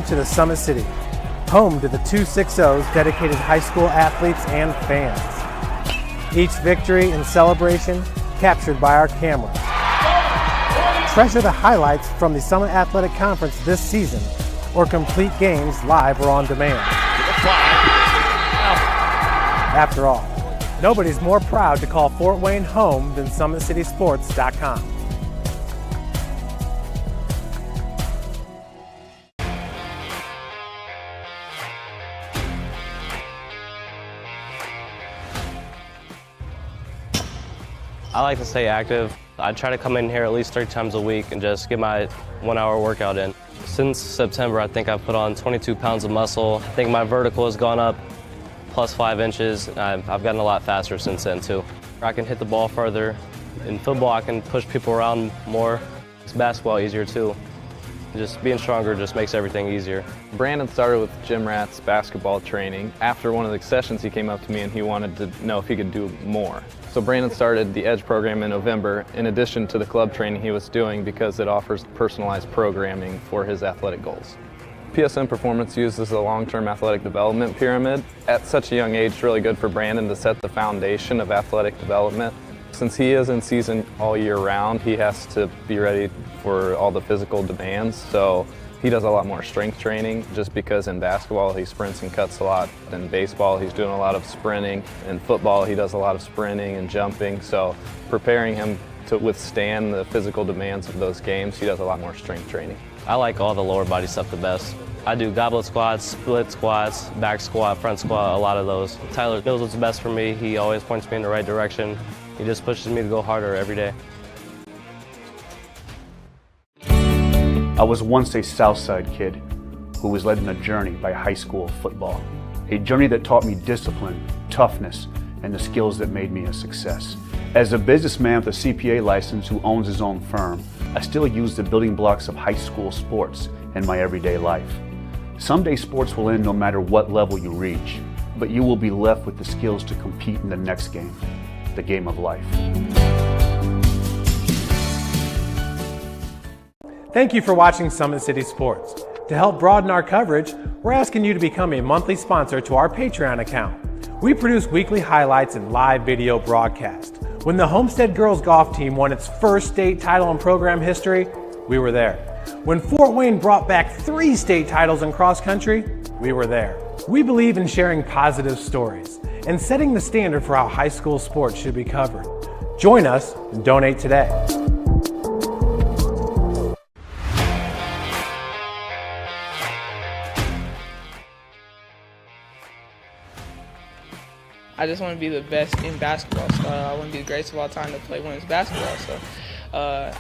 to the Summit City, home to the 260's dedicated high school athletes and fans. Each victory and celebration captured by our cameras. Treasure the highlights from the Summit Athletic Conference this season, or complete games live or on demand. After all, nobody's more proud to call Fort Wayne home than SummitCitySports.com. I like to stay active. I try to come in here at least 3 times a week and just get my 1-hour workout in. Since September, I think I've put on 22 pounds of muscle. I think my vertical has gone up plus 5 inches. I've gotten a lot faster since then too. I can hit the ball further. In football, I can push people around more. It's basketball easier too. Just being stronger just makes everything easier. Brandon started with gym rats basketball training. After one of the sessions, he came up to me and he wanted to know if he could do more. So Brandon started the EDGE program in November, in addition to the club training he was doing, because it offers personalized programming for his athletic goals. PSM Performance uses a long-term athletic development pyramid. At such a young age, it's really good for Brandon to set the foundation of athletic development. Since he is in season all year round, he has to be ready for all the physical demands. So he does a lot more strength training, just because in basketball he sprints and cuts a lot. In baseball he's doing a lot of sprinting. In football he does a lot of sprinting and jumping. So preparing him to withstand the physical demands of those games, he does a lot more strength training. I like all the lower body stuff the best. I do goblet squats, split squats, back squat, front squat, a lot of those. Tyler knows what's best for me. He always points me in the right direction. He just pushes me to go harder every day. I was once a Southside kid who was led on a journey by high school football. A journey that taught me discipline, toughness, and the skills that made me a success. As a businessman with a CPA license who owns his own firm, I still use the building blocks of high school sports in my everyday life. Someday sports will end no matter what level you reach, but you will be left with the skills to compete in the next game, the game of life. Thank you for watching Summit City Sports. To help broaden our coverage, we're asking you to become a monthly sponsor to our Patreon account. We produce weekly highlights and live video broadcasts. When the Homestead girls golf team won its first state title in program history, we were there. When Fort Wayne brought back 3 state titles in cross country, we were there. We believe in sharing positive stories and setting the standard for how high school sports should be covered. Join us and donate today. I just want to be the best in basketball. So I want to be the greatest of all time to play women's basketball. So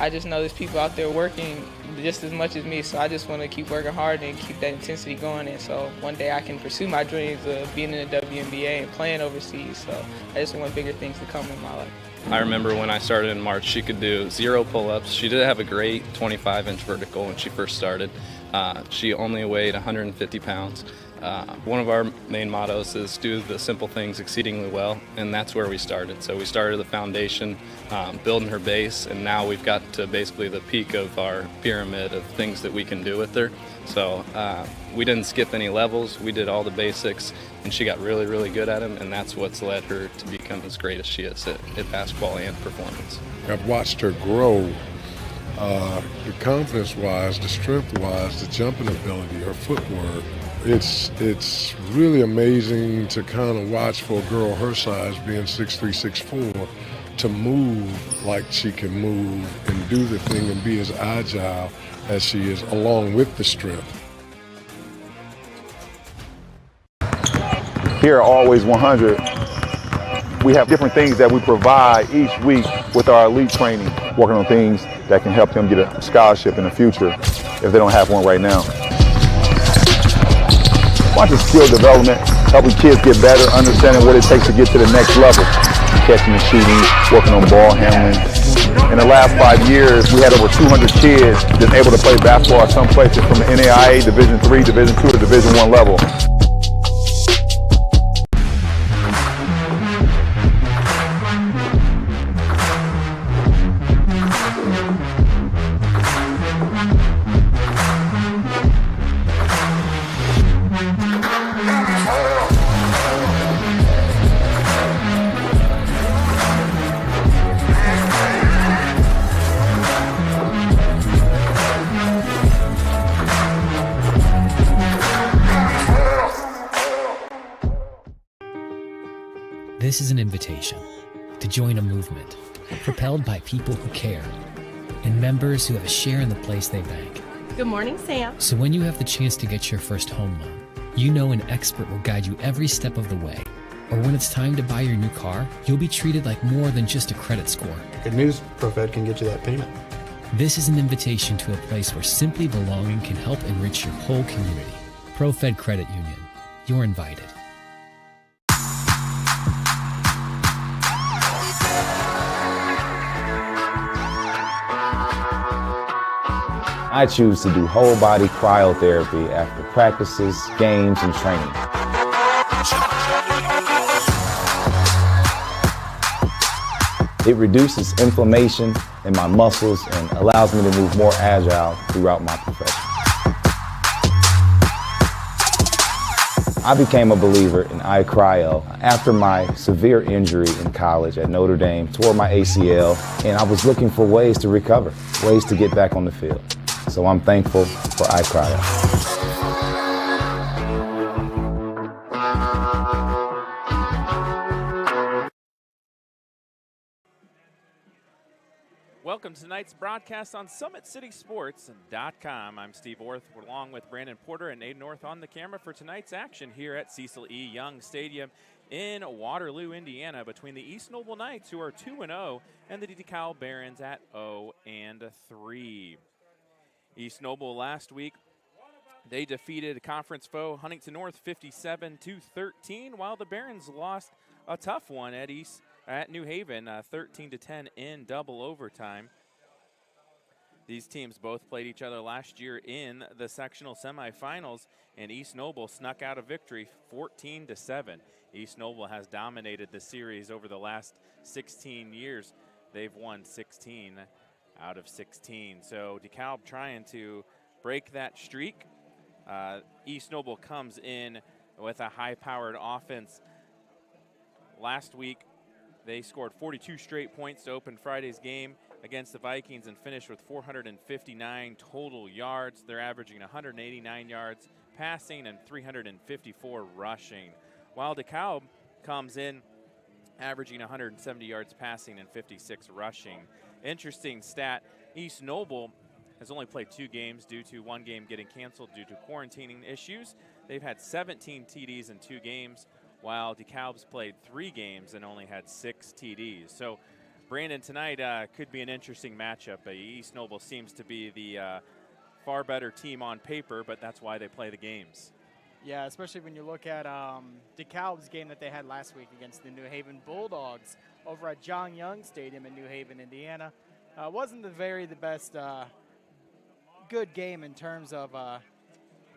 I just know there's people out there working just as much as me. So I just want to keep working hard and keep that intensity going. And so one day I can pursue my dreams of being in the WNBA and playing overseas. So I just want bigger things to come in my life. I remember when I started in March, she could do 0 pull-ups. She did have a great 25-inch vertical when she first started. She only weighed 150 pounds. One of our main mottos is do the simple things exceedingly well, and that's where we started. So we started the foundation, building her base, and now we've got to basically the peak of our pyramid of things that we can do with her. So we didn't skip any levels. We did all the basics, and she got really, really good at them, and that's what's led her to become as great as she is at basketball and performance. I've watched her grow, the confidence-wise, the strength-wise, the jumping ability, her footwork. It's really amazing to kind of watch for a girl her size, being 6'3", 6'4", to move like she can move and do the thing and be as agile as she is, along with the strength. Here at Always 100, we have different things that we provide each week with our elite training, working on things that can help them get a scholarship in the future if they don't have one right now. Watching skill development, helping kids get better, understanding what it takes to get to the next level. Catching and shooting, working on ball handling. In the last 5 years, we had over 200 kids that's able to play basketball at some places from the NAIA, Division III, Division II, to Division I level. This is an invitation to join a movement propelled by people who care and members who have a share in the place they bank. Good morning, Sam. So when you have the chance to get your first home loan, you know an expert will guide you every step of the way. Or when it's time to buy your new car, you'll be treated like more than just a credit score. Good news, ProFed can get you that payment. This is an invitation to a place where simply belonging can help enrich your whole community. ProFed Credit Union. You're invited. I choose to do whole body cryotherapy after practices, games, and training. It reduces inflammation in my muscles and allows me to move more agile throughout my profession. I became a believer in iCryo after my severe injury in college at Notre Dame, tore my ACL, and I was looking for ways to recover, ways to get back on the field. So I'm thankful for iCryo. Welcome to tonight's broadcast on SummitCitySports.com. I'm Steve Orth, along with Brandon Porter and Aiden North on the camera for tonight's action here at Cecil E. Young Stadium in Waterloo, Indiana, between the East Noble Knights, who are 2-0, and the DeKalb Barons at 0-3. East Noble last week, they defeated conference foe Huntington North 57-13, while the Barons lost a tough one at New Haven, 13-10 in double overtime. These teams both played each other last year in the sectional semifinals, and East Noble snuck out a victory 14-7. East Noble has dominated the series over the last 16 years. They've won 16 out of 16. So DeKalb trying to break that streak. East Noble comes in with a high-powered offense. Last week, they scored 42 straight points to open Friday's game against the Vikings and finished with 459 total yards. They're averaging 189 yards passing and 354 rushing, while DeKalb comes in averaging 170 yards passing and 56 rushing. Interesting stat, East Noble has only played 2 games due to one game getting canceled due to quarantining issues. They've had 17 TDs in 2 games, while DeKalb's played 3 games and only had 6 TDs. So, Brandon, tonight could be an interesting matchup. East Noble seems to be the far better team on paper, but that's why they play the games. Yeah, especially when you look at DeKalb's game that they had last week against the New Haven Bulldogs over at John Young Stadium in New Haven, Indiana. Wasn't the best good game in terms of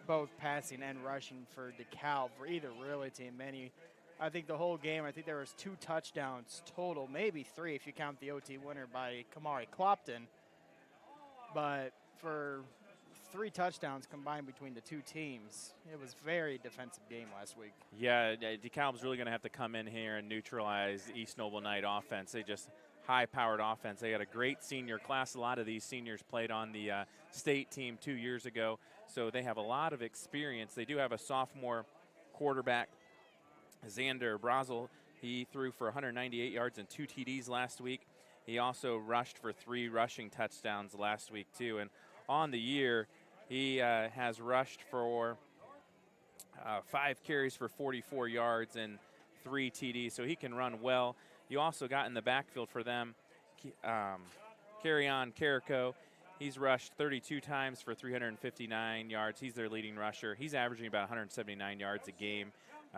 both passing and rushing for DeKalb, for either really team. I think the whole game, I think there was 2 touchdowns total, maybe 3 if you count the OT winner by Kamari Clopton. But for 3 touchdowns combined between the 2 teams, it was a very defensive game last week. Yeah, DeKalb's really going to have to come in here and neutralize East Noble Knight offense. They just high-powered offense. They got a great senior class. A lot of these seniors played on the state team 2 years ago, so they have a lot of experience. They do have a sophomore quarterback, Xander Brazel. He threw for 198 yards and 2 TDs last week. He also rushed for 3 rushing touchdowns last week, too. And on the year, he has rushed for 5 carries for 44 yards and 3 TDs, so he can run well. You also got in the backfield for them, Carry-On Carrico. He's rushed 32 times for 359 yards. He's their leading rusher. He's averaging about 179 yards a game.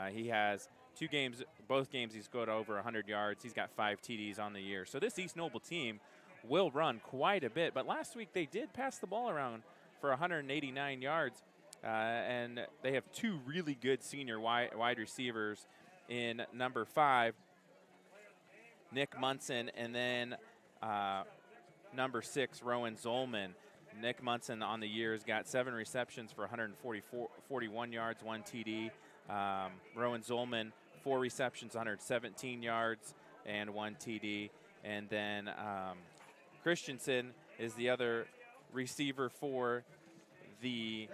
He has 2 games, both games he's scored over 100 yards. He's got 5 TDs on the year. So this East Noble team will run quite a bit. But last week they did pass the ball around for 189 yards. And they have 2 really good senior wide receivers in number 5, Nick Munson, and then number 6, Rowan Zolman. Nick Munson on the year has got 7 receptions for 141 yards, 1 TD. Rowan Zolman, 4 receptions, 117 yards, and 1 TD. And then Christensen is the other receiver for the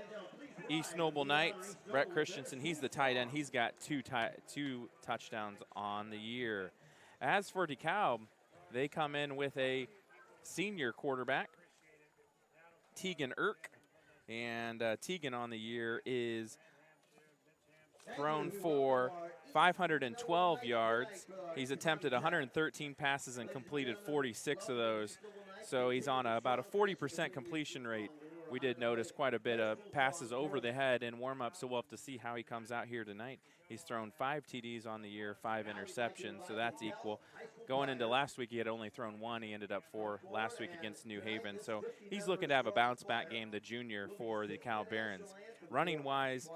East Noble Knights, Brett Christensen, he's the tight end. He's got two touchdowns on the year. As for DeKalb, they come in with a senior quarterback, Tegan Irk, and Tegan on the year is thrown for 512 yards. He's attempted 113 passes and completed 46 of those. So he's on about a 40% completion rate. We did notice quite a bit of passes over the head in warm-up, so we'll have to see how he comes out here tonight. He's thrown 5 TDs on the year, 5 interceptions, so that's equal. Going into last week, he had only thrown 1. He ended up 4 last week against New Haven. So he's looking to have a bounce-back game, the junior, for the DeKalb Barons. Running-wise,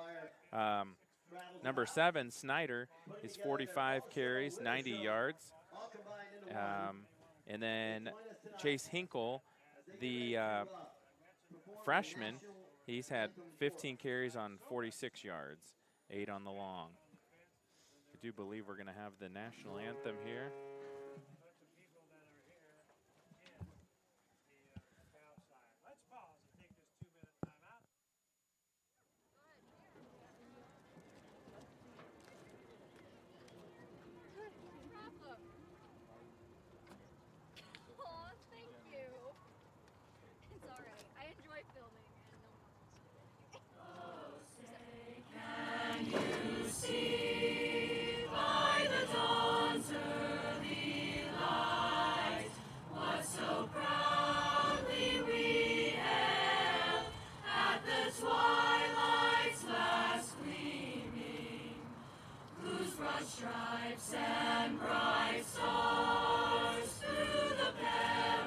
number 7, Snyder, is 45 carries, 90 yards. And then Chase Hinkle, the freshman, he's had 15 carries on 46 yards, 8 on the long. I do believe we're going to have the national anthem here. Stripes and bright stars through the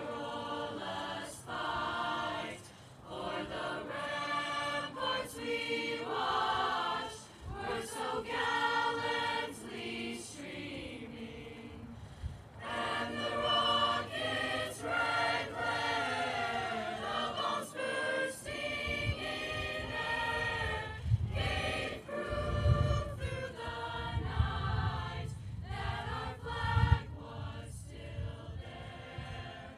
perilous fight, o'er the ramparts we watched, were so gallantly streaming, and the rocket's red glare, the bombs bursting in air, gave proof through the that our flag was still there.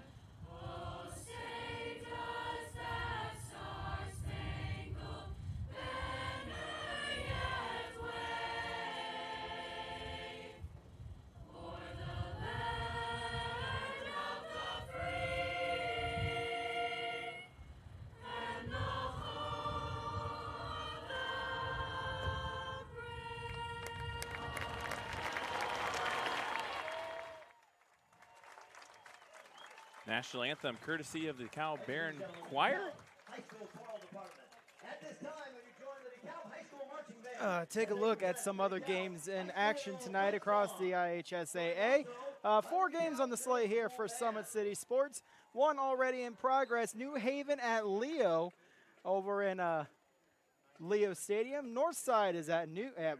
Oh, say does that star-spangled banner yet wave o'er the land of the free and the home of the National anthem courtesy of the DeKalb Baron Choir. Take a look at some other games in action tonight across the IHSAA. 4 games on the slate here for Summit City Sports. 1 already in progress. New Haven at Leo over in Leo Stadium. Northside is at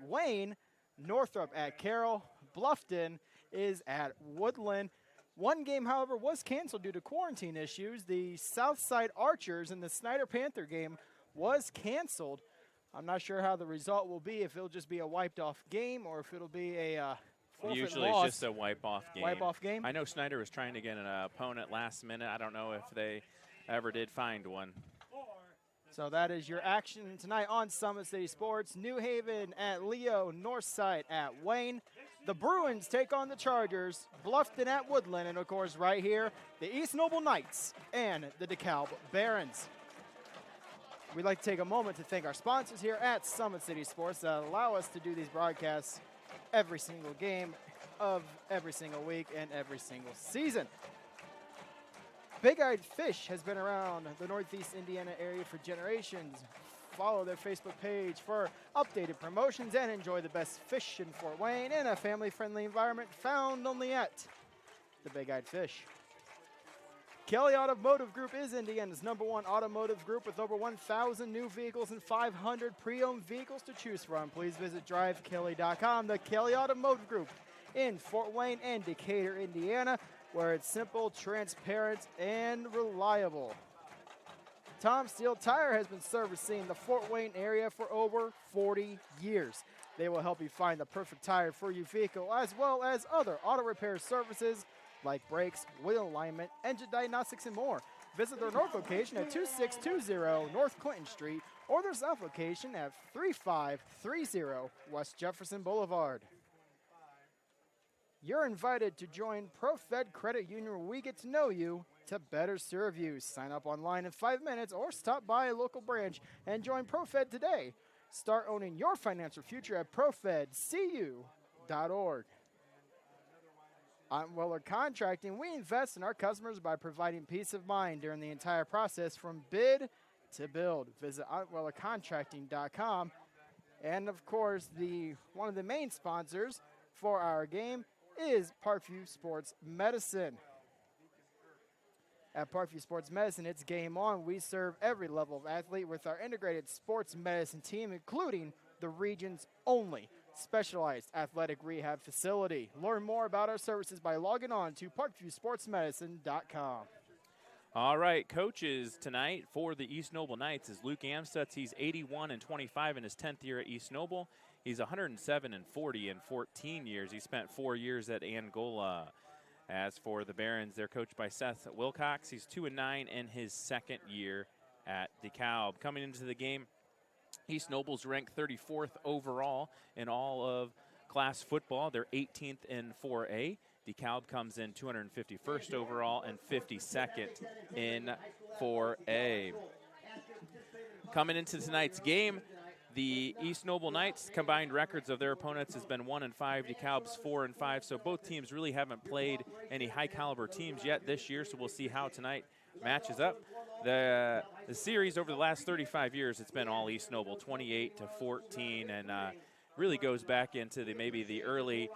Wayne. Northrop at Carroll. Bluffton is at Woodland. 1 game, however, was canceled due to quarantine issues. The Southside Archers in the Snyder Panther game was canceled. I'm not sure how the result will be, if it'll just be a wiped-off game or if it'll be a forfeit Usually loss. it's just a wipe-off game. Wipe-off game? I know Snyder was trying to get an opponent last minute. I don't know if they ever did find one. So that is your action tonight on Summit City Sports. New Haven at Leo, Northside at Wayne. The Bruins take on the Chargers, Bluffton at Woodland, and of course right here, the East Noble Knights and the DeKalb Barons. We'd like to take a moment to thank our sponsors here at Summit City Sports that allow us to do these broadcasts every single game of every single week and every single season. Big Eyed Fish has been around the Northeast Indiana area for generations. Follow their Facebook page for updated promotions and enjoy the best fish in Fort Wayne in a family-friendly environment found only at the Big Eyed Fish. Kelly Automotive Group is Indiana's #1 automotive group with over 1,000 new vehicles and 500 pre-owned vehicles to choose from. Please visit drivekelly.com. The Kelly Automotive Group in Fort Wayne and Decatur, Indiana, where it's simple, transparent, and reliable. Tom Steel Tire has been servicing the Fort Wayne area for over 40 years. They will help you find the perfect tire for your vehicle, as well as other auto repair services like brakes, wheel alignment, engine diagnostics, and more. Visit their north location at 2620 North Clinton Street or their south location at 3530 West Jefferson Boulevard. You're invited to join ProFed Credit Union, where we get to know you to better serve you. Sign up online in 5 minutes or stop by a local branch and join ProFed today. Start owning your financial future at profedcu.org. At Weller Contracting, we invest in our customers by providing peace of mind during the entire process from bid to build. Visit OttWellerContracting.com. And of course, one of the main sponsors for our game is Parkview Sports Medicine. At Parkview Sports Medicine, it's game on. We serve every level of athlete with our integrated sports medicine team, including the region's only specialized athletic rehab facility. Learn more about our services by logging on to parkviewsportsmedicine.com. All right, coaches tonight for the East Noble Knights is Luke Amstutz. He's 81-25 in his 10th year at East Noble. He's 107-40 in 14 years. He spent 4 years at Angola. As for the Barons, they're coached by Seth Wilcox. He's 2-9 in his second year at DeKalb. Coming into the game, East Noble's ranked 34th overall in all of class football. They're 18th in 4A. DeKalb comes in 251st overall and 52nd in 4A. Coming into tonight's game, the East Noble Knights combined records of their opponents has been 1-5, DeKalb's 4-5. So both teams really haven't played any high caliber teams yet this year. So we'll see how tonight matches up. The series over the last 35 years, it's been all East Noble, 28-14, and really goes back into maybe the early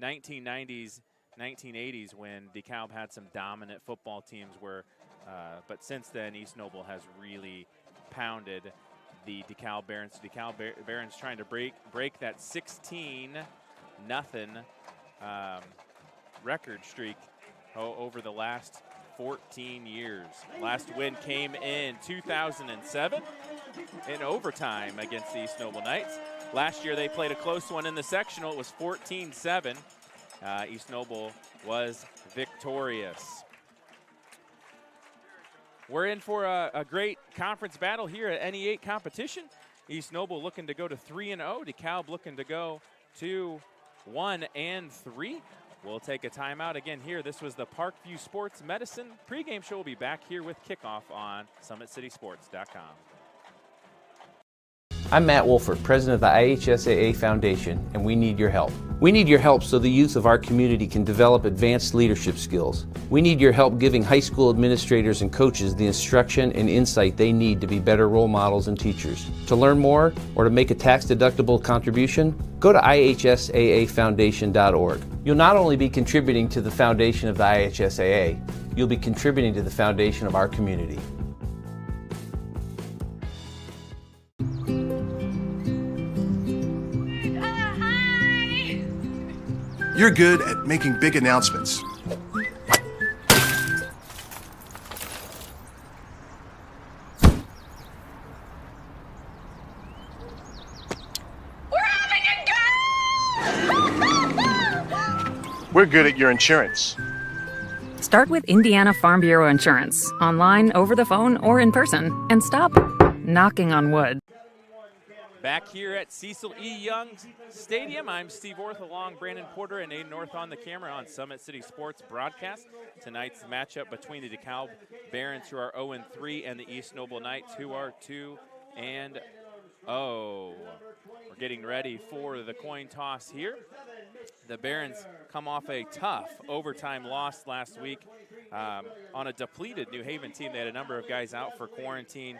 1990s, 1980s when DeKalb had some dominant football teams but since then East Noble has really pounded the DeKalb Barons. DeKalb Barons trying to break that 16-0 record streak over the last 14 years. Last win came in 2007 in overtime against the East Noble Knights. Last year they played a close one in the sectional. It was 14-7. East Noble was victorious. We're in for a great conference battle here at NE8 competition. East Noble looking to go to 3-0. DeKalb looking to go to 1-3. We'll take a timeout again here. This was the Parkview Sports Medicine pregame show. We'll be back here with kickoff on SummitCitySports.com. I'm Matt Wolford, president of the IHSAA Foundation, and we need your help. We need your help so the youth of our community can develop advanced leadership skills. We need your help giving high school administrators and coaches the instruction and insight they need to be better role models and teachers. To learn more or to make a tax-deductible contribution, go to ihsaafoundation.org. You'll not only be contributing to the foundation of the IHSAA, you'll be contributing to the foundation of our community. You're good at making big announcements. We're good at your insurance. Start with Indiana Farm Bureau Insurance, online, over the phone, or in person, and stop knocking on wood. Back here at Cecil E. Young Stadium, I'm Steve Orth along Brandon Porter and Aiden North on the camera on Summit City Sports broadcast. Tonight's matchup between the DeKalb Barons, who are 0-3, and the East Noble Knights, who are 2-0. We're getting ready for the coin toss here. The Barons come off a tough overtime loss last week on a depleted New Haven team. They had a number of guys out for quarantine.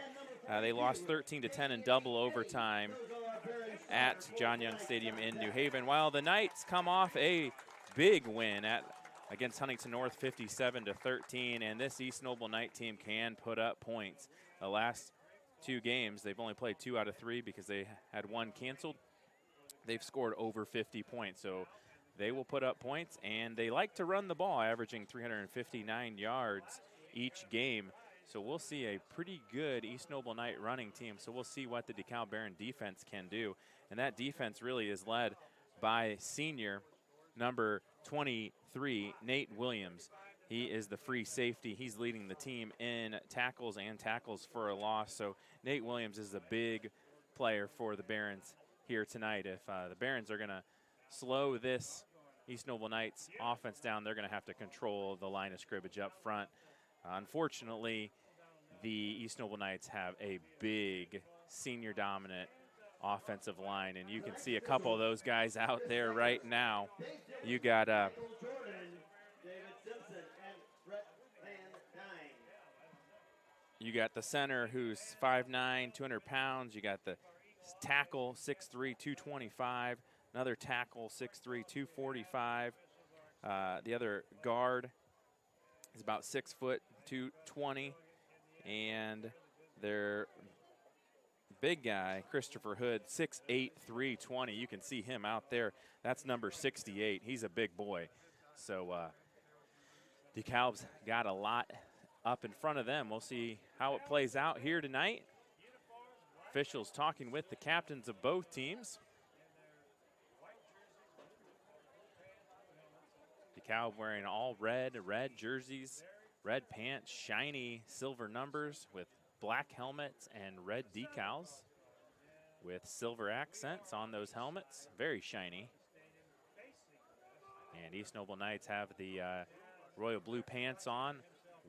They lost 13-10 in double overtime at John Young Stadium in New Haven, while the Knights come off a big win against Huntington North, 57-13, and this East Noble Knight team can put up points. The last two games, they've only played 2 out of 3 because they had one canceled. They've scored over 50 points, so they will put up points, and they like to run the ball, averaging 359 yards each game. So we'll see a pretty good East Noble Knight running team. So we'll see what the DeKalb Baron defense can do. And that defense really is led by senior number 23, Nate Williams. He is the free safety. He's leading the team in tackles and tackles for a loss. So Nate Williams is a big player for the Barons here tonight. If the Barons are going to slow this East Noble Knights offense down, they're going to have to control the line of scrimmage up front. Unfortunately, the East Noble Knights have a big senior dominant offensive line, and you can see a couple of those guys out there right now. You got the center who's 5'9", 200 pounds. You got the tackle, 6'3", 225. Another tackle, 6'3", 245. The other guard is about 6 foot, 220. And their big guy, Christopher Hood, 6'8", 320. You can see him out there. That's number 68. He's a big boy. So DeKalb's got a lot up in front of them. We'll see how it plays out here tonight. Officials talking with the captains of both teams. DeKalb wearing all red jerseys, red pants, shiny silver numbers with black helmets and red decals with silver accents on those helmets. Very shiny. And East Noble Knights have the royal blue pants on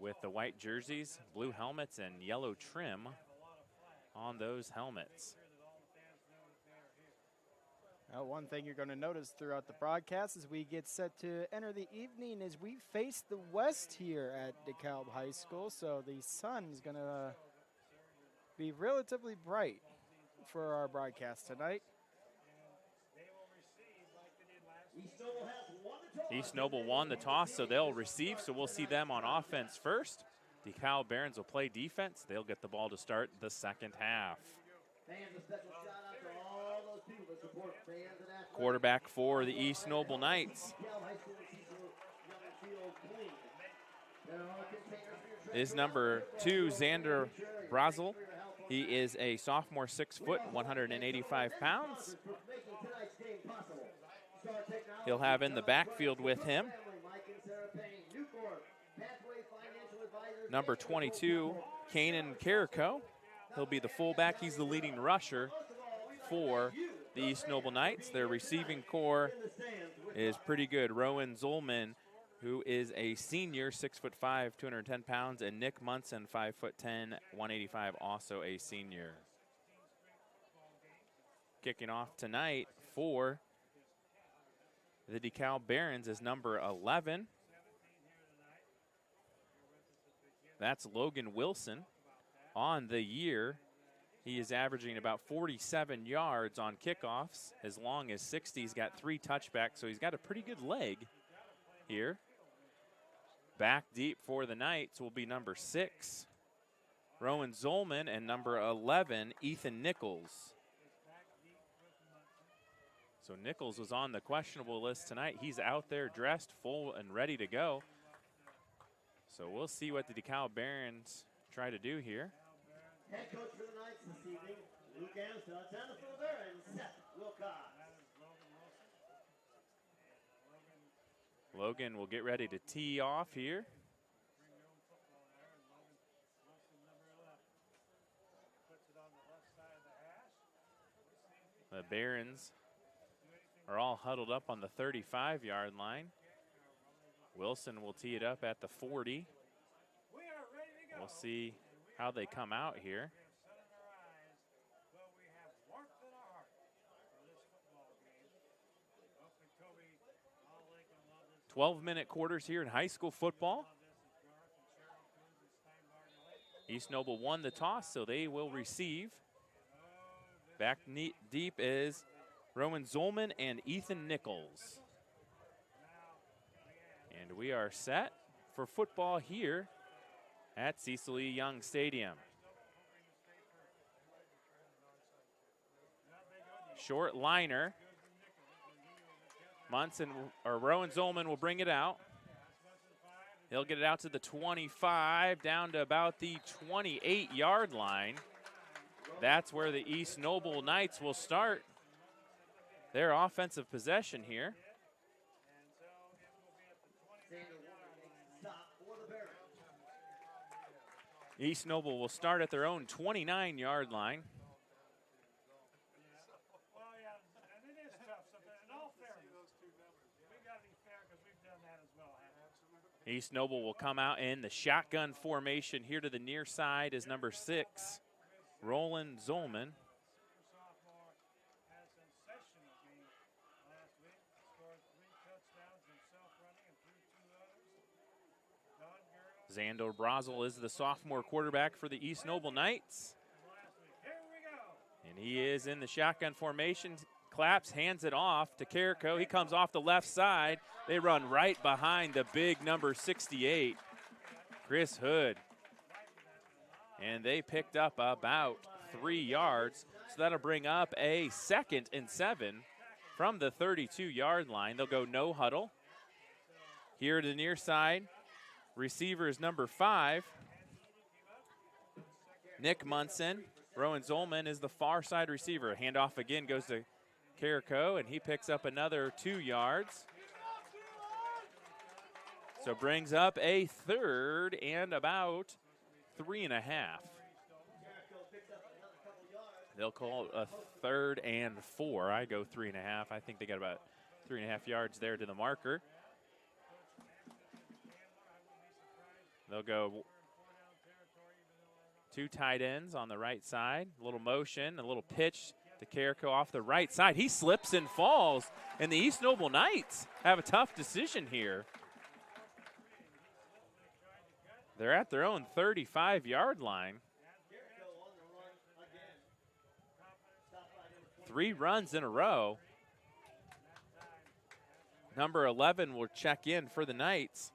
with the white jerseys, blue helmets, and yellow trim on those helmets. One thing you're going to notice throughout the broadcast as we get set to enter the evening is we face the west here at DeKalb High School, so the sun is going to be relatively bright for our broadcast tonight. East Noble won the toss, so they'll receive, so we'll see them on offense first. DeKalb Barons will play defense. They'll get the ball to start the second half. Quarterback for the East Noble Knights is number 2, Xander Brazel. He is a sophomore, 6 foot, 185 pounds. He'll have in the backfield with him number 22, Kanan Carrico. He'll be the fullback. He's the leading rusher for the East Noble Knights. Their receiving core is pretty good. Rowan Zolman, who is a senior, 6'5", 210 pounds, and Nick Munson, 5'10", 185, also a senior. Kicking off tonight for the DeKalb Barons is number 11. That's Logan Wilson. On the year, he is averaging about 47 yards on kickoffs, as long as 60. He's got 3 touchbacks, so he's got a pretty good leg here. Back deep for the Knights will be number 6, Rowan Zolman, and number 11, Ethan Nichols. So Nichols was on the questionable list tonight. He's out there dressed full and ready to go. So we'll see what the DeKalb Barons try to do here. Head coach for the Knights this evening, Luke Amstutz, and the fielder, and Seth Wilcox. Logan will get ready to tee off here. The Barons are all huddled up on the 35-yard line. Wilson will tee it up at the 40. We'll see how they come out here. 12-minute quarters here in high school football. East Noble won the toss, so they will receive. Back deep is Rowan Zolman and Ethan Nichols. And we are set for football here at Cecil E. Young Stadium. Short liner. Rowan Zolman will bring it out. He'll get it out to the 25, down to about the 28-yard line. That's where the East Noble Knights will start their offensive possession here. East Noble will start at their own 29-yard line. East Noble will come out in the shotgun formation. Here to the near side is number 6, Roland Zolman. Xander Brazel is the sophomore quarterback for the East Noble Knights. And he is in the shotgun formation. Claps, hands it off to Carrico. He comes off the left side. They run right behind the big number 68, Chris Hood. And they picked up about 3 yards. So that'll bring up a 2nd and 7 from the 32-yard line. They'll go no huddle. Here to the near side, receiver is number 5, Nick Munson. Rowan Zolman is the far side receiver. Handoff again goes to Carrico, and he picks up another 2 yards. So brings up a 3rd and about 3.5. They'll call a 3rd and 4. I go 3.5. I think they got about 3.5 yards there to the marker. They'll go 2 tight ends on the right side. A little motion, a little pitch to Carrico off the right side. He slips and falls, and the East Noble Knights have a tough decision here. They're at their own 35-yard line. 3 runs in a row. Number 11 will check in for the Knights.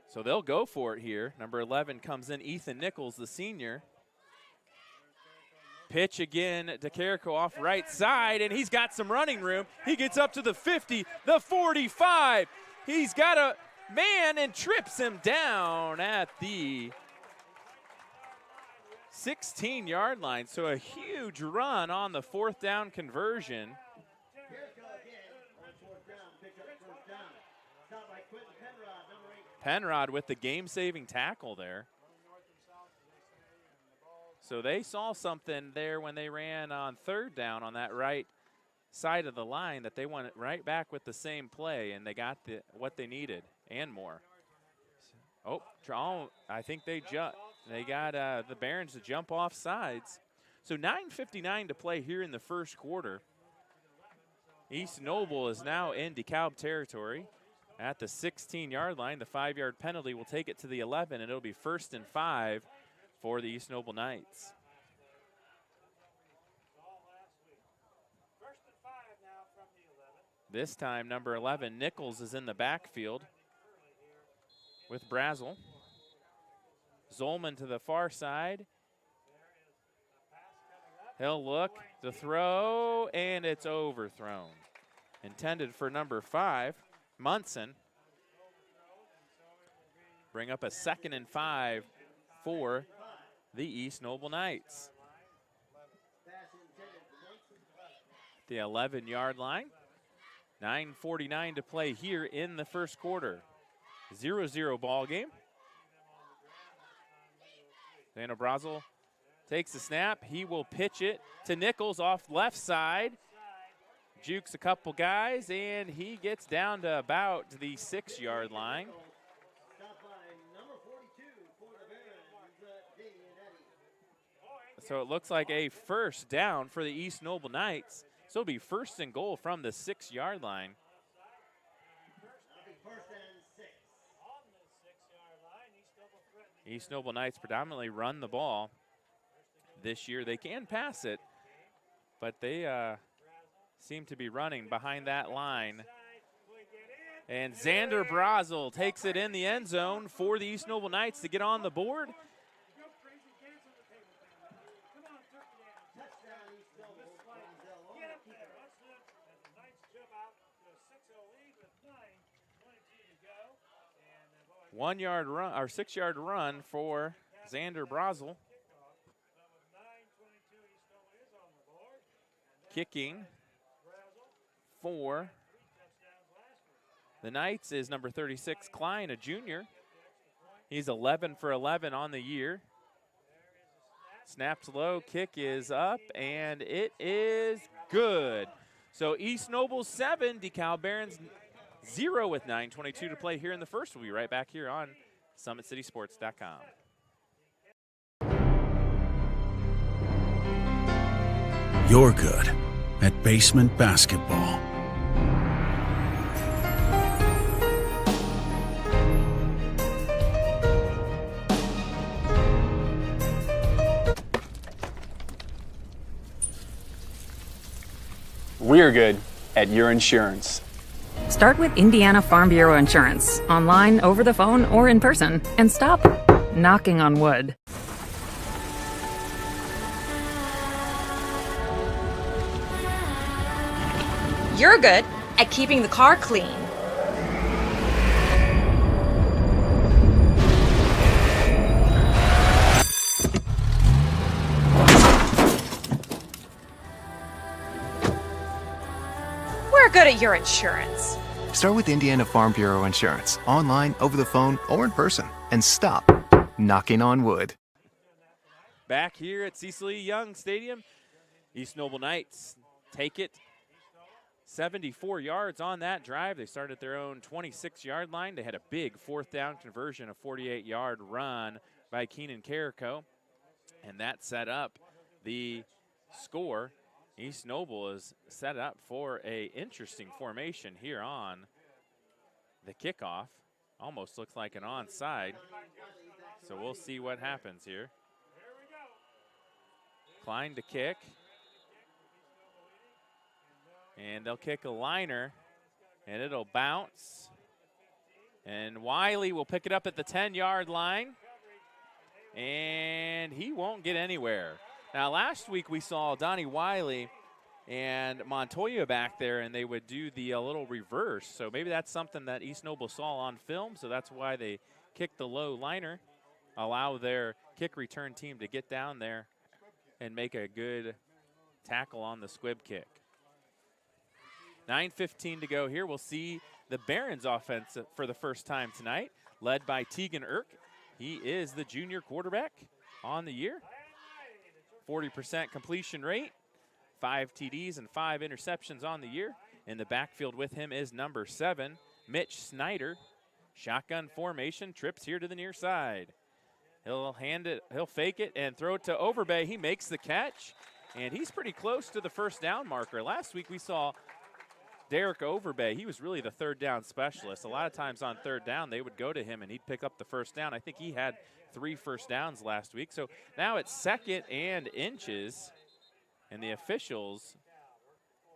So they'll go for it here. Number 11 comes in, Ethan Nichols, the senior. Pitch again to Carrico off right side, and he's got some running room. He gets up to the 50, the 45. He's got a man and trips him down at the 16-yard line. So a huge run on the 4th down conversion. Penrod with the game-saving tackle there. So they saw something there when they ran on 3rd down on that right side of the line that they went right back with the same play, and they got what they needed and more. Oh, I think they got the Barons to jump off sides. So 9:59 to play here in the first quarter. East Noble is now in DeKalb territory. At the 16-yard line, the 5-yard penalty will take it to the 11, and it'll be 1st and 5 for the East Noble Knights. This time, number 11, Nichols, is in the backfield with Brazel. Zolman to the far side. He'll look, the throw, and it's overthrown. Intended for number 5. Munson. Bring up a 2nd and 5 for the East Noble Knights. The 11-yard line. 9:49 to play here in the first quarter. 0-0 ball game. Daniel Brazel takes the snap. He will pitch it to Nichols off left side. Jukes a couple guys, and he gets down to about the 6-yard line. So it looks like a 1st down for the East Noble Knights. So it'll be 1st and goal from the 6-yard line. East Noble Knights predominantly run the ball this year. They can pass it, but they seem to be running behind that line. And Xander Brazel takes it in the end zone for the East Noble Knights to get on the board. One-yard run, or 6-yard run for Xander Brazel. Kicking for the Knights is number 36, Klein, a junior. He's 11 for 11 on the year. Snaps low, kick is up, and it is good. So East Noble 7, DeKalb Barons 0 with 9:22 to play here in the first. We'll be right back here on SummitCitySports.com. You're good at basement basketball. We're good at your insurance. Start with Indiana Farm Bureau Insurance, online, over the phone, or in person, and stop knocking on wood. You're good at keeping the car clean. We're good at your insurance. Start with Indiana Farm Bureau Insurance, online, over the phone, or in person, and stop knocking on wood. Back here at Cecil E. Young Stadium, East Noble Knights take it 74 yards on that drive. They started at their own 26-yard line. They had a big fourth down conversion, a 48-yard run by Keenan Carrico, and that set up the score. East Noble is set up for a interesting formation here on the kickoff. Almost looks like an onside. So we'll see what happens here. Klein to kick. And they'll kick a liner, and it'll bounce. And Wiley will pick it up at the 10-yard line, and he won't get anywhere. Now, last week we saw Donnie Wiley and Montoya back there, and they would do the little reverse. So maybe that's something that East Noble saw on film, so that's why they kicked the low liner, allow their kick return team to get down there and make a good tackle on the squib kick. 9:15 to go here. We'll see the Barons offense for the first time tonight, led by Tegan Irk. He is the junior quarterback on the year. 40% completion rate, 5 TDs and 5 interceptions on the year. In the backfield with him is number 7, Mitch Snyder. Shotgun formation, trips here to the near side. He'll fake it and throw it to Overbay. He makes the catch, and he's pretty close to the first down marker. Last week we saw Derek Overbay. He was really the third down specialist. A lot of times on third down, they would go to him and he'd pick up the first down. I think he had 3 first downs last week. So now it's 2nd and inches, and the officials,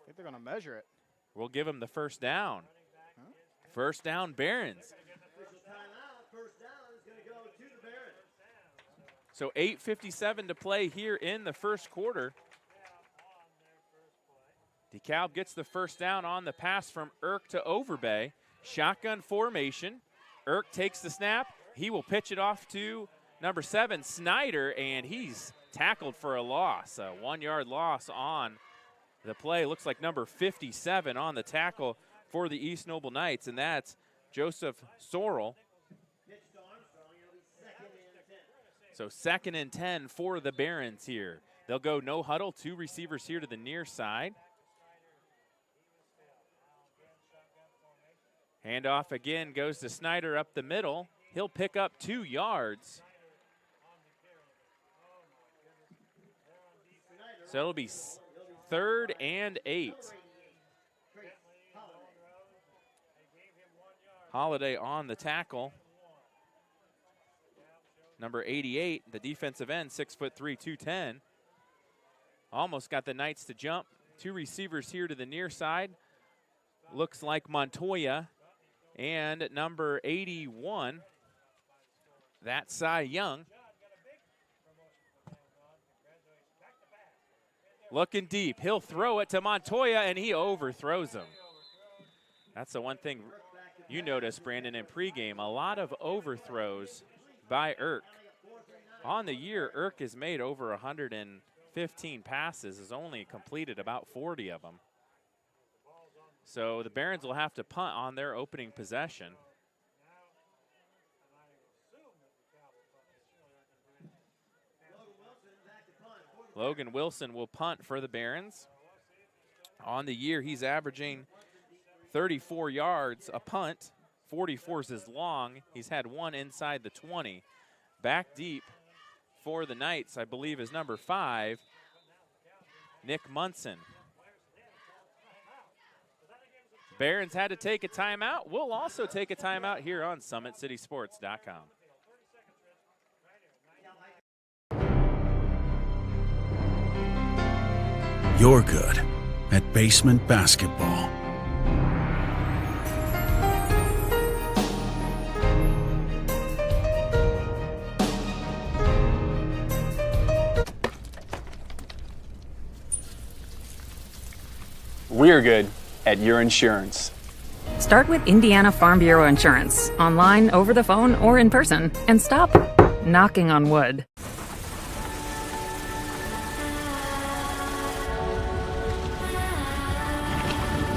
I think they're going to measure it. Will give him the first down. Huh? First down, Barons. So 8:57 to play here in the first quarter. DeKalb gets the first down on the pass from Irk to Overbay. Shotgun formation. Irk takes the snap. He will pitch it off to number 7, Snyder, and he's tackled for a loss. A 1-yard loss on the play. Looks like number 57 on the tackle for the East Noble Knights, and that's Joseph Sorrell. So 2nd and 10 for the Barons here. They'll go no huddle, 2 receivers here to the near side. Handoff again goes to Snyder up the middle. He'll pick up 2 yards. So it'll be 3rd and 8. Holiday on the tackle. Number 88, the defensive end, 6'3", 210. Almost got the Knights to jump. 2 receivers here to the near side. Looks like Montoya and number 81, that's Cy Young. Looking deep. He'll throw it to Montoya, and he overthrows him. That's the one thing you notice, Brandon, in pregame. A lot of overthrows by Irk. On the year, Irk has made over 115 passes, has only completed about 40 of them. So the Barons will have to punt on their opening possession. Logan Wilson will punt for the Barons. On the year, he's averaging 34 yards a punt. 44 is his long. He's had one inside the 20. Back deep for the Knights, I believe, is number 5, Nick Munson. Barons had to take a timeout. We'll also take a timeout here on SummitCitySports.com. You're good at basement basketball. We're good at your insurance. Start with Indiana Farm Bureau Insurance, online, over the phone, or in person, and stop knocking on wood.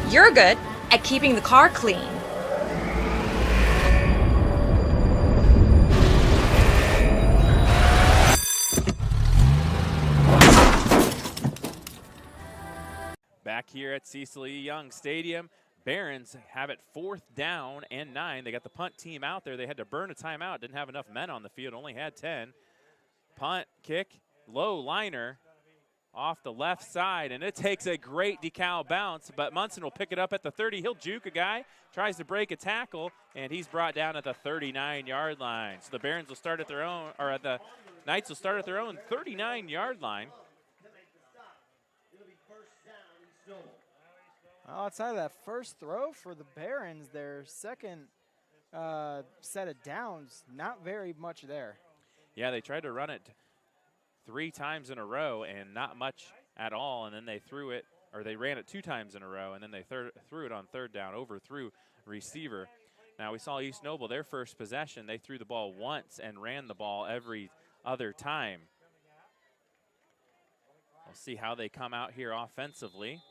You're good at keeping the car clean. Back here at Cecil E. Young Stadium, Barons have it 4th down and 9. They got the punt team out there. They had to burn a timeout. Didn't have enough men on the field. Only had 10. Punt, kick, low liner off the left side, and it takes a great DeKalb bounce, but Munson will pick it up at the 30. He'll juke a guy, tries to break a tackle, and he's brought down at the 39-yard line. So the Barons will start at their own, or the Knights will start at their own 39-yard line. Well, outside of that first throw for the Barons, their second set of downs, not very much there. Yeah, they tried to run it 3 times in a row and not much at all, and then they threw it, or they ran it 2 times in a row, and then they threw it on 3rd down, overthrew receiver. Now we saw East Noble, their first possession, they threw the ball once and ran the ball every other time. We'll see how they come out here offensively.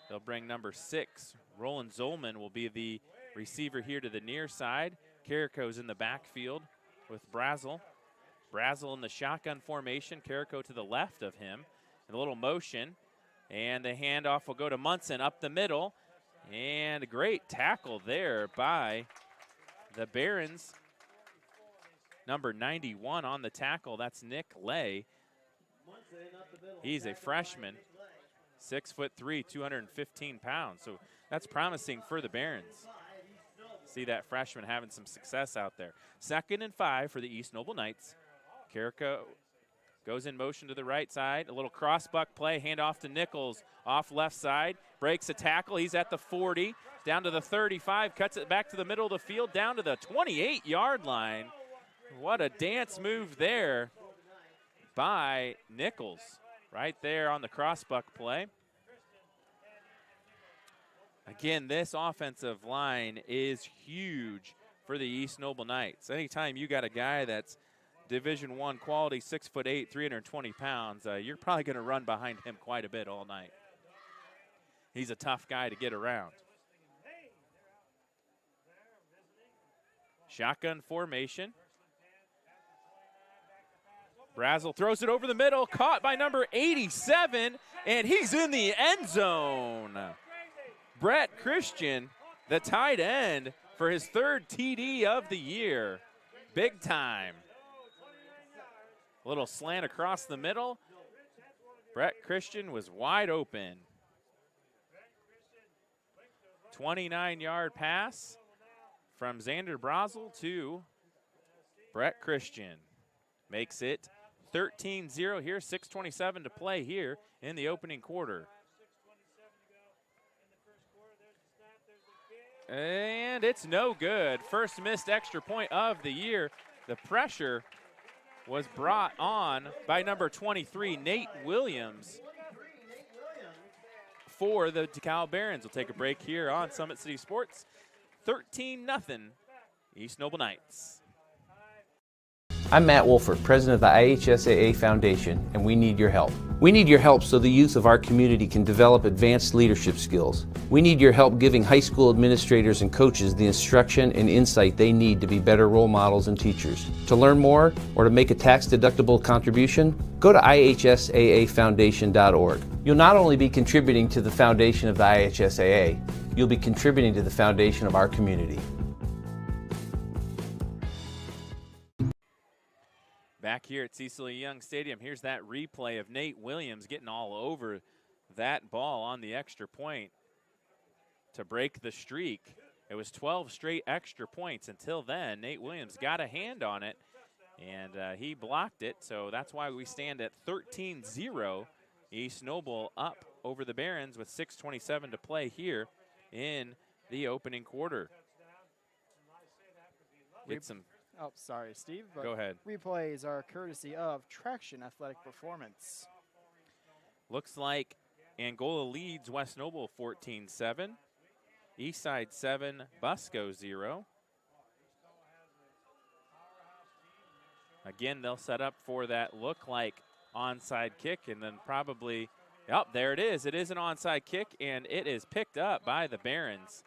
They'll bring number 6. Roland Zolman will be the receiver here to the near side. Carrico's in the backfield with Brazel. Brazel in the shotgun formation. Carrico to the left of him. And a little motion. And the handoff will go to Munson up the middle. And a great tackle there by the Barons. Number 91 on the tackle. That's Nick Lay. He's a freshman. 6'3", 215 pounds. So that's promising for the Barons. See that freshman having some success out there. 2nd and 5 for the East Noble Knights. Carrico goes in motion to the right side. A little cross-buck play. Handoff to Nichols off left side. Breaks a tackle. He's at the 40. Down to the 35. Cuts it back to the middle of the field. Down to the 28-yard line. What a dance move there by Nichols. Right there on the cross-buck play. Again, this offensive line is huge for the East Noble Knights. Anytime you got a guy that's Division I quality, 6'8", 320 pounds, you're probably going to run behind him quite a bit all night. He's a tough guy to get around. Shotgun formation. Brazel throws it over the middle, caught by number 87, and he's in the end zone. Brett Christian, the tight end, for his 3rd TD of the year. Big time. A little slant across the middle. Brett Christian was wide open. 29-yard pass from Xander Brazel to Brett Christian. Makes it 13-0 here, 6:27 to play here in the opening quarter. And it's no good. First missed extra point of the year. The pressure was brought on by number 23, Nate Williams, for the DeKalb Barons. We'll take a break here on Summit City Sports. 13-0 East Noble Knights. I'm Matt Wolford, president of the IHSAA Foundation, and we need your help. We need your help so the youth of our community can develop advanced leadership skills. We need your help giving high school administrators and coaches the instruction and insight they need to be better role models and teachers. To learn more or to make a tax-deductible contribution, go to ihsaafoundation.org. You'll not only be contributing to the foundation of the IHSAA, you'll be contributing to the foundation of our community. Back here at Cecil E. Young Stadium, here's that replay of Nate Williams getting all over that ball on the extra point to break the streak. It was 12 straight extra points until then. Nate Williams got a hand on it, and he blocked it, so that's why we stand at 13-0. East Noble up over the Barons with 6:27 to play here in the opening quarter. Get some. Oh, sorry, Steve. But go ahead. Replays are courtesy of Traction Athletic Performance. Looks like Angola leads West Noble 14-7. Eastside 7, Busco 0. Again, they'll set up for that look like onside kick, and then probably, there it is. It is an onside kick, and it is picked up by the Barons.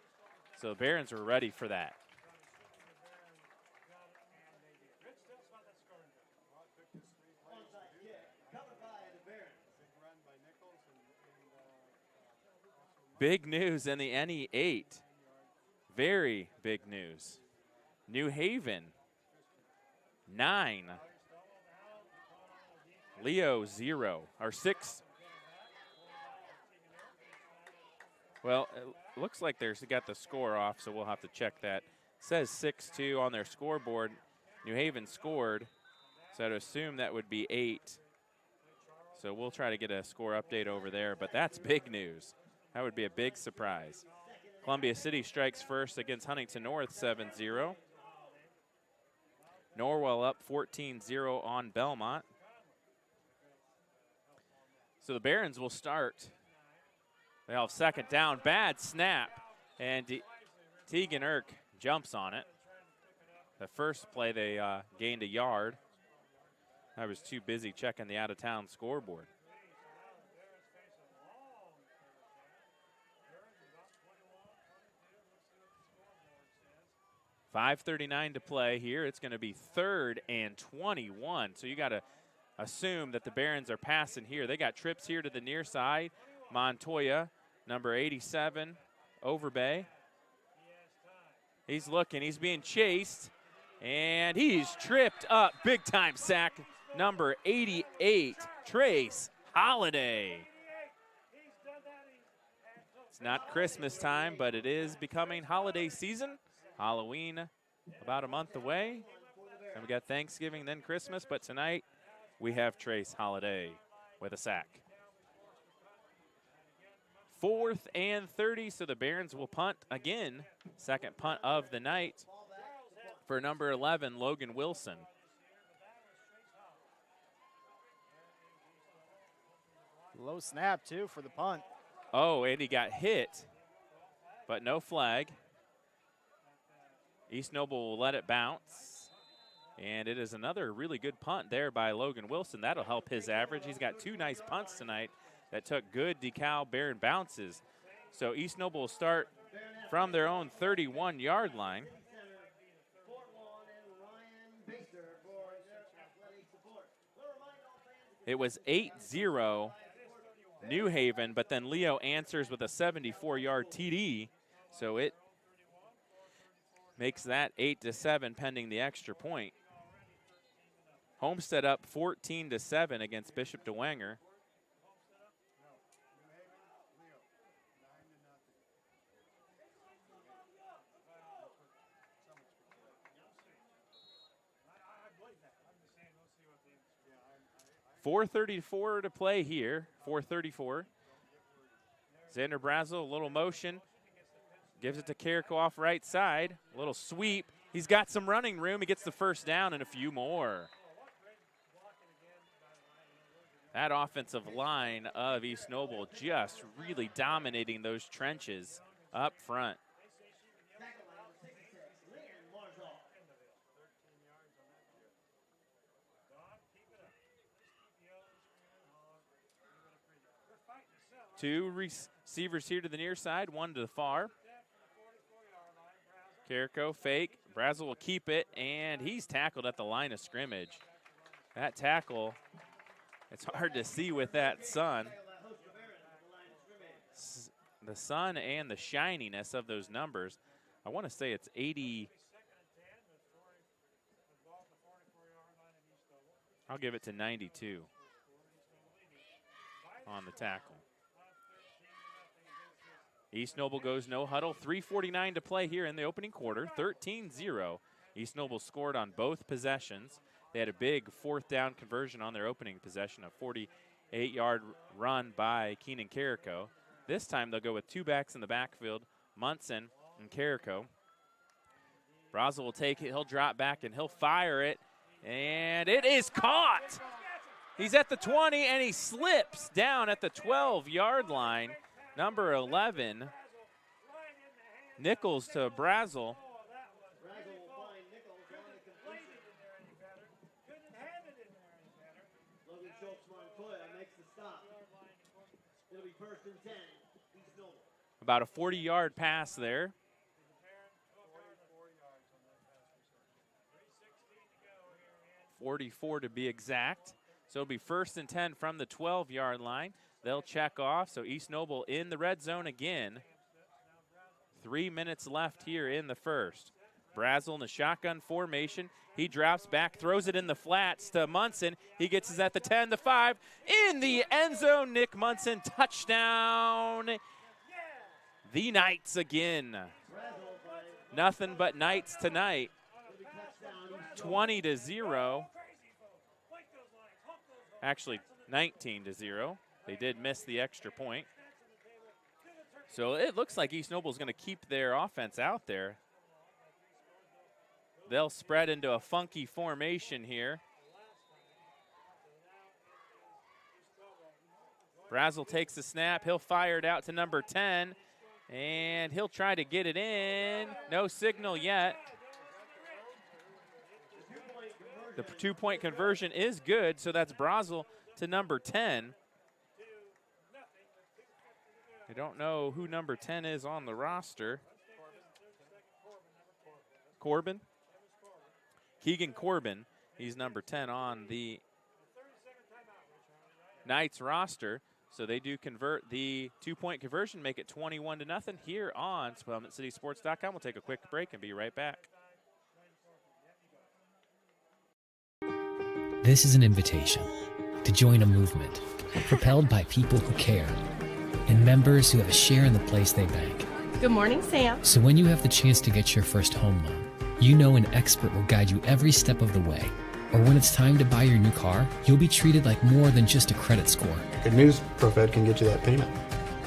So the Barons were ready for that. Big news in the NE8. Very big news. New Haven, 9. Leo, 0, or 6. Well, it looks like they got the score off, so we'll have to check that. It says 6-2 on their scoreboard. New Haven scored, so I'd assume that would be 8. So we'll try to get a score update over there, but that's big news. That would be a big surprise. Columbia City strikes first against Huntington North, 7-0. Norwell up 14-0 on Belmont. So the Barons will start. They have second down, bad snap, and Tegan Irk jumps on it. The first play they gained a yard. I was too busy checking the out-of-town scoreboard. .5:39 to play here. It's going to be 3rd and 21. So you got to assume that the Barons are passing here. They got trips here to the near side. Montoya, number 87, Overbay. He's looking. He's being chased. And he's tripped up. Big time sack. Number 88, Trace Holiday. It's not Christmas time, but it is becoming holiday season. Halloween about a month away. And we got Thanksgiving, then Christmas. But tonight we have Trace Holiday with a sack. 4th and 30, so the Barons will punt again. Second punt of the night for number 11, Logan Wilson. Low snap, too, for the punt. Oh, and he got hit, but no flag. East Noble will let it bounce. And it is another really good punt there by Logan Wilson. That'll help his average. He's got 2 nice punts tonight that took good DeKalb Baron bounces. So East Noble will start from their own 31-yard line. It was 8-0 New Haven, but then Leo answers with a 74-yard TD. So it makes that 8-7 pending the extra point. Homestead up 14-7 against Bishop DeWanger. .434 to play here. 4:34. Xander Brazel, a little motion. Gives it to Carrico off right side. A little sweep. He's got some running room. He gets the first down and a few more. That offensive line of East Noble just really dominating those trenches up front. Two receivers here to the near side, one to the far. Carrico fake. Brazel will keep it, and he's tackled at the line of scrimmage. That tackle, it's hard to see with that sun. The sun and the shininess of those numbers. I want to say it's 80. I'll give it to 92 on the tackle. East Noble goes no huddle. 3:49 to play here in the opening quarter. 13-0. East Noble scored on both possessions. They had a big fourth down conversion on their opening possession, a 48-yard run by Keenan Carrico. This time they'll go with two backs in the backfield, Munson and Carrico. Brazel will take it. He'll drop back and he'll fire it. And it is caught. He's at the 20 and he slips down at the 12-yard line. Number 11, Nichols to Brazel. About a 40-yard pass there. .44 to be exact. So it'll be 1st and 10 from the 12-yard line. They'll check off, so East Noble in the red zone again. 3 minutes left here in the first. Brazel in a shotgun formation. He drops back, throws it in the flats to Munson. He gets us at the 10, the 5, in the end zone. Nick Munson, touchdown. The Knights again. Nothing but Knights tonight. 20-0. Actually, 19-0. They did miss the extra point. So it looks like East Noble is going to keep their offense out there. They'll spread into a funky formation here. Brazel takes the snap. He'll fire it out to number 10, and he'll try to get it in. No signal yet. The two-point conversion is good, so that's Brazel to number 10. I don't know who number 10 is on the roster. Corbin? Keegan Corbin. He's number 10 on the Knights roster. So they do convert the two-point conversion, make it 21-0 here on SummitCitySports.com. We'll take a quick break and be right back. This is an invitation to join a movement propelled by people who care and members who have a share in the place they bank. Good morning, Sam. So when you have the chance to get your first home loan, you know an expert will guide you every step of the way. Or when it's time to buy your new car, you'll be treated like more than just a credit score. Good news, ProFed can get you that payment.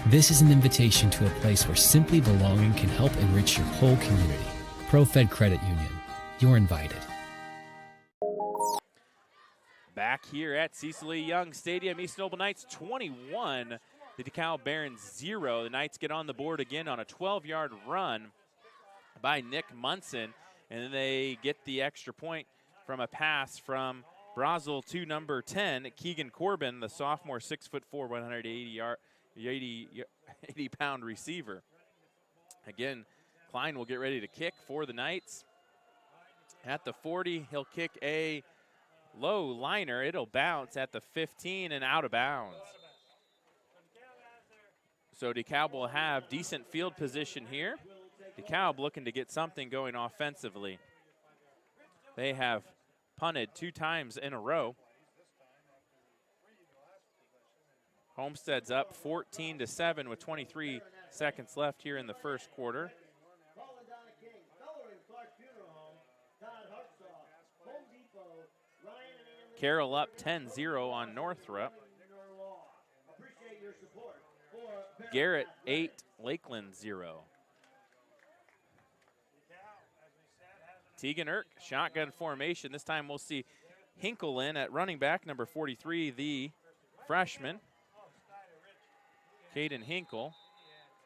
This is an invitation to a place where simply belonging can help enrich your whole community. ProFed Credit Union. You're invited. Back here at Cecil E. Young Stadium, East Noble Knights 21, the DeKalb Barons 0. The Knights get on the board again on a 12-yard run by Nick Munson, and then they get the extra point from a pass from Brazel to number 10, Keegan Corbin, the sophomore 6'4", 180-pound receiver. Again, Klein will get ready to kick for the Knights. At the 40, he'll kick a low liner. It'll bounce at the 15 and out of bounds. So DeKalb will have decent field position here. DeKalb looking to get something going offensively. They have punted 2 times in a row. Homestead's up 14-7 with 23 seconds left here in the first quarter. Carroll up 10-0 on Northrop. Garrett 8, Lakeland 0. Tegan Irk, shotgun formation. This time we'll see Hinkle in at running back, number 43, the freshman. Caden Hinkle.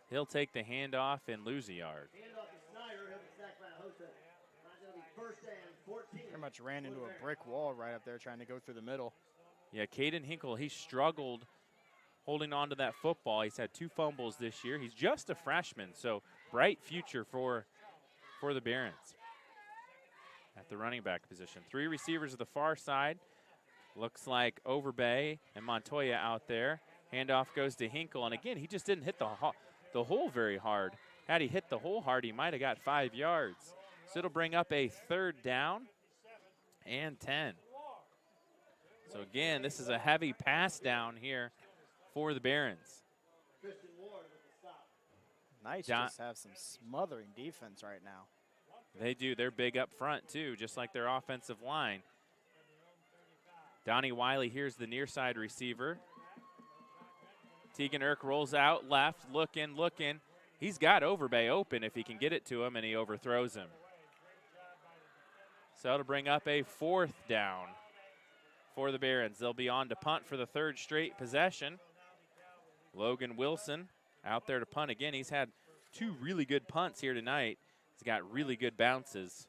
He'll take the handoff and lose a yard. Pretty much ran into a brick wall right up there trying to go through the middle. Yeah, Caden Hinkle, he struggled holding on to that football. He's had 2 fumbles this year. He's just a freshman, so bright future for the Barons at the running back position. 3 receivers at the far side. Looks like Overbay and Montoya out there. Handoff goes to Hinkle, and again, he just didn't hit the hole very hard. Had he hit the hole hard, he might have got 5 yards. So it'll bring up a 3rd down and 10. So again, this is a heavy pass down here for the Barons. Knights just have some smothering defense right now. They do. They're big up front, too, just like their offensive line. Donnie Wiley here's the near side receiver. Tegan Irk rolls out left, looking. He's got Overbay open if he can get it to him, and he overthrows him. So it'll bring up a 4th down for the Barons. They'll be on to punt for the 3rd straight possession. Logan Wilson out there to punt again. He's had 2 really good punts here tonight. He's got really good bounces.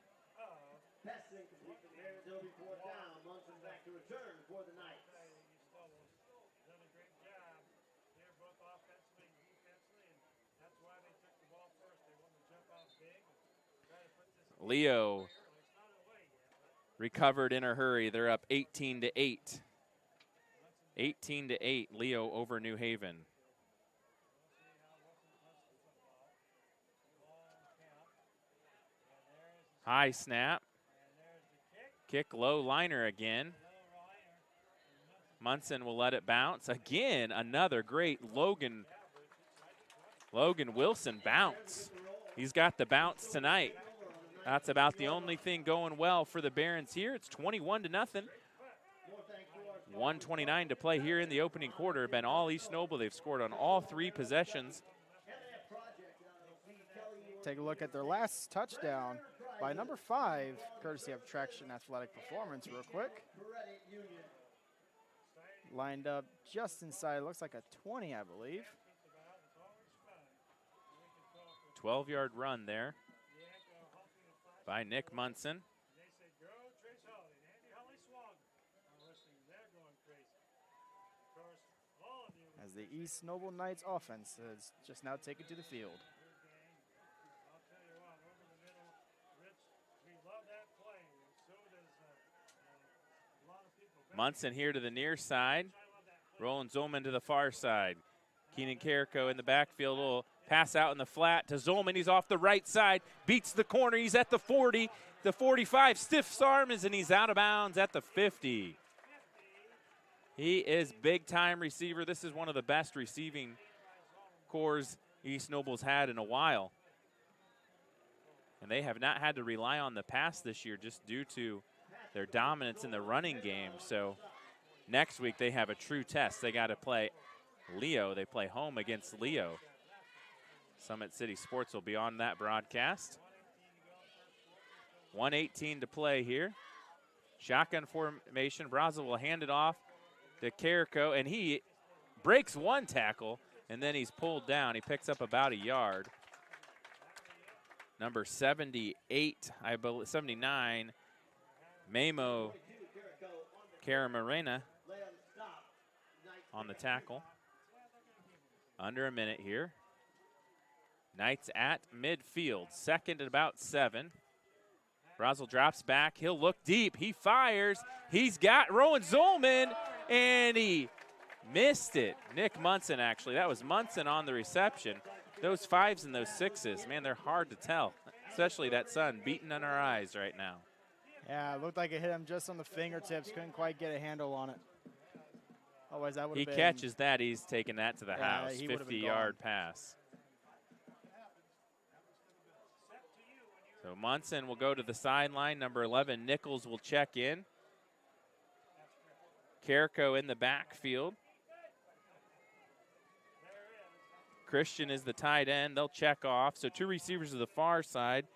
Leo recovered in a hurry. They're up 18-8. 18-8, Leo over New Haven. High snap. Kick low liner again. Munson will let it bounce. Again, another great Logan Wilson bounce. He's got the bounce tonight. That's about the only thing going well for the Barons here. It's 21-0. 1:29 to play here in the opening quarter. Been all East Noble. They've scored on all 3 possessions. Take a look at their last touchdown by number 5, courtesy of Traction Athletic Performance, real quick. Lined up just inside, looks like a 20, I believe. 12-yard run there by Nick Munson. As the East Noble Knights offense has just now taken to the field. Munson here to the near side. Roland Zolman to the far side. Keenan Carrico in the backfield will pass out in the flat to Zolman. He's off the right side, beats the corner. He's at the 40, the 45, stiffs arms, and he's out of bounds at the 50. He is big-time receiver. This is one of the best receiving cores East Noble's had in a while. And they have not had to rely on the pass this year just due to their dominance in the running game. So next week they have a true test. They got to play Leo. They play home against Leo. Summit City Sports will be on that broadcast. 1:18 to play here. Shotgun formation. Brazil will hand it off to Carrico, and he breaks one tackle, and then he's pulled down. He picks up about a yard. Number 78, I believe, 79, Memo Caramarena on the tackle. Under a minute here. Knights at midfield, 2nd and about 7. Brazil drops back. He'll look deep. He fires. He's got Rowan Zolman, and he missed it. Nick Munson, actually. That was Munson on the reception. Those 5s and those 6s, man, they're hard to tell, especially that sun beating on our eyes right now. Yeah, it looked like it hit him just on the fingertips. Couldn't quite get a handle on it. Otherwise, that would have been. He catches that. He's taking that to the house. 50-yard pass. So Munson will go to the sideline. Number 11, Nichols will check in. Carrico in the backfield. Christian is the tight end. They'll check off. So 2 receivers to the far side.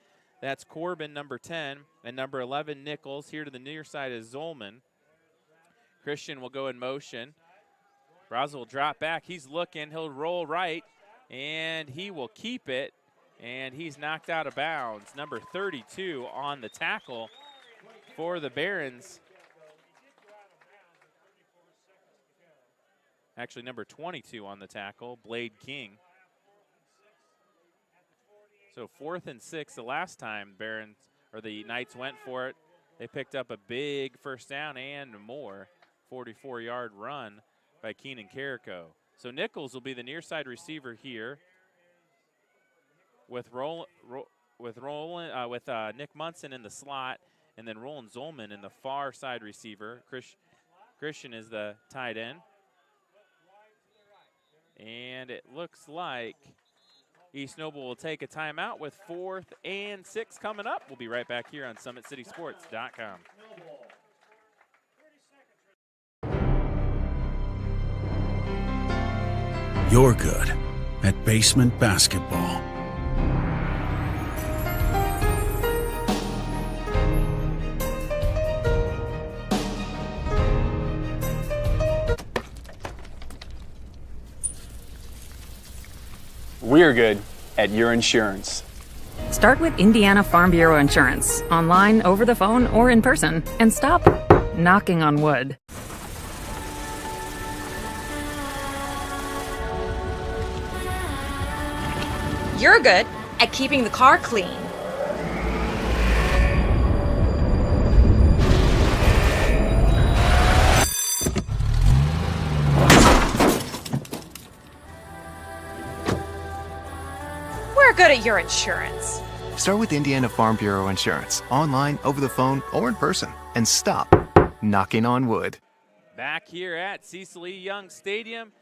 That's Corbin, number 10, and number 11, Nichols. Here to the near side is Zolman. Christian will go in motion. Brazil will drop back. He's looking. He'll roll right, and he will keep it, and he's knocked out of bounds. Number 32 on the tackle for the Barons. Actually, number 22 on the tackle, Blade King. So 4th and 6. The last time the Knights went for it, they picked up a big first down and more. 44-yard run by Keenan Carrico. So Nichols will be the near side receiver here with Nick Munson in the slot, and then Roland Zolman in the far side receiver. Christian is the tight end. And it looks like East Noble will take a timeout with 4th and 6 coming up. We'll be right back here on SummitCitySports.com. You're good at basement basketball. We're good at your insurance. Start with Indiana Farm Bureau Insurance, online, over the phone, or in person, and stop knocking on wood. You're good at keeping the car clean. We're good at your insurance. Start with Indiana Farm Bureau Insurance, online, over the phone, or in person, and stop knocking on wood. Back here at Cecil E. Young Stadium,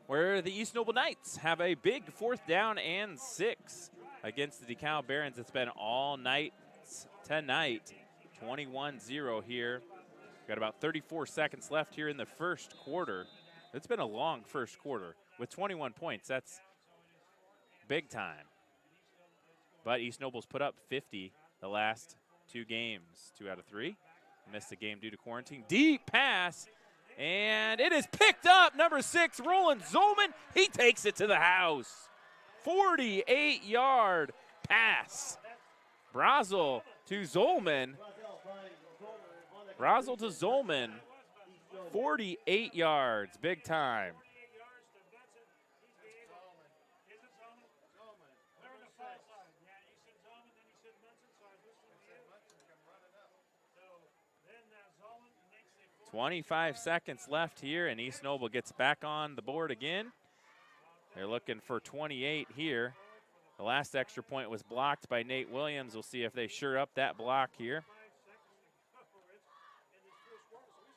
where the East Noble Knights have a big 4th down and 6 against the DeKalb Barons. It's been all night tonight, 21-0 here. Got about 34 seconds left here in the first quarter. It's been a long first quarter with 21 points. That's big time. But East Noble's put up 50 the last 2 games, 2 out of 3. Missed a game due to quarantine. Deep pass. And it is picked up, number 6, Roland Zolman. He takes it to the house. 48-yard pass. Brazel to Zolman. 48 yards, big time. .25 seconds left here, and East Noble gets back on the board again. They're looking for 28 here. The last extra point was blocked by Nate Williams. We'll see if they sure up that block here.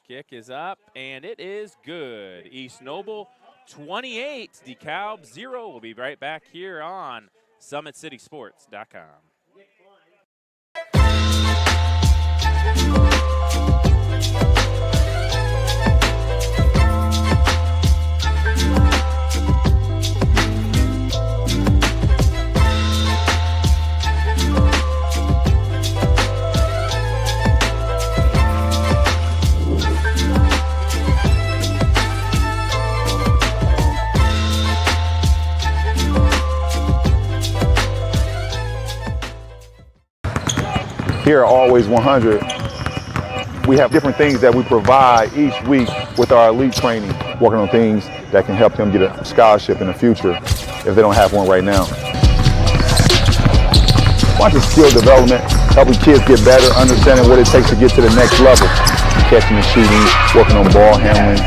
Kick is up, and it is good. East Noble 28, DeKalb 0. We'll be right back here on SummitCitySports.com. Here at Always 100, we have different things that we provide each week with our elite training, working on things that can help them get a scholarship in the future if they don't have one right now. Watching skill development, helping kids get better, understanding what it takes to get to the next level, catching and shooting, working on ball handling.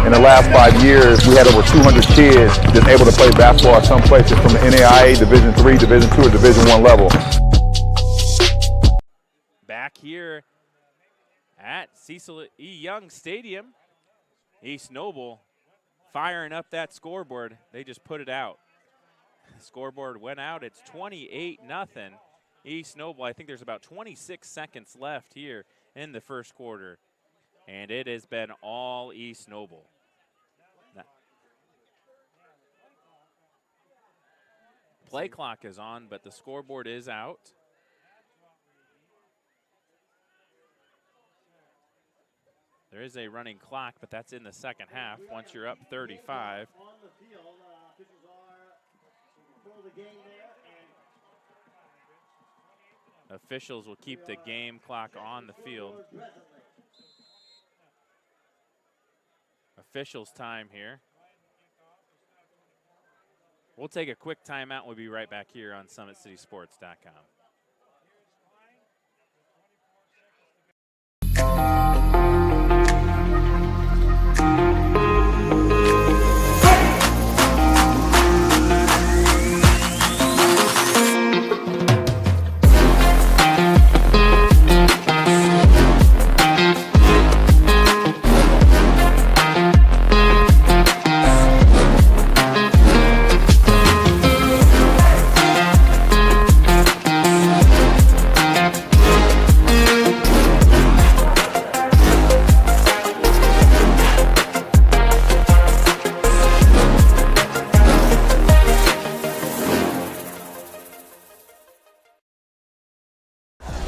In the last 5 years, we had over 200 kids that's able to play basketball at some places from the NAIA, Division III, Division II, or Division I level. Back here at Cecil E. Young Stadium, East Noble firing up that scoreboard. They just put it out. The scoreboard went out. It's 28-0. East Noble. I think there's about 26 seconds left here in the first quarter. And it has been all East Noble. Play clock is on, but the scoreboard is out. There is a running clock, but that's in the second half once you're up 35. Officials will keep the game clock on the field. officials' time here. We'll take a quick timeout. We'll be right back here on SummitCitySports.com.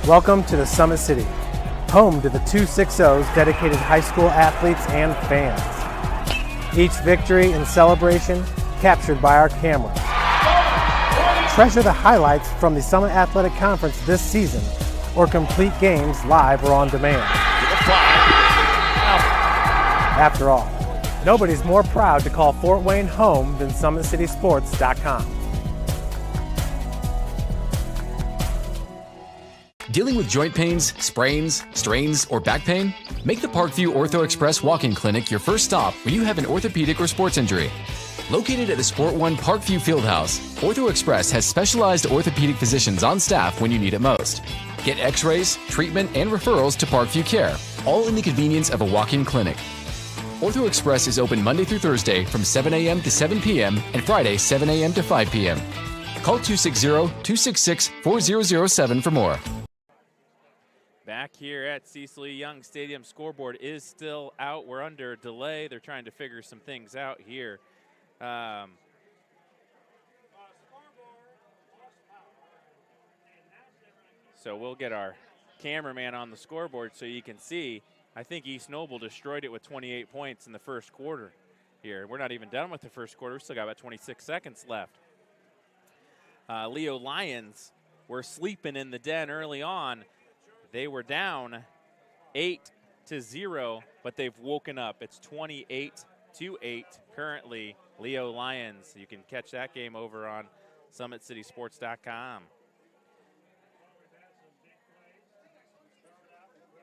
Welcome to the Summit City, home to the 260's dedicated high school athletes and fans. Each victory and celebration captured by our camera. Treasure the highlights from the Summit Athletic Conference this season, or complete games live or on demand. After all, nobody's more proud to call Fort Wayne home than SummitCitySports.com. Dealing with joint pains, sprains, strains, or back pain? Make the Parkview Ortho Express walk-in clinic your first stop when you have an orthopedic or sports injury. Located at the Sport One Parkview Fieldhouse, Ortho Express has specialized orthopedic physicians on staff when you need it most. Get x-rays, treatment, and referrals to Parkview Care, all in the convenience of a walk-in clinic. Ortho Express is open Monday through Thursday from 7 a.m. to 7 p.m. and Friday 7 a.m. to 5 p.m. Call 260-266-4007 for more. Back here at Cecil E. Young Stadium, scoreboard is still out. We're under delay. They're trying to figure some things out here. So we'll get our cameraman on the scoreboard so you can see. I think East Noble destroyed it with 28 points in the first quarter here. We're not even done with the first quarter. We still got about 26 seconds left. Leo Lions were sleeping in the den early on. They were down 8-0, but they've woken up. It's 28-8 currently. Leo Lions. You can catch that game over on SummitCitySports.com.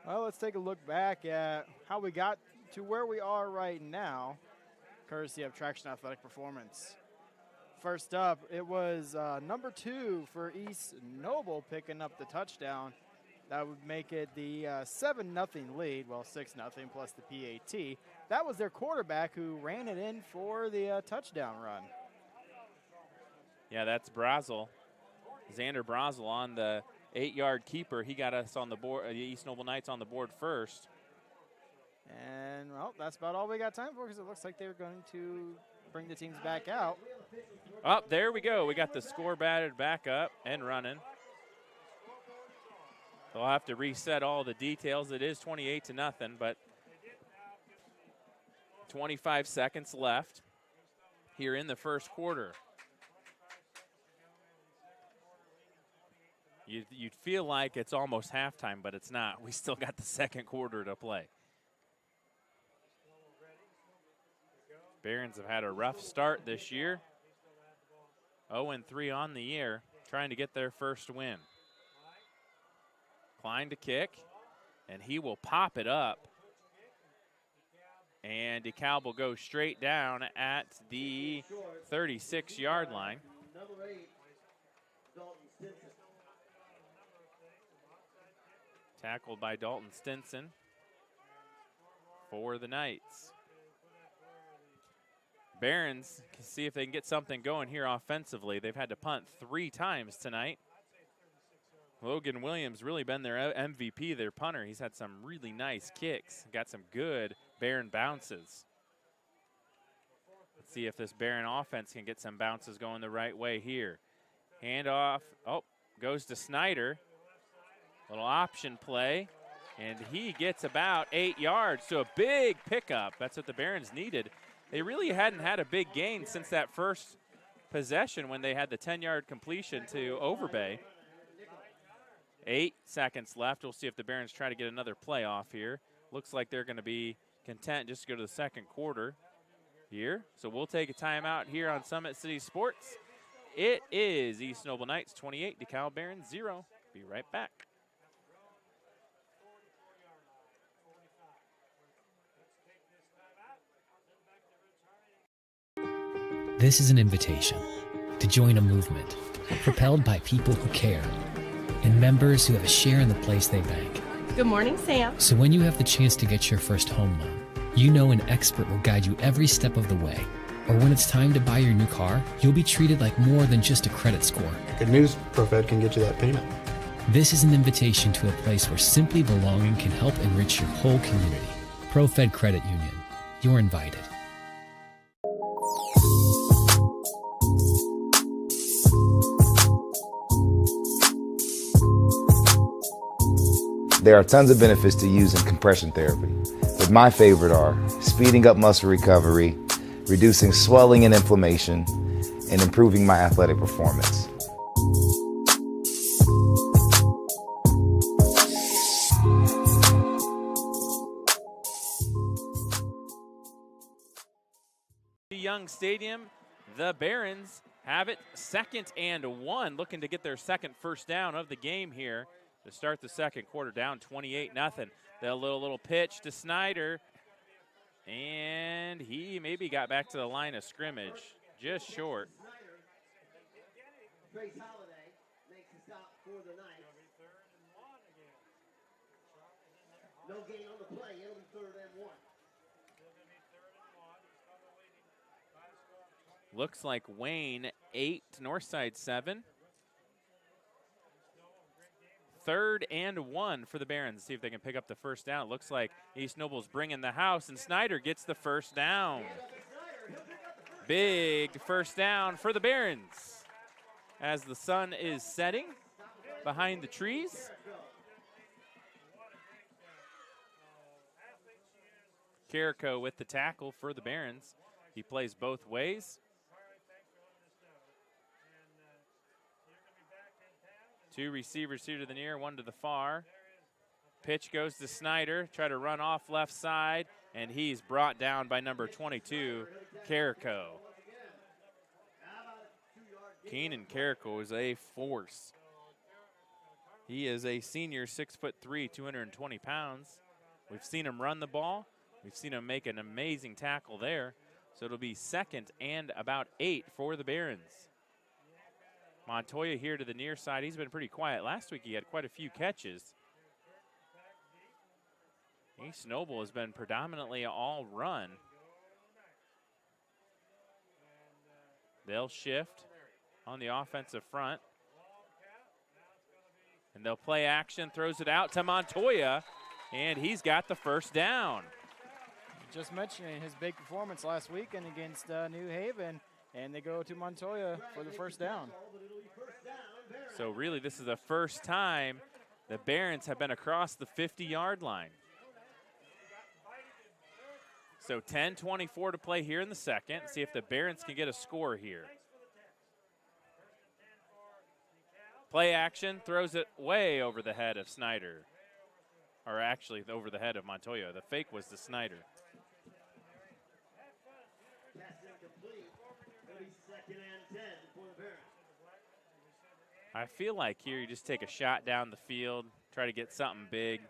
Well, let's take a look back at how we got to where we are right now, courtesy of Traction Athletic Performance. First up, it was number 2 for East Noble picking up the touchdown. That would make it the 7-0 lead, well, 6-0 plus the PAT. That was their quarterback who ran it in for the touchdown run. Yeah, that's Brazel. Xander Brazel on the 8-yard keeper. He got us on the board, the East Noble Knights on the board first. And, well, that's about all we got time for because it looks like they're going to bring the teams back out. Oh, there we go. We got the score batted back up and running. They'll have to reset all the details. It is 28-0, but 25 seconds left here in the first quarter. You'd feel like it's almost halftime, but it's not. We still got the second quarter to play. Barons have had a rough start this year. 0-3 on the year, trying to get their first win. Klein to kick, and he will pop it up. And DeKalb will go straight down at the 36-yard line. Tackled by Dalton Stinson for the Knights. Barons can see if they can get something going here offensively. They've had to punt 3 times tonight. Logan Williams really been their MVP, their punter. He's had some really nice kicks, got some good Barron bounces. Let's see if this Barron offense can get some bounces going the right way here. Hand off, goes to Snyder. Little option play, and he gets about 8 yards, so a big pickup. That's what the Barons needed. They really hadn't had a big gain since that first possession when they had the 10-yard completion to Overbay. 8 seconds left. We'll see if the Barons try to get another play off here. Looks like they're going to be content just to go to the second quarter here. So we'll take a timeout here on Summit City Sports. It is East Noble Knights 28, DeKalb Barons 0. Be right back. This is an invitation to join a movement propelled by people who care and members who have a share in the place they bank. Good morning, Sam. So when you have the chance to get your first home loan, you know an expert will guide you every step of the way. Or when it's time to buy your new car, you'll be treated like more than just a credit score. Good news, ProFed can get you that payment. This is an invitation to a place where simply belonging can help enrich your whole community. ProFed Credit Union. You're invited. There are tons of benefits to using compression therapy, but my favorite are speeding up muscle recovery, reducing swelling and inflammation, and improving my athletic performance. Young Stadium, the Barons have it 2nd and 1, looking to get their second first down of the game here to start the second quarter, down 28-0. The little pitch to Snyder, and he maybe got back to the line of scrimmage, just short. Trace Holiday makes a stop for the night. No gain on the play. It'll be 3rd and 1. Looks like Wayne 8, Northside 7. 3rd and 1 for the Barons. See if they can pick up the first down. It looks like East Noble's bringing the house, and Snyder gets the first down. Big first down for the Barons as the sun is setting behind the trees. Carrico with the tackle for the Barons. He plays both ways. 2 receivers here to the near, 1 to the far. Pitch goes to Snyder, try to run off left side, and he's brought down by number 22, Carrico. Keenan Carrico is a force. He is a senior, 6'3", 220 pounds. We've seen him run the ball. We've seen him make an amazing tackle there. So it'll be 2nd and about 8 for the Barons. Montoya here to the near side. He's been pretty quiet. Last week he had quite a few catches. East Noble has been predominantly all run. They'll shift on the offensive front. And they'll play action, throws it out to Montoya, and he's got the first down. Just mentioning his big performance last weekend against New Haven, and they go to Montoya for the first down. So really this is the first time the Barons have been across the 50-yard line. So 10:24 to play here in the second. See if the Barons can get a score here. Play action, throws it way over the head of Snyder. Or actually over the head of Montoya. The fake was to Snyder. I feel like here you just take a shot down the field, try to get something big.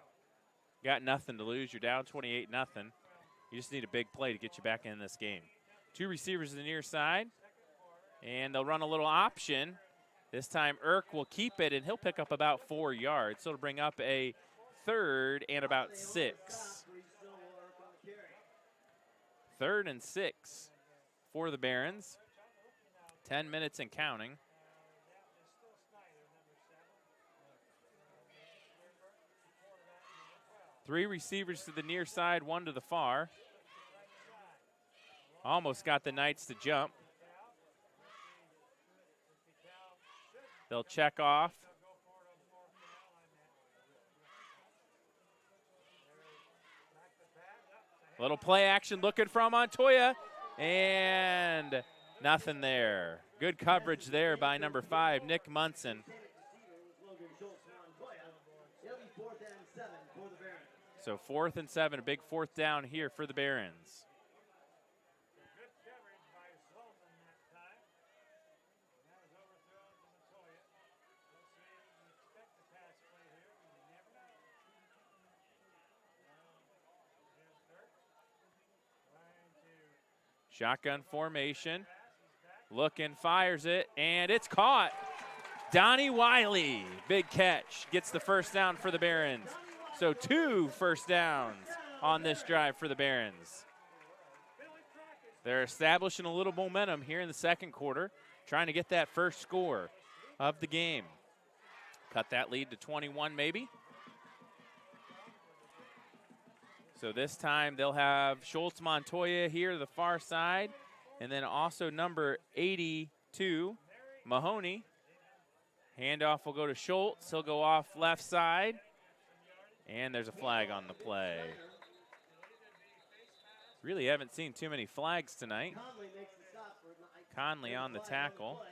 Got nothing to lose. You're down 28-0. You just need a big play to get you back in this game. 2 receivers to the near side, and they'll run a little option. This time Irk will keep it, and he'll pick up about 4 yards. So it'll bring up a 3rd and about 6. 3rd and 6 for the Barons. 10 minutes and counting. Three receivers to the near side, 1 to the far. Almost got the Knights to jump. They'll check off. Little play action looking from Montoya, and nothing there. Good coverage there by number 5, Nick Munson. So 4th and 7, a big 4th down here for the Barons. Shotgun formation. Looking, fires it, and it's caught. Donnie Wiley, big catch, gets the first down for the Barons. So 2 first downs on this drive for the Barons. They're establishing a little momentum here in the second quarter, trying to get that first score of the game. Cut that lead to 21 maybe. So this time they'll have Schultz Montoya here to the far side, and then also number 82, Mahoney. Handoff will go to Schultz. He'll go off left side, and there's a flag on the play. Really haven't seen too many flags tonight. Conley on the tackle. I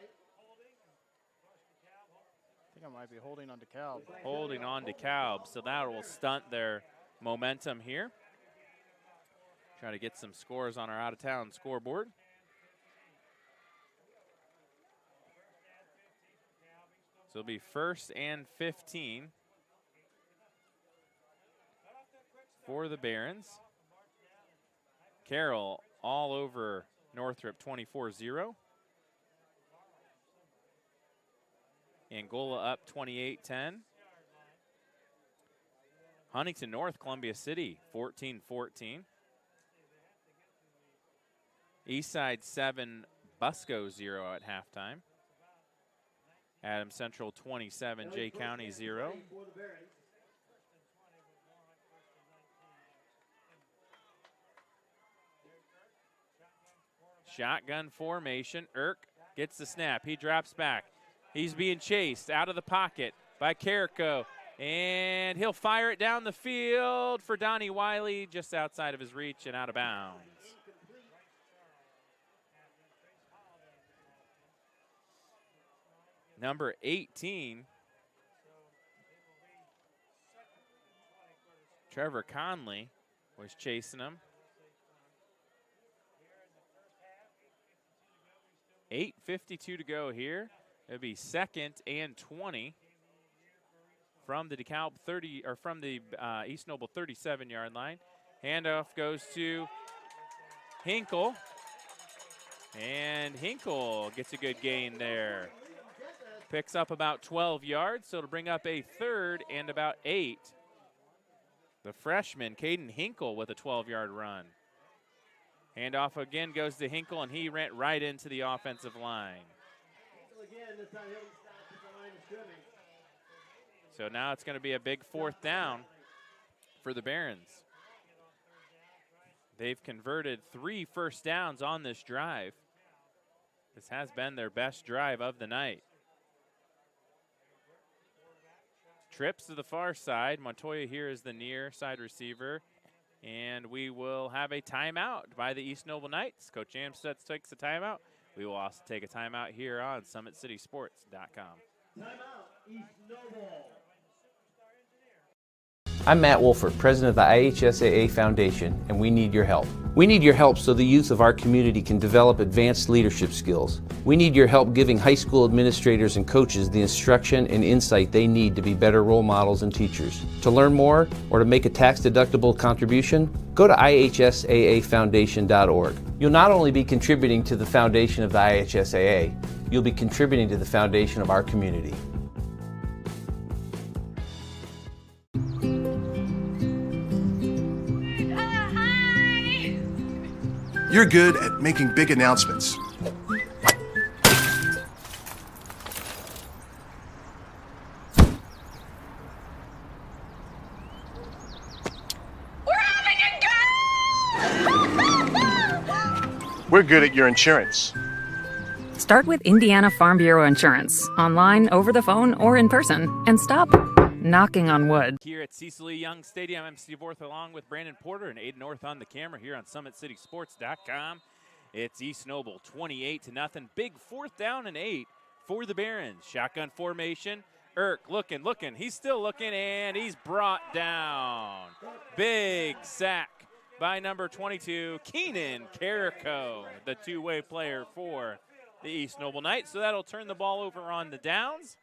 think I might be holding on DeKalb. Holding on DeKalb, so that will stunt their momentum here. Try to get some scores on our out-of-town scoreboard. So it'll be 1st and 15 for the Barons. Carroll all over Northrop 24-0. Angola up 28-10. Huntington North, Columbia City, 14-14. Eastside 7, Busco 0 at halftime. Adams Central 27, Jay County 0. Shotgun formation. Irk gets the snap. He drops back. He's being chased out of the pocket by Carrico. And he'll fire it down the field for Donnie Wiley, just outside of his reach and out of bounds. Number 18, Trevor Conley, was chasing him. 8:52 to go here. It'll be 2nd and 20 from the DeKalb 30, or from the East Noble 37-yard line. Handoff goes to Hinkle, and Hinkle gets a good gain there. Picks up about 12 yards, so it'll bring up a 3rd and about 8. The freshman, Caden Hinkle, with a 12-yard run. Handoff again goes to Hinkle, and he ran right into the offensive line. So now it's going to be a big 4th down for the Barons. They've converted 3 first downs on this drive. This has been their best drive of the night. Trips to the far side. Montoya here is the near side receiver. And we will have a timeout by the East Noble Knights. Coach Amstead takes a timeout. We will also take a timeout here on SummitCitySports.com. Timeout, East Noble. I'm Matt Wolford, president of the IHSAA Foundation, and we need your help. We need your help so the youth of our community can develop advanced leadership skills. We need your help giving high school administrators and coaches the instruction and insight they need to be better role models and teachers. To learn more or to make a tax-deductible contribution, go to ihsaafoundation.org. You'll not only be contributing to the foundation of the IHSAA, you'll be contributing to the foundation of our community. You're good at making big announcements. We're good at your insurance. Start with Indiana Farm Bureau Insurance, online, over the phone, or in person, and stop knocking on wood. Here at Cecil E. Young Stadium, I'm Steve Orth along with Brandon Porter and Aiden North on the camera here on SummitCitySports.com. It's East Noble 28-0. Big 4th down and 8 for the Barons. Shotgun formation. looking. He's still looking, and he's brought down. Big sack by number 22, Keenan Carrico, the two-way player for the East Noble Knights. So that'll turn the ball over on the downs.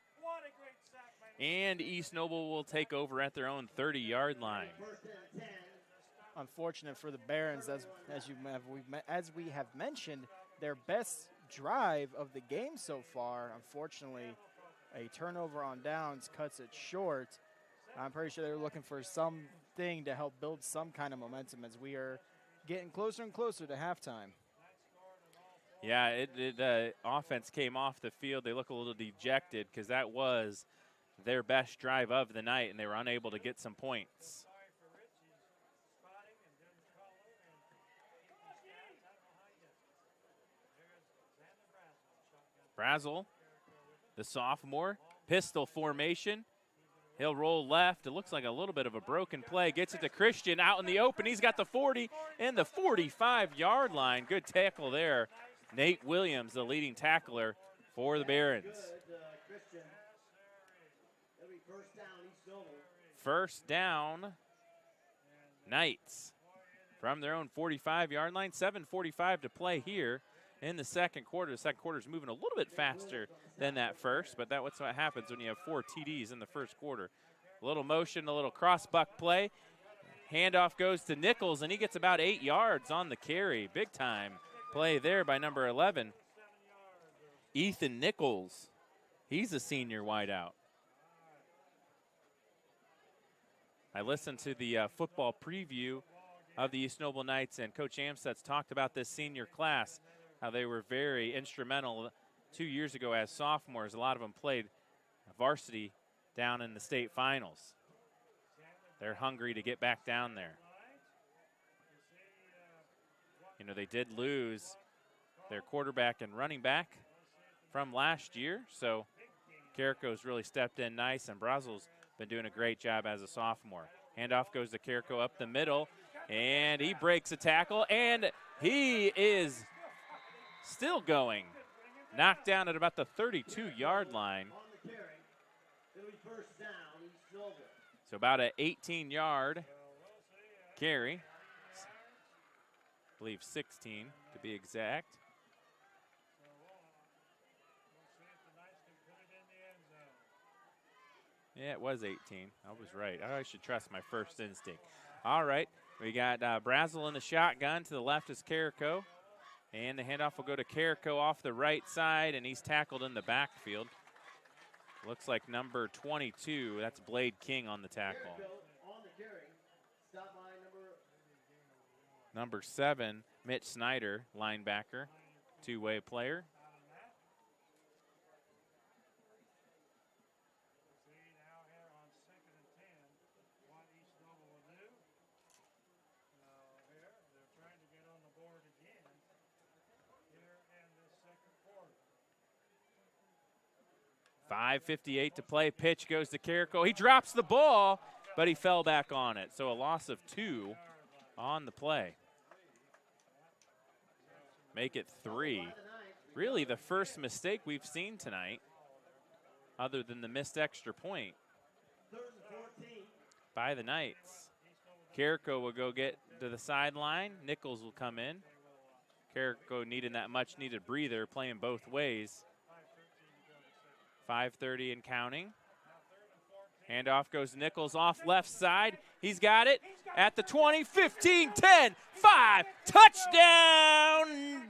And East Noble will take over at their own 30-yard line. Unfortunate for the Barons, as we have mentioned, their best drive of the game so far. Unfortunately, a turnover on downs cuts it short. I'm pretty sure they were looking for something to help build some kind of momentum as we are getting closer and closer to halftime. Yeah, the offense came off the field. They look a little dejected because that was their best drive of the night, and they were unable to get some points. Brazel, the sophomore, pistol formation. He'll roll left. It looks like a little bit of a broken play. Gets it to Christian out in the open. He's got the 40 and the 45-yard line. Good tackle there. Nate Williams, the leading tackler for the Barons. First down, Knights from their own 45-yard line. 7:45 to play here in the second quarter. The second quarter is moving a little bit faster than that first, but that's what happens when you have 4 TDs in the first quarter. A little motion, a little cross-buck play. Handoff goes to Nichols, and he gets about 8 yards on the carry. Big time play there by number 11, Ethan Nichols. He's a senior wideout. I listened to the football preview of the East Noble Knights, and Coach Amstutz talked about this senior class, how they were very instrumental 2 years ago as sophomores. A lot of them played varsity down in the state finals. They're hungry to get back down there. You know, they did lose their quarterback and running back from last year, so Carrico's really stepped in nice, and Brazel's been doing a great job as a sophomore. Handoff goes to Carrico up the middle, and he breaks a tackle, and he is still going. Knocked down at about the 32-yard line. So about an 18-yard carry. I believe 16 to be exact. Yeah, it was 18. I was right. I should trust my first instinct. All right, we got Brazel in the shotgun. To the left is Carrico. And the handoff will go to Carrico off the right side, and he's tackled in the backfield. Looks like number 22, that's Blade King on the tackle. Number 7, Mitch Snyder, linebacker, two-way player. .5:58 to play. Pitch goes to Carrico. He drops the ball, but he fell back on it. So a loss of 2 on the play. Make it 3. Really the first mistake we've seen tonight, other than the missed extra point by the Knights. Carrico will go get to the sideline. Nichols will come in. Carrico needing that much-needed breather, playing both ways. 5:30 and counting. Handoff goes to Nichols off left side. He's got it at the 20, 15, 10, 5. Touchdown,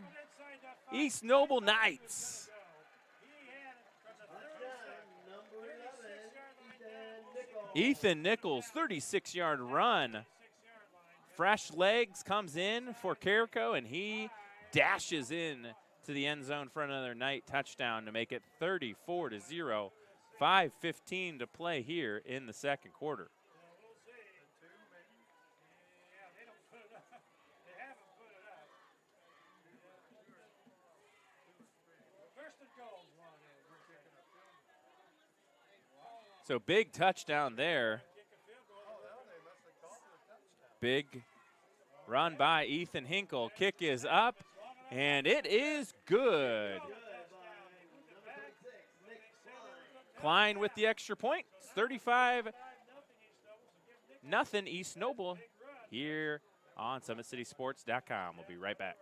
East Noble Knights. Ethan Nichols, 36-yard run. Fresh legs comes in for Carrico, and he dashes in to the end zone for another Knight touchdown to make it 34-0. 5:15 to play here in the second quarter. So big touchdown there. Big run by Ethan Hinkle. Kick is up, and it is good. Klein with the extra point. It's 35-0 East Noble here on SummitCitySports.com. We'll be right back.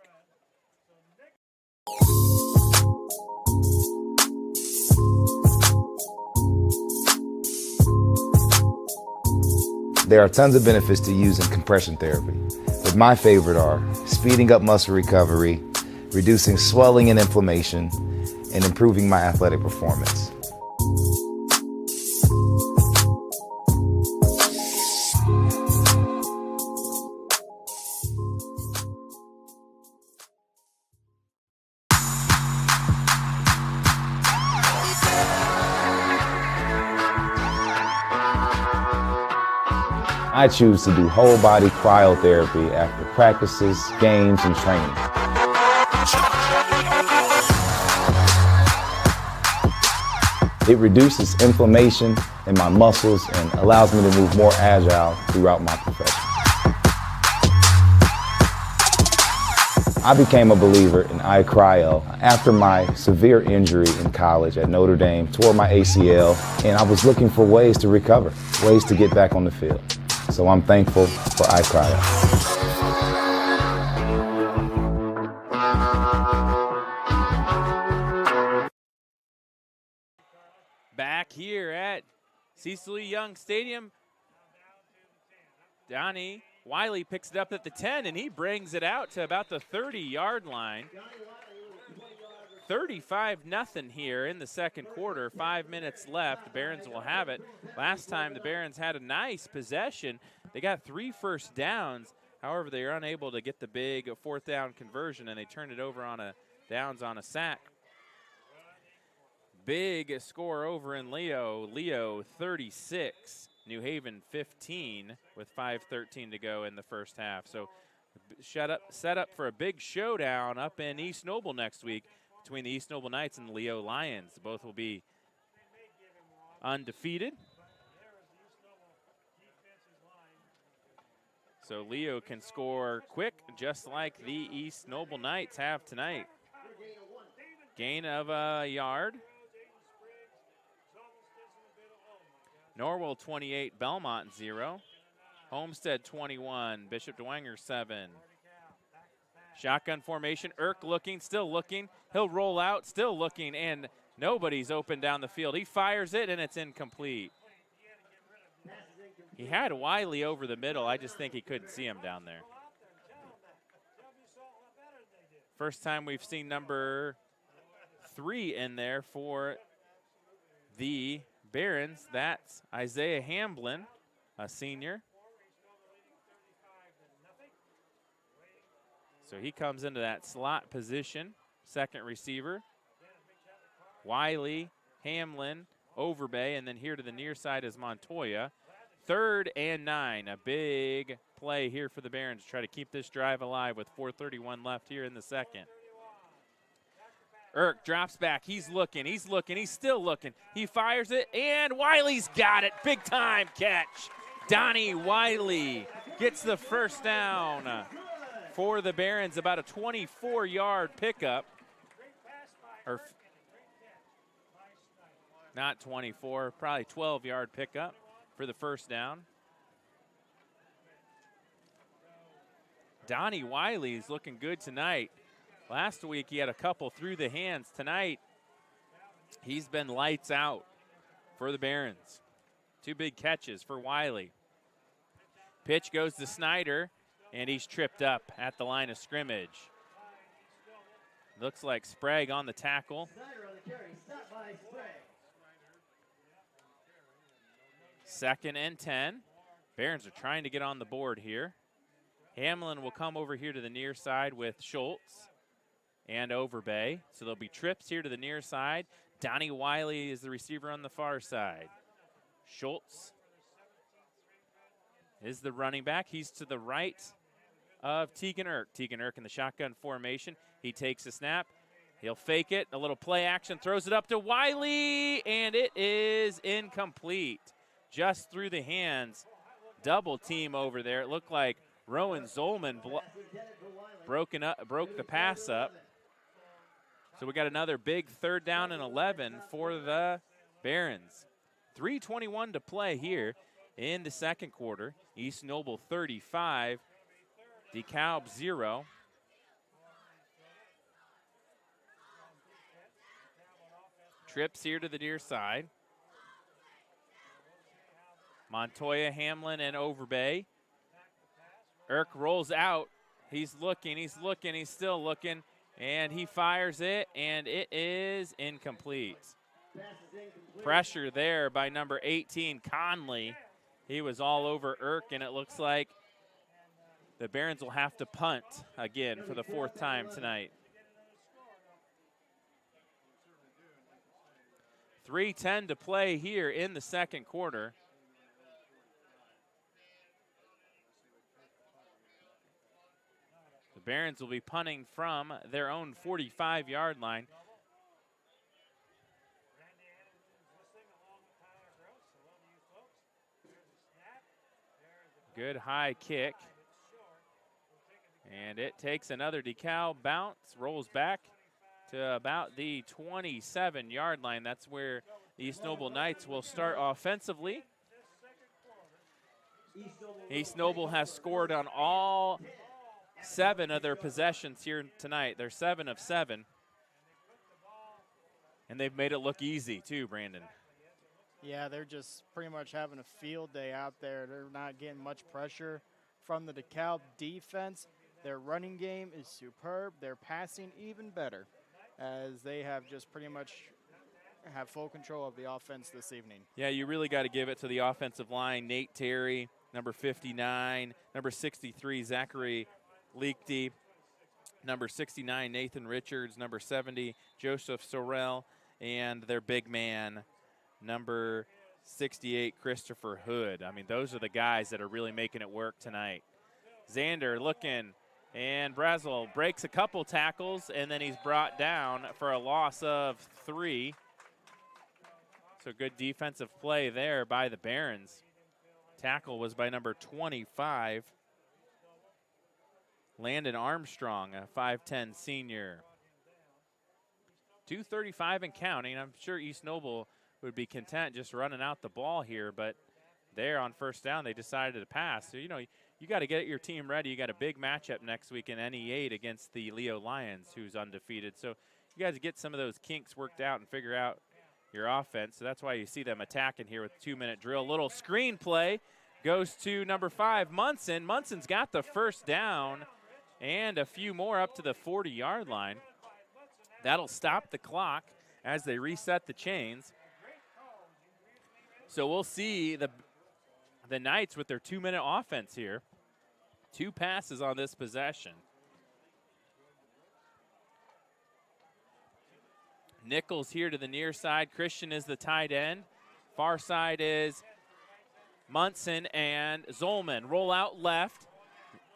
There are tons of benefits to using compression therapy, but my favorite are speeding up muscle recovery, reducing swelling and inflammation, and improving my athletic performance. I choose to do whole body cryotherapy after practices, games, and training. It reduces inflammation in my muscles and allows me to move more agile throughout my profession. I became a believer in iCryo after my severe injury in college at Notre Dame, tore my ACL, and I was looking for ways to recover, ways to get back on the field. So I'm thankful for iCryo. Back here at Cecil E. Young Stadium, Donnie Wiley picks it up at the 10, and he brings it out to about the 30-yard line. 35-0 here in the second quarter. 5 minutes left. The Barons will have it. Last time the Barons had a nice possession. They got 3 first downs. However, they are unable to get the big fourth down conversion, and they turned it over on a downs on a sack. Big score over in Leo. Leo 36, New Haven 15 with 5:13 to go in the first half. So set up for a big showdown up in East Noble next week between the East Noble Knights and the Leo Lions. Both will be undefeated. So Leo can score quick, just like the East Noble Knights have tonight. Gain of a yard. Norwell 28, Belmont 0. Homestead 21, Bishop DeWanger 7. Shotgun formation, Irk looking, still looking. He'll roll out, still looking, and nobody's open down the field. He fires it, and it's incomplete. He had Wiley over the middle. I just think he couldn't see him down there. First time we've seen number 3 in there for the Barons. That's Isaiah Hamblin, a senior. So he comes into that slot position, second receiver. Wiley, Hamlin, Overbay, and then here to the near side is Montoya. 3rd and 9, a big play here for the Barons to try to keep this drive alive with 4:31 left here in the second. Irk drops back, he's looking, he's still looking. He fires it, and Wiley's got it. Big time catch. Donnie Wiley gets the first down for the Barons, about a 24-yard pickup. Or not 24, probably 12-yard pickup for the first down. Donnie Wiley's looking good tonight. Last week he had a couple through the hands. Tonight he's been lights out for the Barons. 2 big catches for Wiley. Pitch goes to Snyder, and he's tripped up at the line of scrimmage. Looks like Sprague on the tackle. 2nd and 10. Barons are trying to get on the board here. Hamlin will come over here to the near side with Schultz and Overbay. So there'll be trips here to the near side. Donnie Wiley is the receiver on the far side. Schultz is the running back. He's to the right of Tegan Irk. Tegan Irk in the shotgun formation. He takes a snap. He'll fake it. A little play action. Throws it up to Wiley, and it is incomplete. Just through the hands. Double team over there. It looked like Rowan Zolman broke the pass up. So we got another big 3rd down and 11 for the Barons, 3:21 to play here in the second quarter. East Noble 35, DeKalb 0. Trips here to the near side. Montoya, Hamlin, and Overbay. Irk rolls out. He's looking, he's still looking, and he fires it, and it is incomplete. Pressure there by number 18, Conley. He was all over Irk, and it looks like the Barons will have to punt again for the fourth time tonight. 3:10 to play here in the second quarter. The Barons will be punting from their own 45-yard line. Good high kick. And it takes another DeKalb bounce, rolls back to about the 27-yard line. That's where the East Noble Knights will start offensively. East Noble has scored on all 7 of their possessions here tonight. They're 7 of 7. And they've made it look easy too, Brandon. Yeah, they're just pretty much having a field day out there. They're not getting much pressure from the DeKalb defense. Their running game is superb. Their passing even better, as they have just pretty much have full control of the offense this evening. Yeah, you really got to give it to the offensive line. Nate Terry, number 59, number 63, Zachary Leakty, number 69, Nathan Richards, number 70, Joseph Sorrell, and their big man, number 68, Christopher Hood. I mean, those are the guys that are really making it work tonight. Xander looking, and Brazel breaks a couple tackles, and then he's brought down for a loss of 3. So good defensive play there by the Barons. Tackle was by number 25, Landon Armstrong, a 5'10 senior. 2:35 and counting. I'm sure East Noble would be content just running out the ball here, but there on first down they decided to pass. So, you know, you got to get your team ready. You got a big matchup next week in NE8 against the Leo Lions, who's undefeated. So you guys get some of those kinks worked out and figure out your offense. So that's why you see them attacking here with 2-minute drill. Little screen play goes to number 5, Munson. Munson's got the first down and a few more up to the 40-yard line. That'll stop the clock as they reset the chains. So we'll see the Knights with their 2-minute offense here. 2 passes on this possession. Nichols here to the near side. Christian is the tight end. Far side is Munson and Zolman. Roll out left.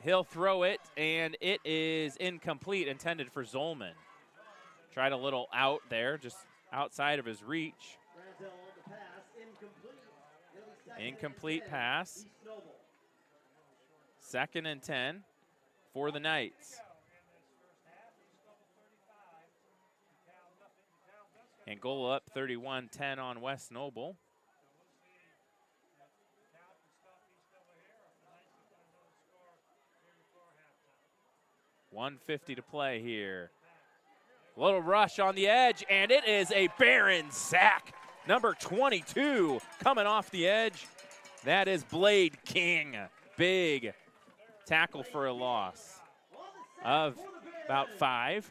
He'll throw it, and it is incomplete, intended for Zolman. Tried a little out there, just outside of his reach. Incomplete pass. 2nd and 10 for the Knights. And goal up 31-10 on West Noble. $1:50 to play here. Little rush on the edge, and it is a Baron sack. Number 22 coming off the edge. That is Blade King. Big tackle for a loss of about 5.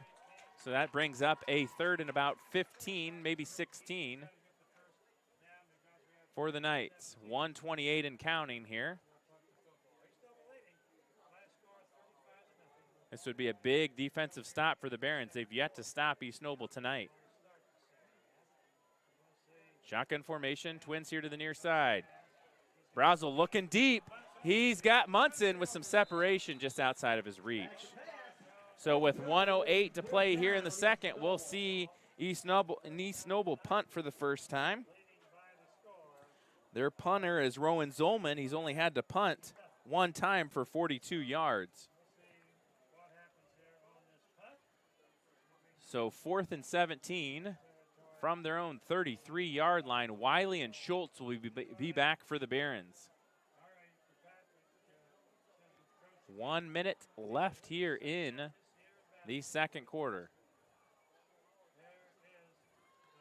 So that brings up a 3rd and about 15, maybe 16 for the Knights. 1:28 and counting here. This would be a big defensive stop for the Barons. They've yet to stop East Noble tonight. Shotgun formation, Twins here to the near side. Brazel looking deep. He's got Munson with some separation just outside of his reach. So with 1:08 to play here in the second, we'll see East Noble punt for the first time. Their punter is Rowan Zolman. He's only had to punt 1 time for 42 yards. So 4th and 17 from their own 33-yard line. Wiley and Schultz will be back for the Barons. 1 minute left here in the second quarter.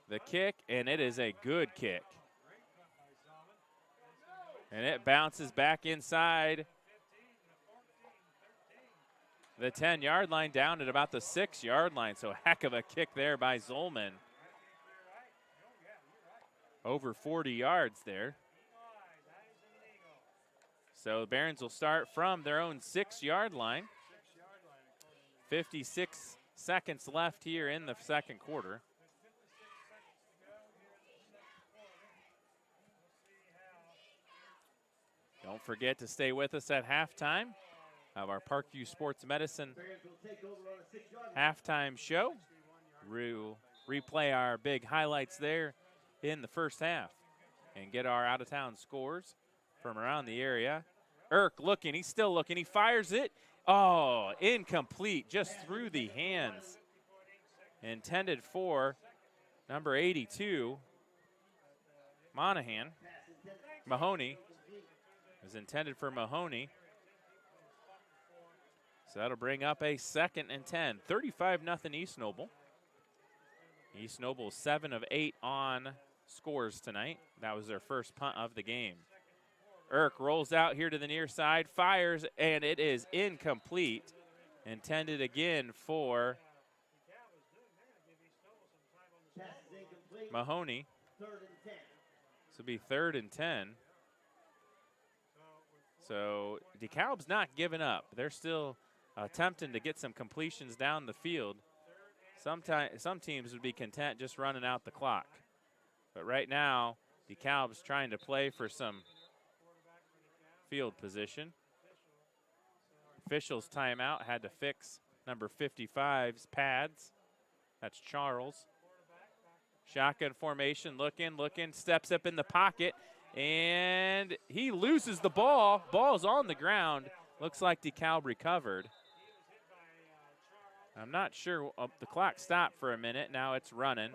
The kick, and it is a good kick. And it bounces back inside the 10-yard line, down at about the 6-yard line. So heck of a kick there by Zolman. Over 40 yards there. So the Barons will start from their own 6-yard line. 56 seconds left here in the second quarter. Don't forget to stay with us at halftime of our Parkview Sports Medicine halftime show. We'll replay our big highlights there in the first half and get our out-of-town scores from around the area. Irk looking, he's still looking, he fires it. Oh, incomplete, just through the hands. Intended for number 82, Mahoney. Is intended for Mahoney. So that'll bring up a 2nd and 10. 35-0 East Noble. East Noble 7 of 8 on scores tonight. That was their first punt of the game. Irk rolls out here to the near side, fires, and it is incomplete. Intended again for Mahoney. This will be 3rd and 10. So DeKalb's not giving up. They're still attempting to get some completions down the field. Some teams would be content just running out the clock. But right now, DeKalb's trying to play for some field position. Officials timeout, had to fix number 55's pads. That's Charles. Shotgun formation, looking, steps up in the pocket. And he loses the ball. Ball's on the ground. Looks like DeKalb recovered. I'm not sure. The clock stopped for a minute. Now it's running.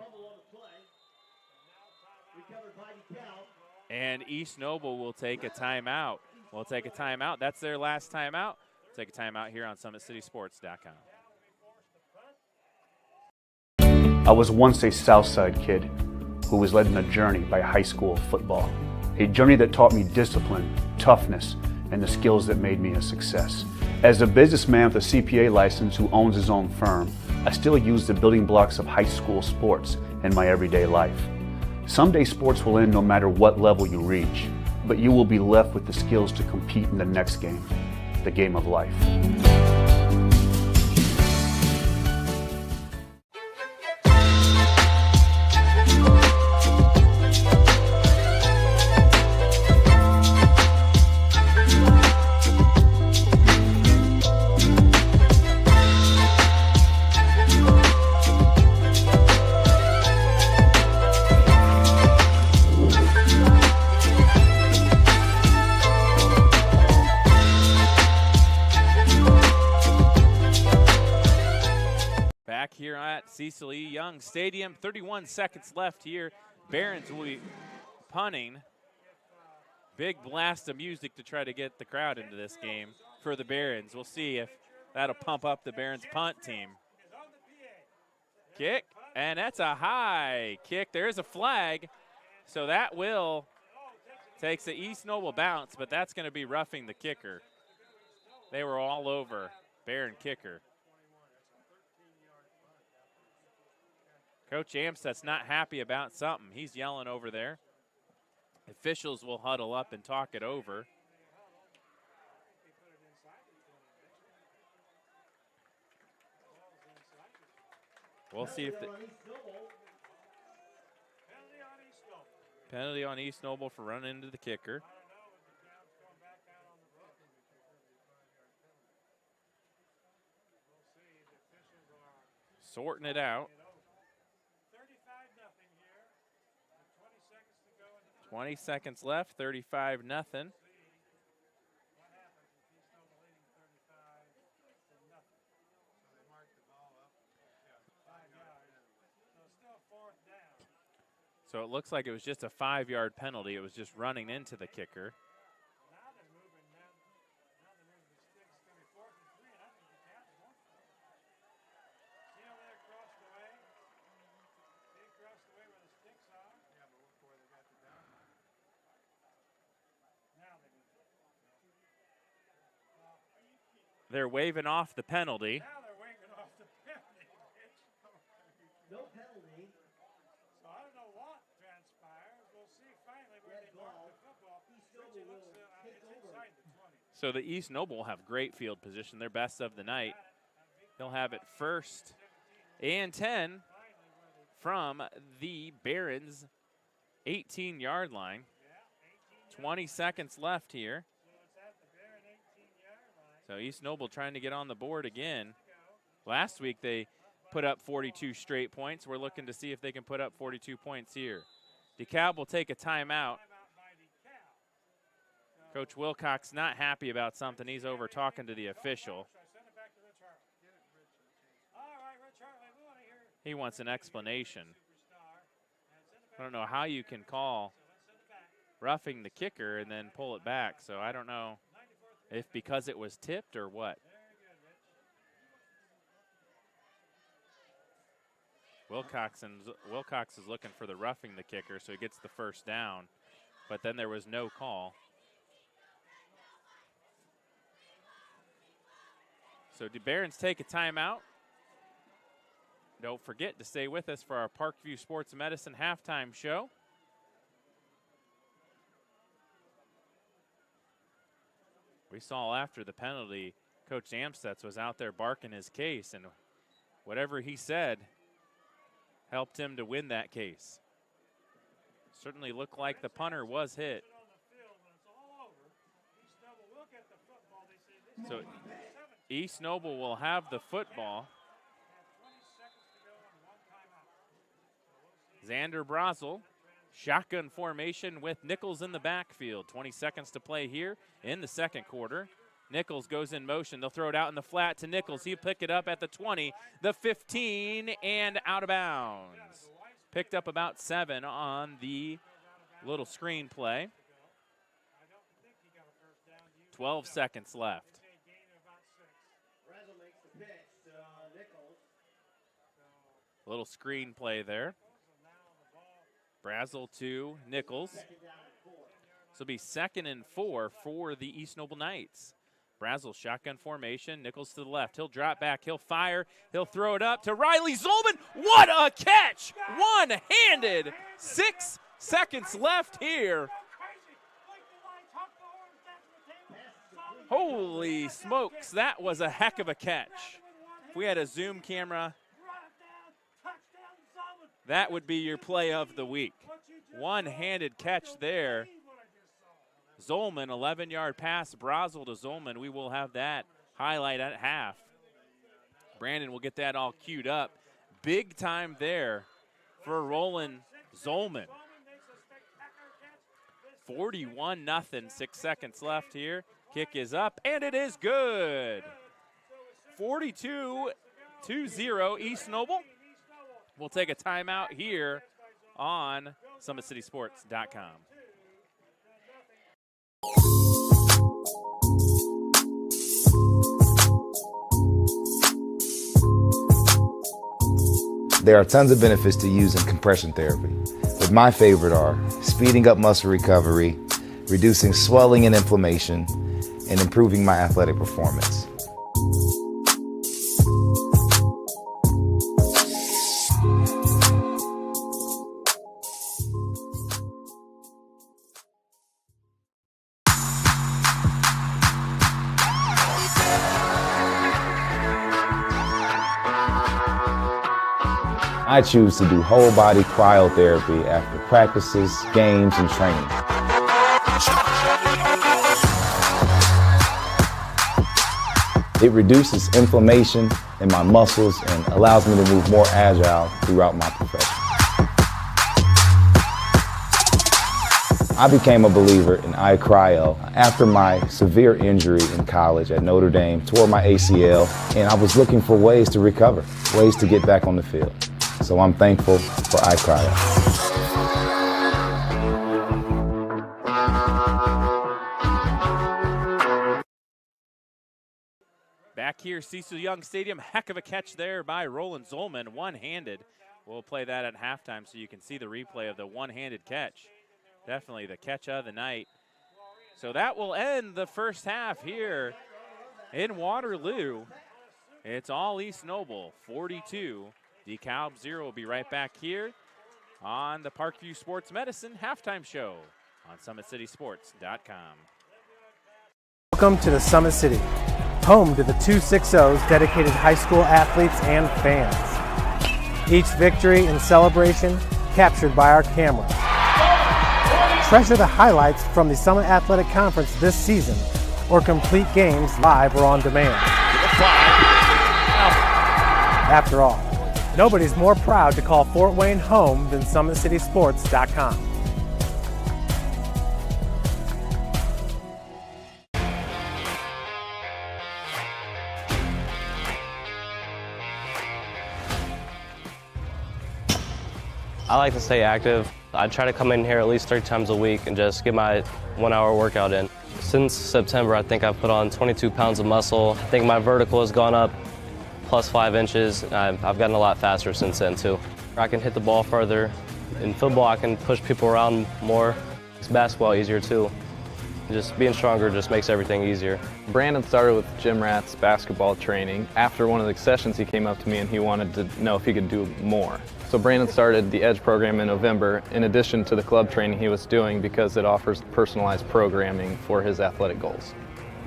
And East Noble will take a timeout. We'll take a timeout. That's their last timeout. Take a timeout here on SummitCitySports.com. I was once a Southside kid who was led on a journey by high school football. A journey that taught me discipline, toughness, and the skills that made me a success. As a businessman with a CPA license who owns his own firm, I still use the building blocks of high school sports in my everyday life. Someday sports will end no matter what level you reach, but you will be left with the skills to compete in the next game, the game of life. Cecil E. Young Stadium, 31 seconds left here. Barons will be punting. Big blast of music to try to get the crowd into this game for the Barons. We'll see if that'll pump up the Barons punt team. Kick, and that's a high kick. There is a flag, so that will takes the East Noble bounce, but that's going to be roughing the kicker. They were all over Baron kicker. Coach Amstut's not happy about something. He's yelling over there. Officials will huddle up and talk it over. We'll see if the penalty on East Noble for running into the kicker. Sorting it out. 20 seconds left, 35-0. So it looks like it was just a 5-yard penalty. It was just running into the kicker. They're waving off the penalty. No penalty. So I don't know what transpires. We'll see finally where they mark the football. East Noble will take over. So the East Noble have great field position. Their best of the night. They'll have it 1st and 10 from the Barons 18-yard line. 20 seconds left here. So East Noble trying to get on the board again. Last week they put up 42 straight points. We're looking to see if they can put up 42 points here. DeKalb will take a timeout. Coach Wilcox not happy about something. He's over talking to the official. He wants an explanation. I don't know how you can call roughing the kicker and then pull it back, so I don't know if because it was tipped or what. Wilcox is looking for the roughing the kicker, so he gets the first down, but then there was no call. So the Barons take a timeout. Don't forget to stay with us for our Parkview Sports Medicine halftime show. We saw after the penalty, Coach Amstutz was out there barking his case, and whatever he said helped him to win that case. Certainly looked like the punter was hit. So East Noble will have the football. Xander Brazel, shotgun formation with Nichols in the backfield. 20 seconds to play here in the second quarter. Nichols goes in motion. They'll throw it out in the flat to Nichols. He'll pick it up at the 20, the 15, and out of bounds. Picked up about 7 on the little screen play. 12 seconds left. Little screen play there. Brazel to Nichols. This will be 2nd and 4 for the East Noble Knights. Brazel shotgun formation. Nichols to the left. He'll drop back. He'll fire. He'll throw it up to Riley Zolman. What a catch! One-handed. 6 seconds left here. Holy smokes, that was a heck of a catch. If we had a zoom camera, that would be your play of the week. One-handed catch there. Zolman, 11-yard pass, Brazel to Zolman. We will have that highlight at half. Brandon will get that all queued up. Big time there for Roland Zolman. 41-0, 6 seconds left here. Kick is up, and it is good. 42-0 East Noble. We'll take a timeout here on SummitCitySports.com. There are tons of benefits to using compression therapy, but my favorite are speeding up muscle recovery, reducing swelling and inflammation, and improving my athletic performance. I choose to do whole body cryotherapy after practices, games, and training. It reduces inflammation in my muscles and allows me to move more agile throughout my profession. I became a believer in iCryo after my severe injury in college at Notre Dame, tore my ACL, and I was looking for ways to recover, ways to get back on the field. So I'm thankful for iCryo. Back here, Cecil Young Stadium, heck of a catch there by Roland Zolman, one-handed. We'll play that at halftime so you can see the replay of the one-handed catch. Definitely the catch of the night. So that will end the first half here in Waterloo. It's all East Noble, 42. DeKalb 0. We'll be right back here on the Parkview Sports Medicine halftime show on SummitCitySports.com. Welcome to the Summit City, home to the 260's dedicated high school athletes and fans. Each victory and celebration captured by our cameras. Treasure the highlights from the Summit Athletic Conference this season, or complete games live or on demand. After all, nobody's more proud to call Fort Wayne home than SummitCitySports.com. I like to stay active. I try to come in here at least 3 times a week and just get my 1-hour workout in. Since September, I think I've put on 22 pounds of muscle. I think my vertical has gone up plus 5 inches. I've gotten a lot faster since then too. I can hit the ball further. In football, I can push people around more. It's basketball easier too. Just being stronger just makes everything easier. Brandon started with gym rats basketball training. After one of the sessions, he came up to me and he wanted to know if he could do more. So Brandon started the EDGE program in November in addition to the club training he was doing because it offers personalized programming for his athletic goals.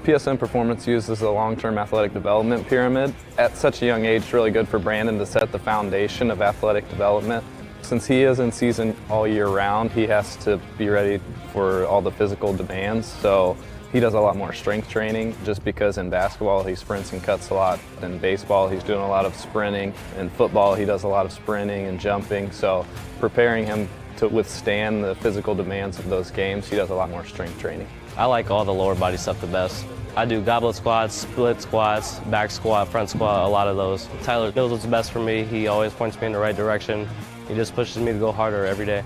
PSN Performance uses the long-term athletic development pyramid. At such a young age, it's really good for Brandon to set the foundation of athletic development. Since he is in season all year round, he has to be ready for all the physical demands. So he does a lot more strength training just because in basketball he sprints and cuts a lot. In baseball he's doing a lot of sprinting. In football he does a lot of sprinting and jumping. So preparing him to withstand the physical demands of those games, he does a lot more strength training. I like all the lower body stuff the best. I do goblet squats, split squats, back squat, front squat, a lot of those. Tyler knows what's best for me. He always points me in the right direction. He just pushes me to go harder every day.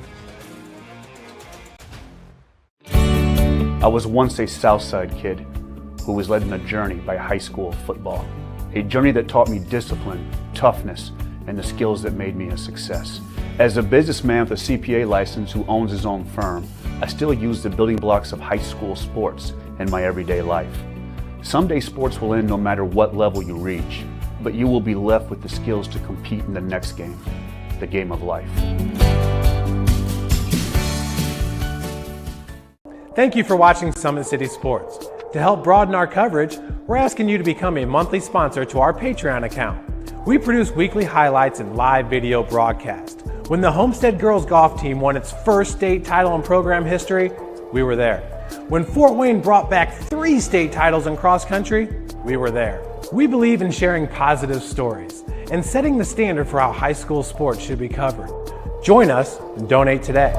I was once a Southside kid who was led on a journey by high school football. A journey that taught me discipline, toughness, and the skills that made me a success. As a businessman with a CPA license who owns his own firm, I still use the building blocks of high school sports in my everyday life. Someday sports will end no matter what level you reach, but you will be left with the skills to compete in the next game, the game of life. Thank you for watching Summit City Sports. To help broaden our coverage, we're asking you to become a monthly sponsor to our Patreon account. We produce weekly highlights and live video broadcast. When the Homestead girls golf team won its first state title in program history, we were there. When Fort Wayne brought back 3 state titles in cross country, we were there. We believe in sharing positive stories and setting the standard for how high school sports should be covered. Join us and donate today.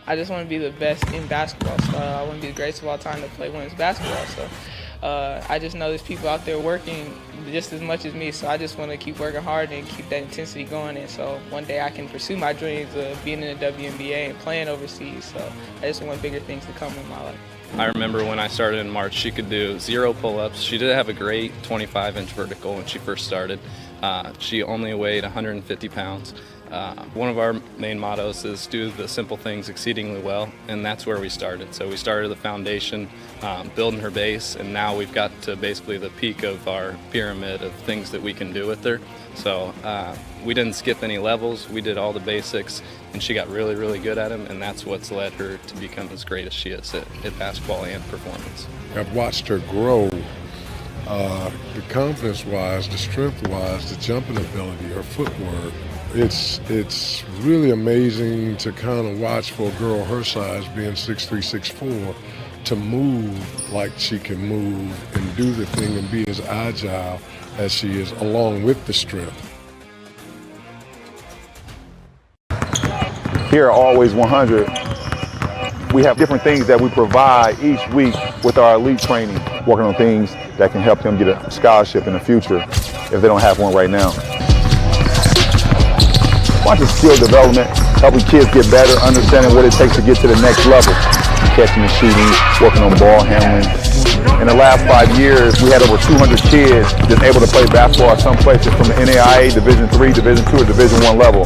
I just want to be the best in basketball. So I want to be the greatest of all time to play women's basketball. So I just know there's people out there working just as much as me. So I just want to keep working hard and keep that intensity going. And so one day I can pursue my dreams of being in the WNBA and playing overseas. So I just want bigger things to come in my life. I remember when I started in March, she could do 0 pull-ups. She did have a great 25-inch vertical when she first started. She only weighed 150 pounds. One of our main mottos is do the simple things exceedingly well, and that's where we started. So we started the foundation, building her base, and now we've got to basically the peak of our pyramid of things that we can do with her. So we didn't skip any levels. We did all the basics, and she got really, really good at them, and that's what's led her to become as great as she is at basketball and performance. I've watched her grow, the confidence-wise, the strength-wise, the jumping ability, her footwork. It's really amazing to kind of watch for a girl her size, being 6'3", 6'4", to move like she can move and do the thing and be as agile as she is, along with the strength. Here at Always 100, we have different things that we provide each week with our elite training, working on things that can help them get a scholarship in the future if they don't have one right now. bunch of skill development, helping kids get better, understanding what it takes to get to the next level. Catching and shooting, working on ball handling. In the last 5 years, we had over 200 kids that's able to play basketball at some places from the NAIA, Division III, Division II, or Division I level.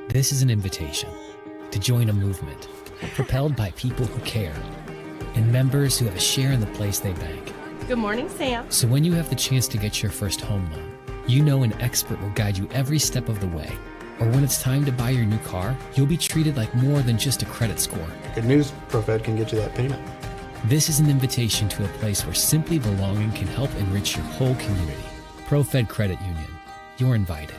This is an invitation to join a movement propelled by people who care and members who have a share in the place they bank. Good morning, Sam. So when you have the chance to get your first home loan, you know an expert will guide you every step of the way. Or when it's time to buy your new car, you'll be treated like more than just a credit score. Good news, ProFed can get you that payment. This is an invitation to a place where simply belonging can help enrich your whole community. ProFed Credit Union. You're invited.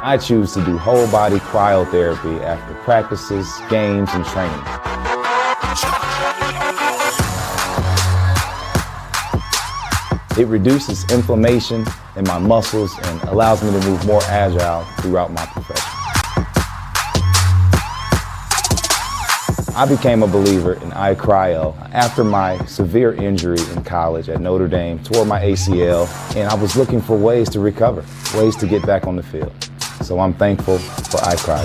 I choose to do whole body cryotherapy after practices, games, and training. It reduces inflammation in my muscles and allows me to move more agile throughout my profession. I became a believer in iCryo after my severe injury in college at Notre Dame, tore my ACL, and I was looking for ways to recover, ways to get back on the field. So I'm thankful for iCryo.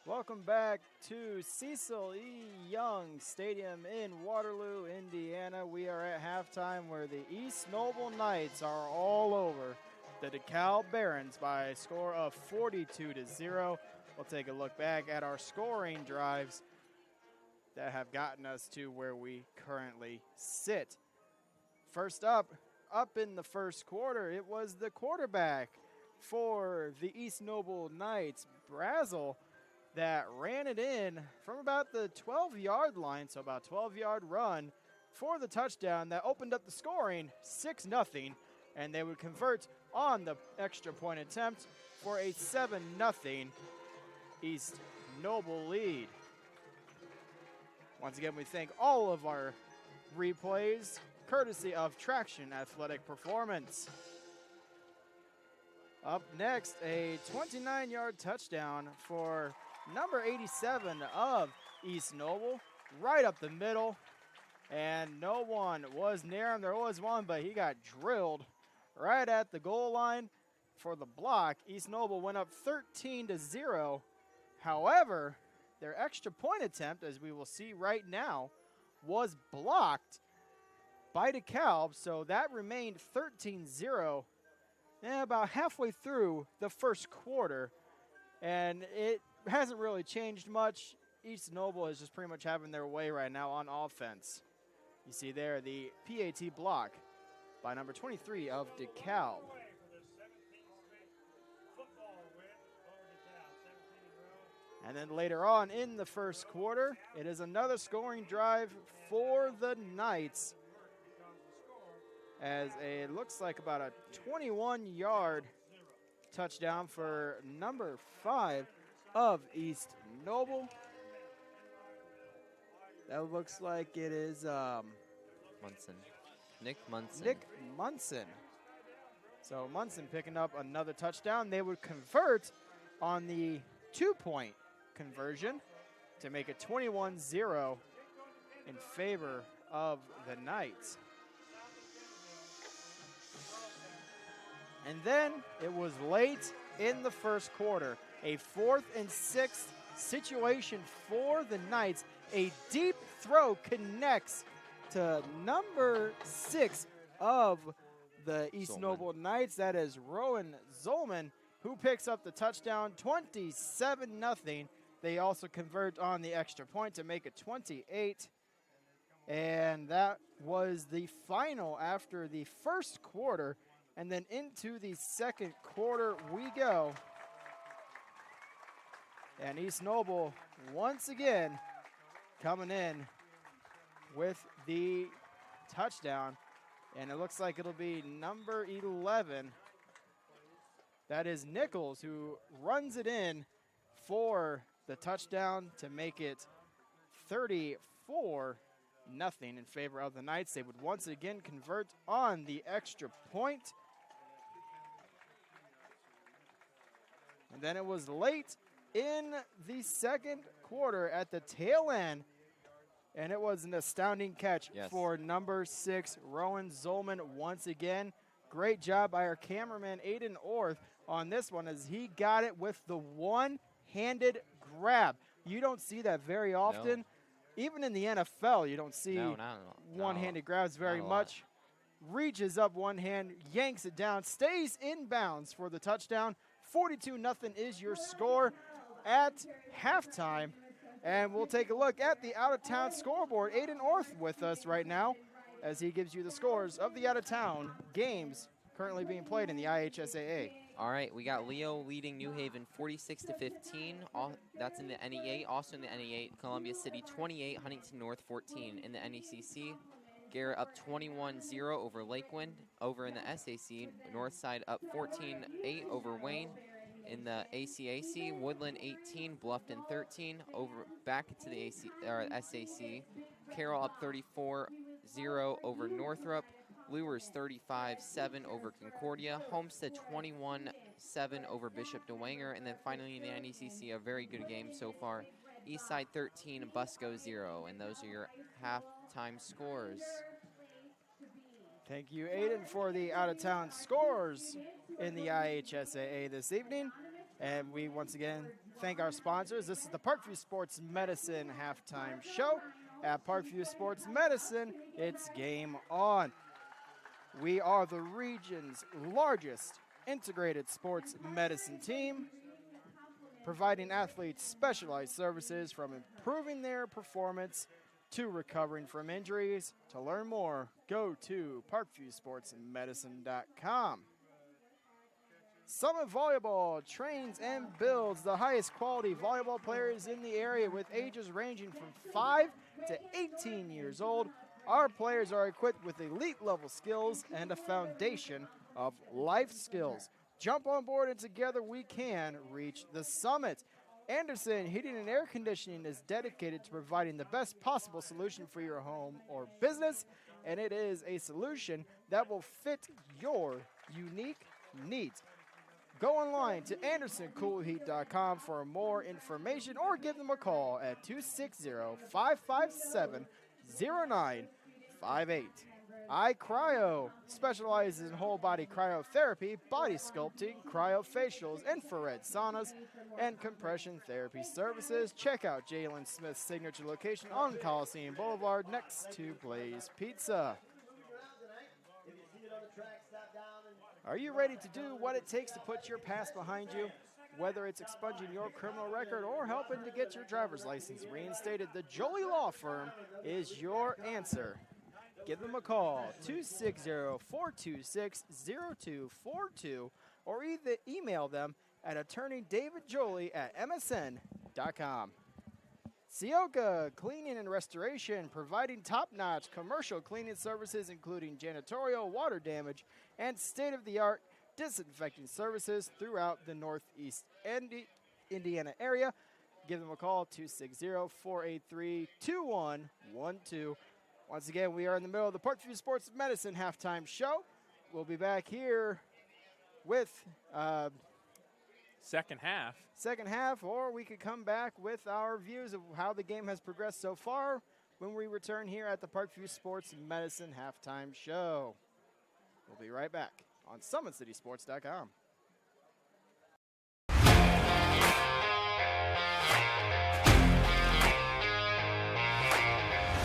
Welcome back to Cecil E. Young Stadium in Waterloo, Indiana. We are at halftime where the East Noble Knights are all over the DeKalb Barons by a score of 42-0. We'll take a look back at our scoring drives that have gotten us to where we currently sit. First up in the first quarter, it was the quarterback for the East Noble Knights, Brazel, that ran it in from about the 12-yard line, so about a 12-yard run for the touchdown that opened up the scoring 6-0, and they would convert on the extra point attempt for a 7-0 East Noble lead. Once again, we thank all of our replays, courtesy of Traction Athletic Performance. Up next, a 29-yard touchdown for number 87 of East Noble, right up the middle, and no one was near him. There was one, but he got drilled right at the goal line for the block. East Noble went up 13-0. However, their extra point attempt, as we will see right now, was blocked by DeKalb, so that remained 13-0 about halfway through the first quarter, and it hasn't really changed much. East Noble is just pretty much having their way right now on offense. You see there the PAT block by number 23 of DeKalb. And then later on in the first quarter, it is another scoring drive for the Knights, as it looks like about a 21-yard touchdown for number 5 of East Noble. That looks like it is Nick Munson. Nick Munson. So Munson picking up another touchdown. They would convert on the 2-point conversion to make it 21-0 in favor of the Knights. And then it was late in the first quarter. A 4th and 6 situation for the Knights. A deep throw connects to number 6 of the East Noble Knights. That is Rowan Zolman, who picks up the touchdown, 27-0. They also convert on the extra point to make it 28. And that was the final after the first quarter. And then into the second quarter we go. And East Noble once again coming in with the touchdown. And it looks like it'll be number 11. That is Nichols, who runs it in for the touchdown to make it 34-0 in favor of the Knights. They would once again convert on the extra point. And then it was late in the second quarter at the tail end, and it was an astounding catch for number 6, Rowan Zolman once again. Great job by our cameraman, Aiden Orth, on this one as he got it with the one-handed grab. You don't see that very often. No. Even in the NFL, you don't see one-handed grabs very much. Reaches up one hand, yanks it down, stays in bounds for the touchdown. 42-0 is your score at halftime. And we'll take a look at the out-of-town scoreboard. Aiden Orth with us right now as he gives you the scores of the out-of-town games currently being played in the IHSAA. All right, we got Leo leading New Haven 46-15. That's in the NE8. Also in the NE8, Columbia City 28, Huntington North 14. In the NECC, Garrett up 21-0 over Lakewind. Over in the SAC, Northside up 14-8 over Wayne. In the ACAC, Woodland 18, Bluffton 13. Over back to the SAC, Carroll up 34-0 over Northrop. Lures 35-7 over Concordia. Homestead 21-7 over Bishop DeWanger. And then finally in the NECC, a very good game so far. Eastside 13, Busco 0. And those are your halftime scores. Thank you, Aiden, for the out-of-town scores in the IHSAA this evening. And we once again thank our sponsors. This is the Parkview Sports Medicine halftime show. At Parkview Sports Medicine, it's game on. We are the region's largest integrated sports medicine team, providing athletes specialized services from improving their performance to recovering from injuries. To learn more, go to parkviewsportsmedicine.com. Summit Volleyball trains and builds the highest quality volleyball players in the area with ages ranging from 5 to 18 years old. Our players are equipped with elite level skills and a foundation of life skills. Jump on board and together we can reach the summit. Anderson Heating and Air Conditioning is dedicated to providing the best possible solution for your home or business, and it is a solution that will fit your unique needs. Go online to AndersonCoolHeat.com for more information or give them a call at 260-557-0958. iCryo specializes in whole body cryotherapy, body sculpting, cryofacials, infrared saunas, and compression therapy services. Check out Jalen Smith's signature location on Coliseum Boulevard next to Blaze Pizza. Are you ready to do what it takes to put your past behind you? Whether it's expunging your criminal record or helping to get your driver's license reinstated, the Jolie Law Firm is your answer. Give them a call, 260-426-0242, or either email them at attorneydavidjolie@msn.com. Sioka Cleaning and Restoration, providing top-notch commercial cleaning services including janitorial, water damage, and state-of-the-art disinfecting services throughout the Northeast Indiana area. Give them a call, 260-483-2112. Once again, we are in the middle of the Parkview Sports Medicine halftime show. We'll be back here with second half, or we could come back with our views of how the game has progressed so far when we return here at the Parkview Sports Medicine halftime show. We'll be right back on SummitCitySports.com.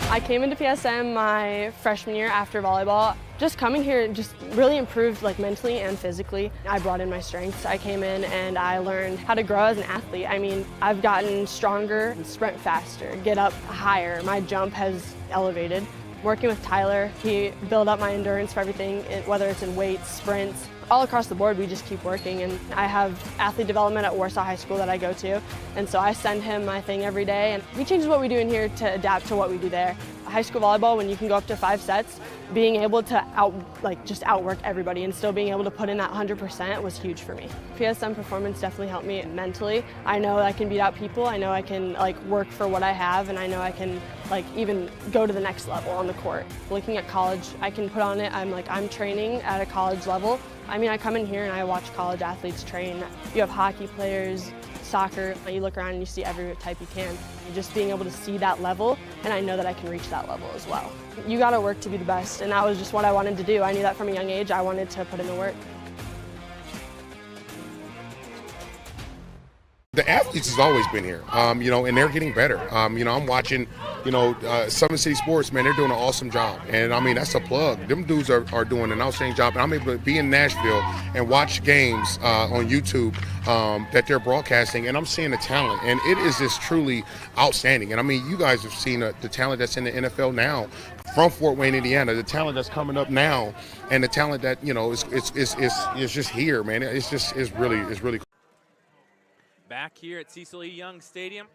I came into PSM my freshman year after volleyball. Just coming here just really improved like mentally and physically. I brought in my strengths. I came in and I learned how to grow as an athlete. I mean, I've gotten stronger, sprint faster, get up higher. My jump has elevated. Working with Tyler, he built up my endurance for everything, whether it's in weights, sprints. All across the board, we just keep working, and I have athlete development at Warsaw High School that I go to, and so I send him my thing every day, and he changes what we do in here to adapt to what we do there. High school volleyball, when you can go up to 5 sets, being able to just outwork everybody and still being able to put in that 100% was huge for me. PSM performance definitely helped me mentally. I know I can beat out people. I know I can work for what I have, and I know I can even go to the next level on the court. Looking at college, I can put on it. I'm training at a college level. I mean, I come in here and I watch college athletes train. You have hockey players, soccer. You look around and you see every type you can. Just being able to see that level, and I know that I can reach that level as well. You got to work to be the best, and that was just what I wanted to do. I knew that from a young age. I wanted to put in the work. The athletes has always been here, and they're getting better. I'm watching, Summit City Sports, man, they're doing an awesome job. And, I mean, that's a plug. Them dudes are doing an outstanding job. And I'm able to be in Nashville and watch games on YouTube that they're broadcasting, and I'm seeing the talent. And it is just truly outstanding. And, I mean, you guys have seen the talent that's in the NFL now from Fort Wayne, Indiana, the talent that's coming up now, and the talent that, is just here, man. It's really cool. Back here at Cecil E. Young Stadium,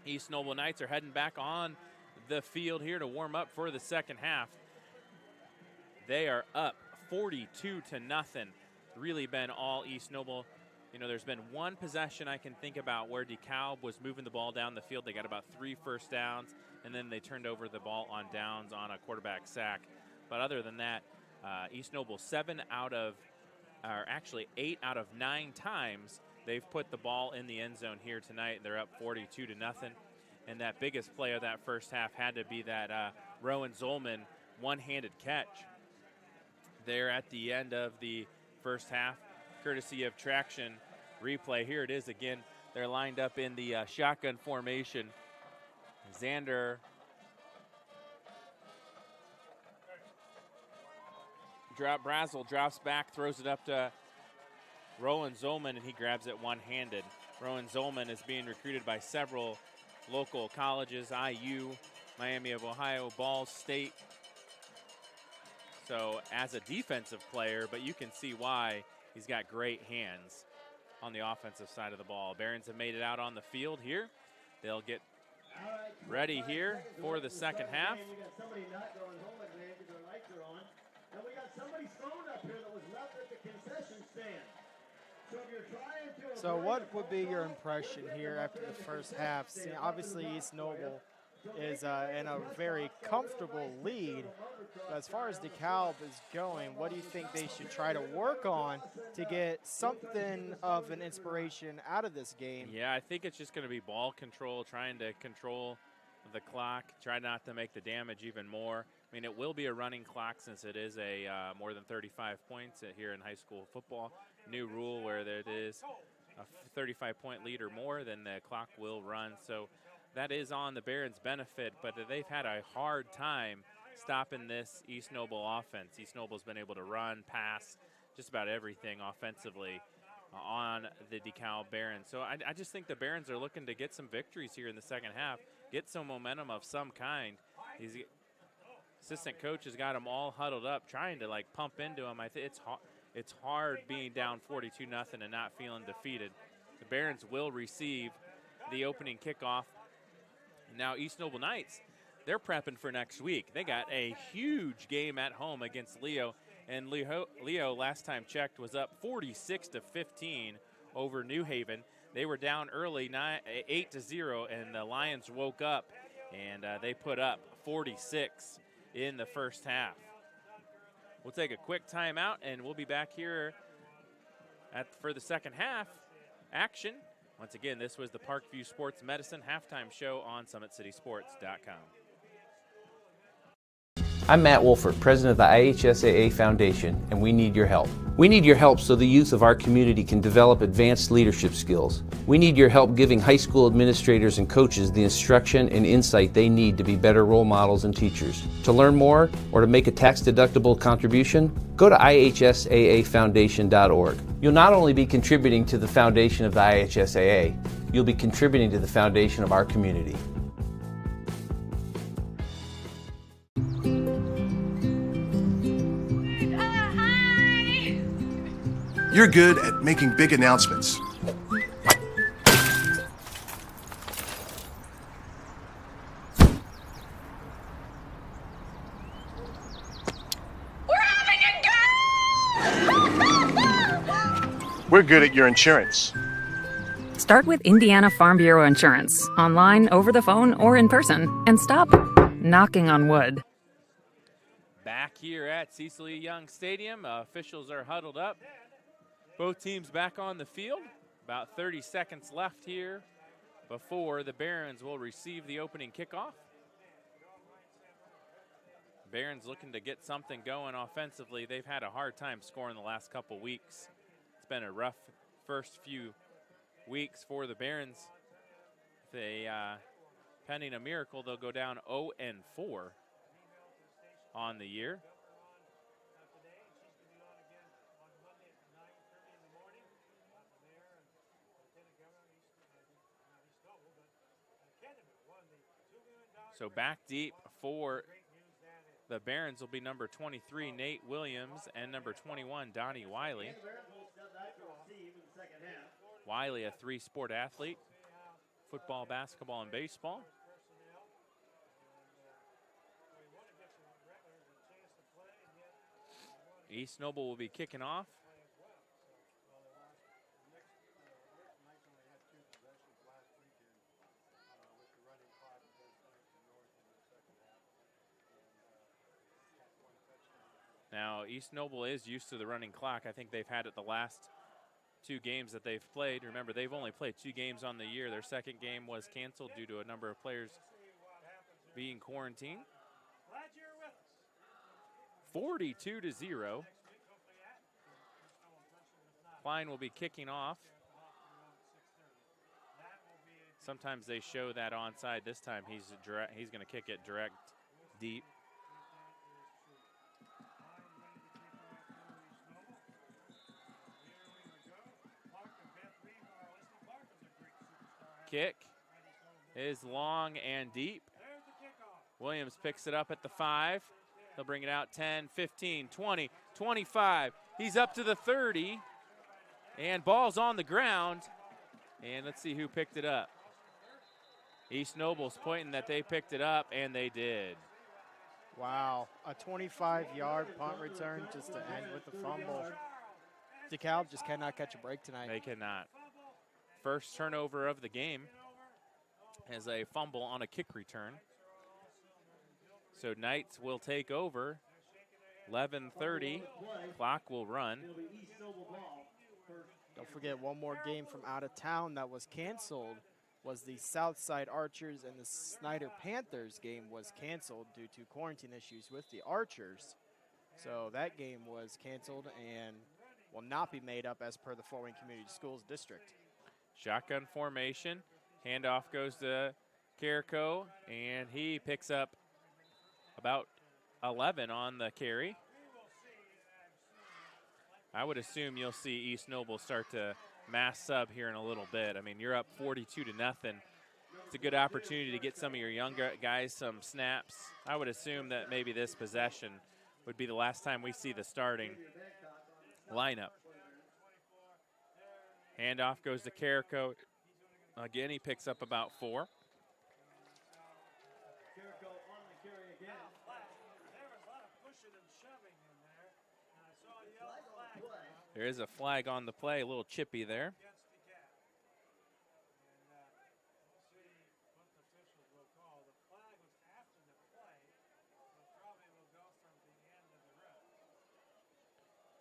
East Noble Knights are heading back on the field here to warm up for the second half. They are up 42-0. Really been all East Noble. There's been one possession I can think about where DeKalb was moving the ball down the field. They got about 3 first downs, and then they turned over the ball on downs on a quarterback sack. But other than that, East Noble 8 out of 9 times they've put the ball in the end zone here tonight. They're up 42-0. And that biggest play of that first half had to be that Rowan Zolman one-handed catch there at the end of the first half, courtesy of Traction Replay. Here it is again. They're lined up in the shotgun formation. Xander Brazel drops back, throws it up to Rowan Zolman, and he grabs it one-handed. Rowan Zolman is being recruited by several local colleges, IU, Miami of Ohio, Ball State. So as a defensive player, but you can see why he's got great hands on the offensive side of the ball. Barons have made it out on the field here. They'll get ready here for the second half. And we got somebody's phone up here that was left at the concession stand. So what would be your impression here after the first half? See, obviously, East Noble is in a very comfortable lead. But as far as DeKalb is going, what do you think they should try to work on to get something of an inspiration out of this game? Yeah, I think it's just going to be ball control, trying to control the clock, try not to make the damage even more. I mean, it will be a running clock since it is a more than 35 points here in high school football. New rule where it is a 35-point lead or more, then the clock will run. So that is on the Barons' benefit, but they've had a hard time stopping this East Noble offense. East Noble's been able to run, pass, just about everything offensively on the DeKalb Barons. So I just think the Barons are looking to get some victories here in the second half, get some momentum of some kind. These assistant coach has got them all huddled up, trying to pump into them. I think it's hard being down 42-0 and not feeling defeated. The Barons will receive the opening kickoff. Now East Noble Knights, they're prepping for next week. They got a huge game at home against Leo, and Leo last time checked was up 46-15 over New Haven. They were down early 8-0, and the Lions woke up and they put up 46 in the first half. We'll take a quick timeout, and we'll be back here for the second half action. Once again, this was the Parkview Sports Medicine halftime show on SummitCitySports.com. I'm Matt Wolford, president of the IHSAA Foundation, and we need your help. We need your help so the youth of our community can develop advanced leadership skills. We need your help giving high school administrators and coaches the instruction and insight they need to be better role models and teachers. To learn more or to make a tax-deductible contribution, go to ihsaafoundation.org. You'll not only be contributing to the foundation of the IHSAA, you'll be contributing to the foundation of our community. You're good at making big announcements. We're good at your insurance. Start with Indiana Farm Bureau Insurance, online, over the phone, or in person, and stop knocking on wood. Back here at Cecil E. Young Stadium, officials are huddled up. Both teams back on the field. About 30 seconds left here before the Barons will receive the opening kickoff. Barons looking to get something going offensively. They've had a hard time scoring the last couple weeks. It's been a rough first few weeks for the Barons. Pending a miracle, they'll go down 0-4 on the year. So back deep for the Barons will be number 23, Nate Williams, and number 21, Donnie Wiley. Wiley, a three-sport athlete, football, basketball, and baseball. East Noble will be kicking off. Now, East Noble is used to the running clock. I think they've had it the last two games that they've played. Remember, they've only played 2 games on the year. Their second game was canceled due to a number of players being quarantined. 42-0. Klein will be kicking off. Sometimes they show that onside. This time he's going to kick it direct deep. Kick is long and deep. Williams picks it up at the 5. He'll bring it out 10, 15, 20, 25. He's up to the 30. And ball's on the ground. And let's see who picked it up. East Noble's pointing that they picked it up, and they did. Wow, a 25-yard punt return just to end with the fumble. DeKalb just cannot catch a break tonight. They cannot. First turnover of the game as a fumble on a kick return. So Knights will take over. 11:30, clock will run. Don't forget, one more game from out of town that was canceled was the Southside Archers, and the Snyder Panthers game was canceled due to quarantine issues with the Archers. So that game was canceled and will not be made up as per the Fort Wayne Community Schools District. Shotgun formation. Handoff goes to Carrico, and he picks up about 11 on the carry. I would assume you'll see East Noble start to mass sub here in a little bit. I mean, you're up 42-0. It's a good opportunity to get some of your younger guys some snaps. I would assume that maybe this possession would be the last time we see the starting lineup. Handoff goes to Carrico. Again, he picks up about 4. There is a flag on the play, a little chippy there.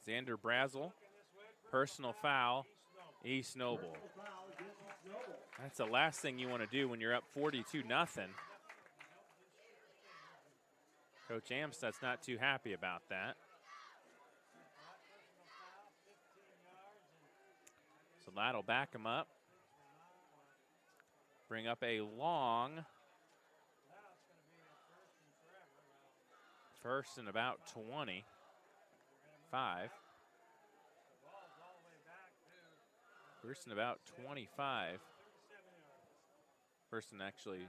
Xander Brazel, personal foul, East Noble. That's the last thing you want to do when you're up 42-0. Coach Amstut's not too happy about that. So that'll back him up. Bring up a long first and about 25. First and about 25. First and actually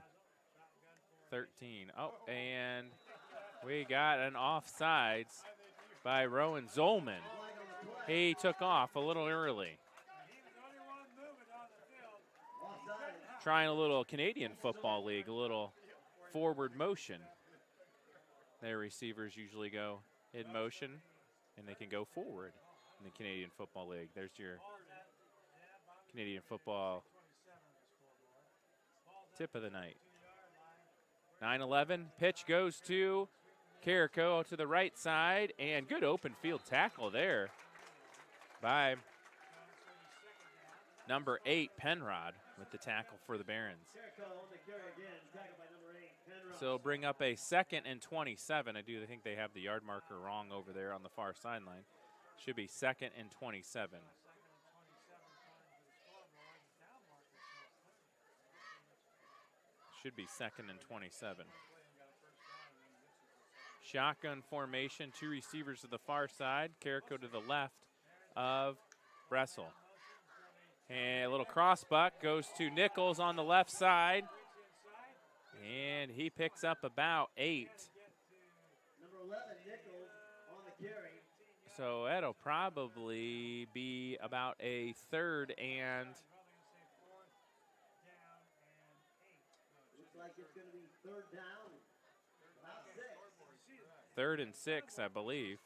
13. Oh, and we got an offsides by Rowan Zolman. He took off a little early. Trying a little Canadian Football League, a little forward motion. Their receivers usually go in motion, and they can go forward in the Canadian Football League. There's your Canadian football tip of the night. 9-11, pitch goes to Carrico to the right side, and good open field tackle there by number 8, Penrod, with the tackle for the Barons. So bring up a 2nd and 27. I do think they have the yard marker wrong over there on the far sideline. Should be 2nd and 27. Should be 2nd and 27. Shotgun formation, 2 receivers to the far side, Carrico to the left of Bressel. And a little cross buck goes to Nichols on the left side. And he picks up about 8. Number 11, Nichols on the carry. So that'll probably be about a 3rd and Looks like it's going to be 3rd down. About 6. 3rd and 6, I believe.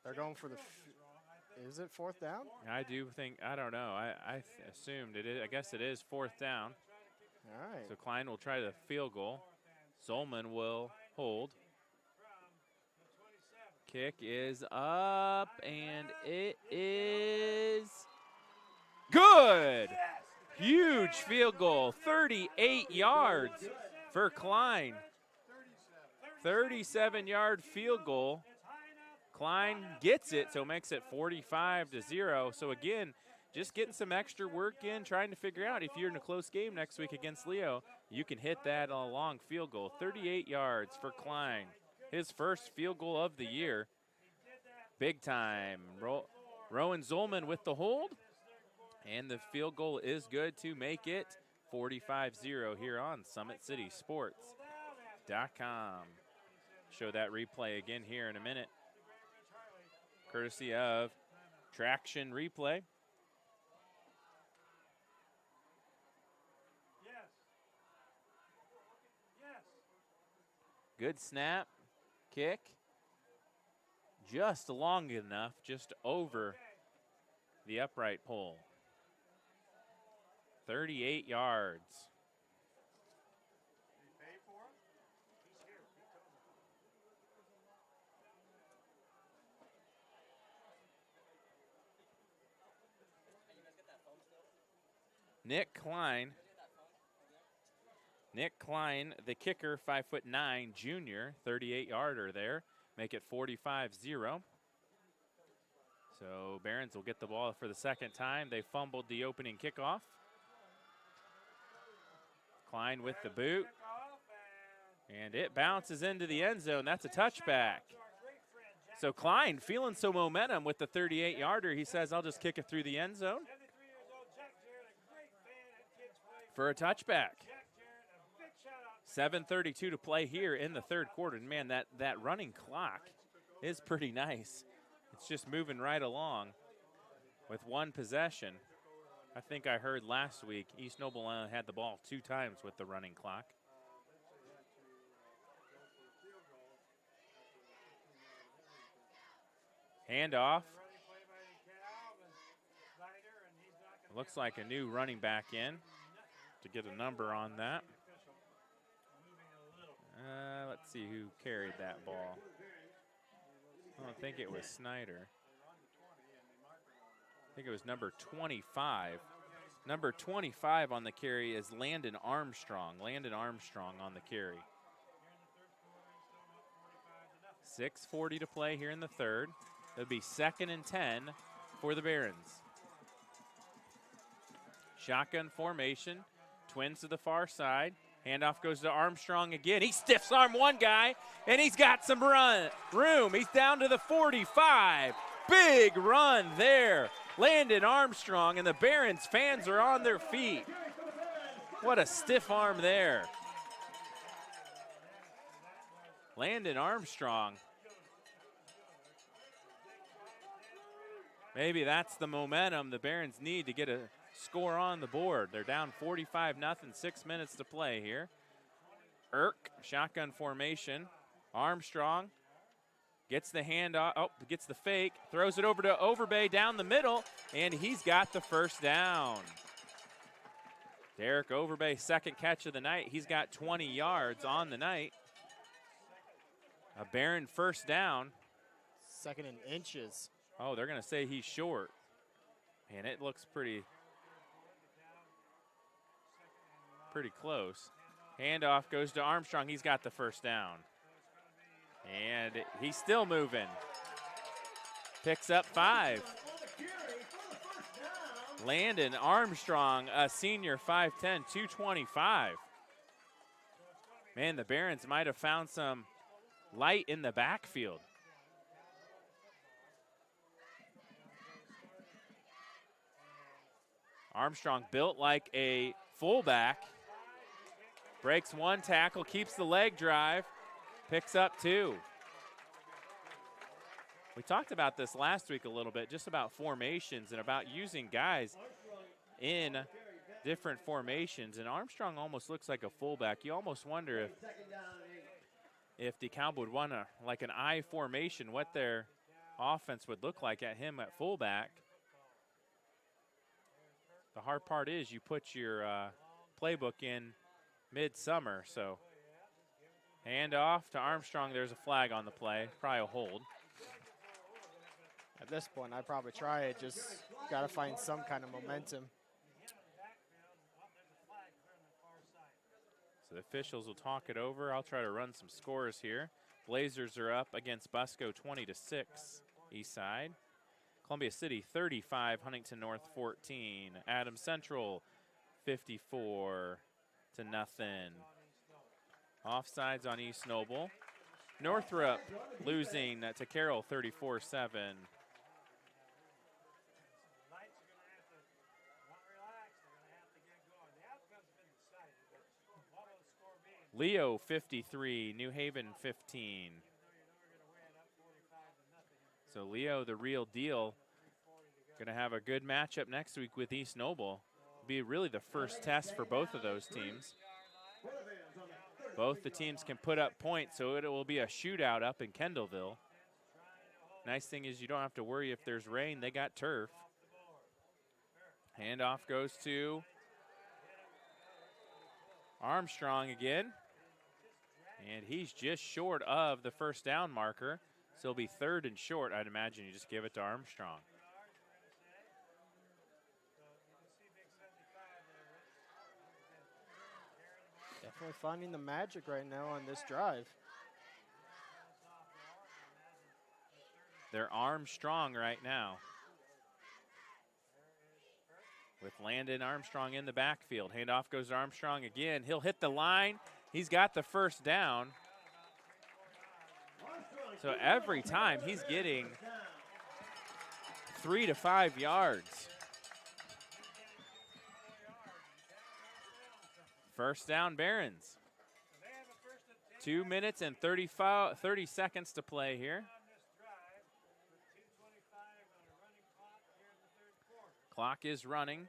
They're going for the. Is it 4th down? I do think, I don't know. I assumed it is. I guess it is 4th down. All right. So Klein will try the field goal. Zolman will hold. Kick is up, and it is good. Huge field goal, 38 yards for Klein. 37-yard field goal. Klein gets it, so makes it 45-0. So again, just getting some extra work in, trying to figure out if you're in a close game next week against Leo, you can hit that on a long field goal. 38 yards for Klein. His first field goal of the year. Big time. Rowan Zolman with the hold. And the field goal is good to make it 45-0 here on SummitCitySports.com. Show that replay again here in a minute. Courtesy of Traction Replay. Good snap, kick, just long enough, just over the upright pole. 38 yards. Nick Klein, the kicker, 5'9", junior, 38-yarder there. Make it 45-0. So Barons will get the ball for the second time. They fumbled the opening kickoff. Klein with the boot. And it bounces into the end zone. That's a touchback. So Klein feeling some momentum with the 38-yarder. He says, I'll just kick it through the end zone for a touchback. 7:32 to play here in the third quarter. And man, that running clock is pretty nice. It's just moving right along with one possession. I think I heard last week East Noble Island had the ball 2 times with the running clock. Handoff. Looks like a new running back in to get a number on that. Let's see who carried that ball. I don't think it was Snyder. think it was number 25. Number 25 on the carry is Landon Armstrong. Landon Armstrong on the carry. 6:40 to play here in the third. It'll be 2nd and 10 for the Barons. Shotgun formation. Twins to the far side. Handoff goes to Armstrong again. He stiffs arm one guy, and he's got some room. He's down to the 45. Big run there. Landon Armstrong, and the Barons fans are on their feet. What a stiff arm there. Landon Armstrong. Maybe that's the momentum the Barons need to get a score on the board. They're down 45-0, 6 minutes to play here. Irk, shotgun formation. Armstrong gets the handoff, gets the fake, throws it over to Overbay down the middle, and he's got the first down. Derek Overbay, second catch of the night. He's got 20 yards on the night. A Baron first down. 2nd in inches. Oh, they're going to say he's short. And it looks pretty close. Handoff goes to Armstrong. He's got the first down. And he's still moving. Picks up 5. Landon Armstrong, a senior, 5'10", 225. Man, the Barons might have found some light in the backfield. Armstrong built like a fullback. Breaks one tackle, keeps the leg drive, picks up 2. We talked about this last week a little bit, just about formations and about using guys in different formations. And Armstrong almost looks like a fullback. You almost wonder if DeKalb would run like an I formation, what their offense would look like at him at fullback. The hard part is you put your playbook in midsummer. So hand off to Armstrong. There's a flag on the play, probably a hold. At this point, I'd probably try it. Just got to find some kind of momentum. So the officials will talk it over. I'll try to run some scores here. Blazers are up against Busco 20-6, east side. Columbia City 35, Huntington North 14. Adams Central 54-0. Offsides on East Noble. Northrop losing to Carroll 34-7. Leo 53, New Haven 15. So Leo, the real deal, going to have a good matchup next week with East Noble. It'll be really the first test for both of those teams. Both the teams can put up points, so it will be a shootout up in Kendallville. Nice thing is you don't have to worry if there's rain. They got turf. Handoff goes to Armstrong again. And he's just short of the first down marker. So it'll be 3rd and short. I'd imagine you just give it to Armstrong. Definitely finding the magic right now on this drive. They're Armstrong right now. With Landon Armstrong in the backfield. Handoff goes to Armstrong again. He'll hit the line. He's got the first down. So every time he's getting 3 to 5 yards. First down, Barons. 2 minutes and 30 seconds to play here. Clock is running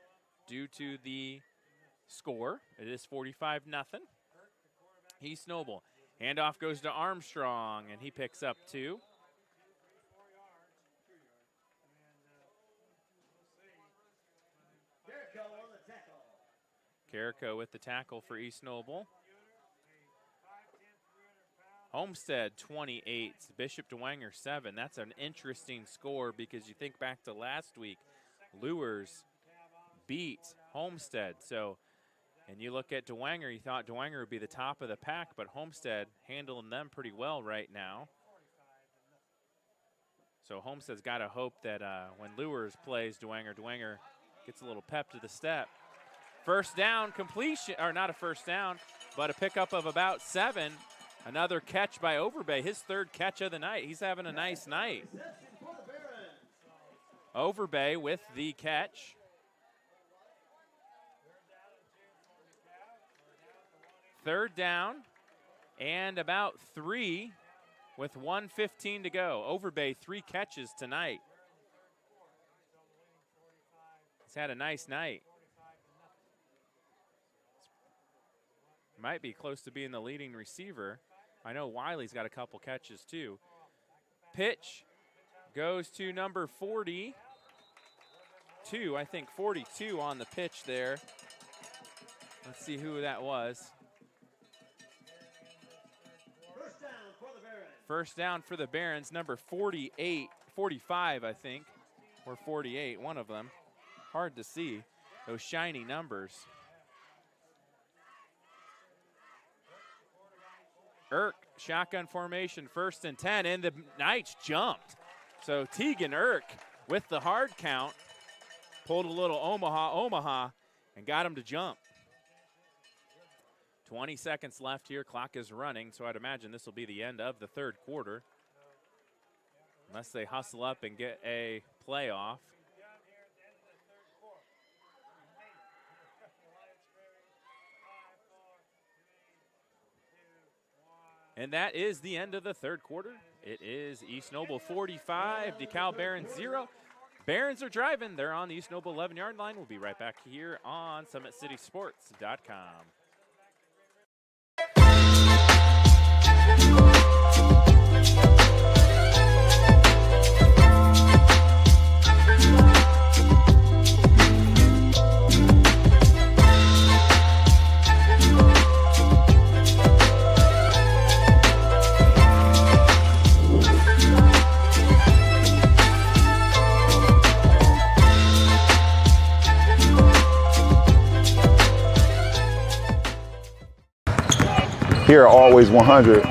due to the score. It is 45-0. East Noble. Handoff goes to Armstrong, and he picks up 2. Carrico with the tackle for East Noble. Homestead 28, Bishop DeWanger 7. That's an interesting score because you think back to last week. Lures beat Homestead. So, and you look at Dwenger, you thought Dwenger would be the top of the pack, but Homestead handling them pretty well right now. So Homestead's got to hope that when Lures plays Dwenger gets a little pep to the step. First down completion, or not a first down, but a pickup of about 7. Another catch by Overbay, his 3rd catch of the night. He's having a nice night. Overbay with the catch. Third down and about 3 with 1:15 to go. Overbay 3 catches tonight. He's had a nice night. Might be close to being the leading receiver. I know Wiley's got a couple catches too. Pitch goes to number 42. I think 42 on the pitch there. Let's see who that was. First down for the Barons, number 48, 45, I think, or 48, one of them. Hard to see, those shiny numbers. Irk, shotgun formation, 1st and 10, and the Knights jumped. So Tegan Irk with the hard count, pulled a little Omaha, and got him to jump. 20 seconds left here, clock is running, so I'd imagine this will be the end of the 3rd quarter. Unless they hustle up and get a playoff. And that is the end of the 3rd quarter. It is East Noble 45, DeKalb Barons 0. Barons are driving. They're on the East Noble 11-yard line. We'll be right back here on SummitCitySports.com. Here at Always 100,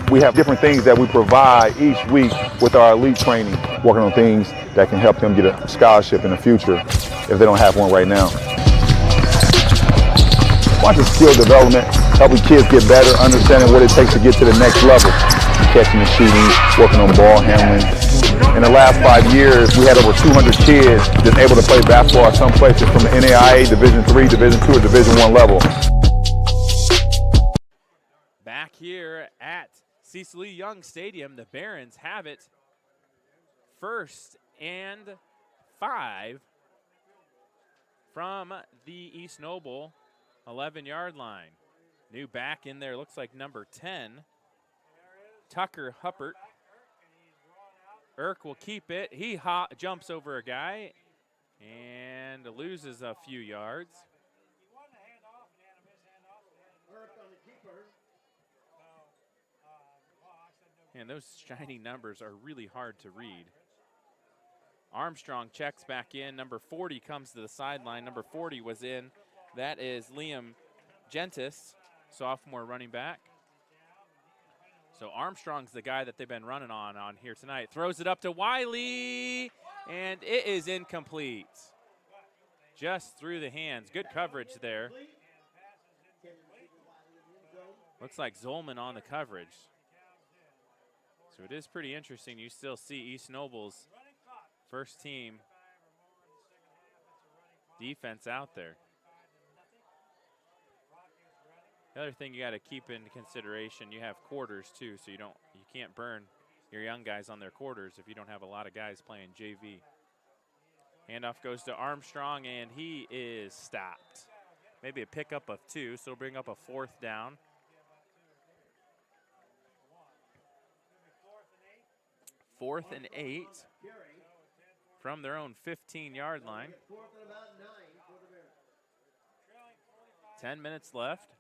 we have different things that we provide each week with our elite training, working on things that can help them get a scholarship in the future if they don't have one right now. Watching skill development, helping kids get better, understanding what it takes to get to the next level, catching and shooting, working on ball handling. In the last 5 years, we had over 200 kids that's able to play basketball at some places from the NAIA, Division III, Division II, or Division I level. Back here at Cecil E. Young Stadium, the Barons have it 1st and 5 from the East Noble 11-yard line. New back in there, looks like number 10, Tucker Huppert. Irk will keep it. He jumps over a guy and loses a few yards. And those shiny numbers are really hard to read. Armstrong checks back in. Number 40 comes to the sideline. Number 40 was in. That is Liam Gentis, sophomore running back. So Armstrong's the guy that they've been running on here tonight. Throws it up to Wiley, and it is incomplete. Just through the hands. Good coverage there. Looks like Zolman on the coverage. So it is pretty interesting. You still see East Noble's first team defense out there. The other thing you got to keep in consideration, you have quarters too, so you can't burn your young guys on their quarters if you don't have a lot of guys playing JV. Handoff goes to Armstrong, and he is stopped. Maybe a pickup of 2, so it'll bring up a 4th down. 4th and 8 from their own 15-yard line. 10 minutes left.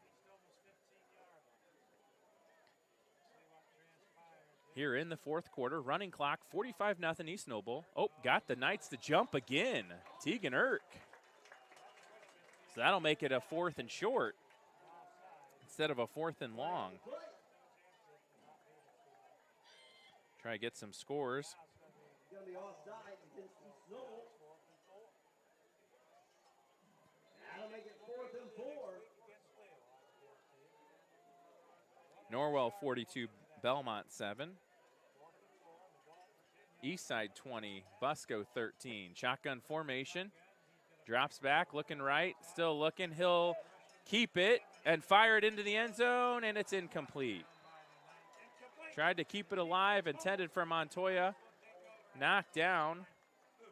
here in the fourth quarter. Running clock, 45-0 East Noble. Oh, got the Knights to jump again. Tegan Irk. So that'll make it a 4th and short instead of a 4th and long. Try to get some scores. Norwell 42, Belmont 7. Eastside 20, Busco 13. Shotgun formation. Drops back, looking right, still looking. He'll keep it and fire it into the end zone, and it's incomplete. Tried to keep it alive, intended for Montoya. Knocked down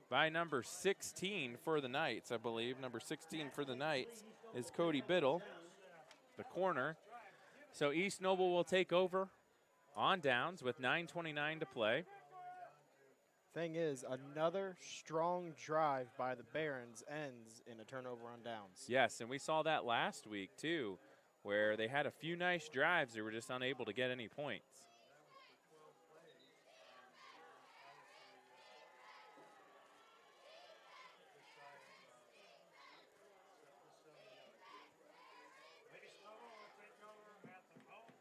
by number 16 for the Knights, I believe. Number 16 for the Knights is Cody Biddle, the corner. So East Noble will take over on downs with 9:29 to play. Thing is, another strong drive by the Barons ends in a turnover on downs. Yes, and we saw that last week too, where they had a few nice drives. They were just unable to get any points.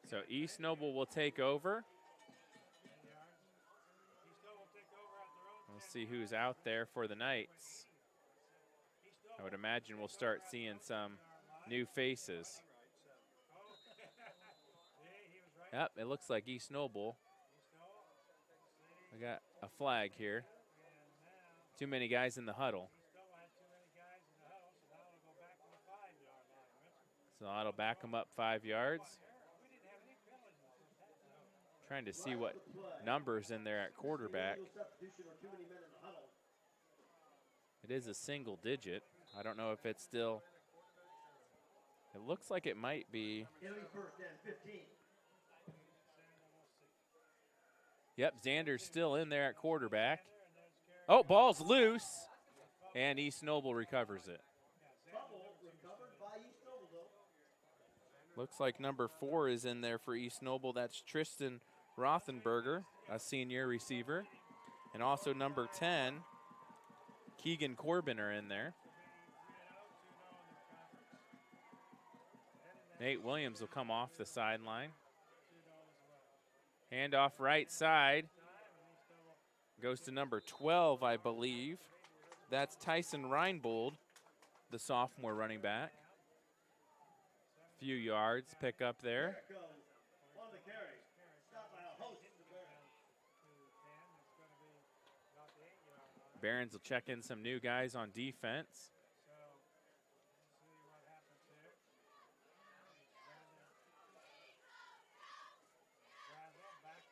So East Noble will take over. We'll see who's out there for the Knights. I would imagine we'll start seeing some new faces. Yep, it looks like East Noble. I got a flag here. Too many guys in the huddle. So that'll back them up 5 yards. Trying to see what numbers in there at quarterback. It is a single digit. I don't know if it's still. It looks like it might be. Yep, Xander's still in there at quarterback. Oh, ball's loose, and East Noble recovers it. Looks like number 4 is in there for East Noble. That's Tristan Rothenberger, a senior receiver. And also number 10, Keegan Corbin are in there. Nate Williams will come off the sideline. Handoff right side. Goes to number 12, I believe. That's Tyson Reinbold, the sophomore running back. Few yards pick up there. Barons will check in some new guys on defense.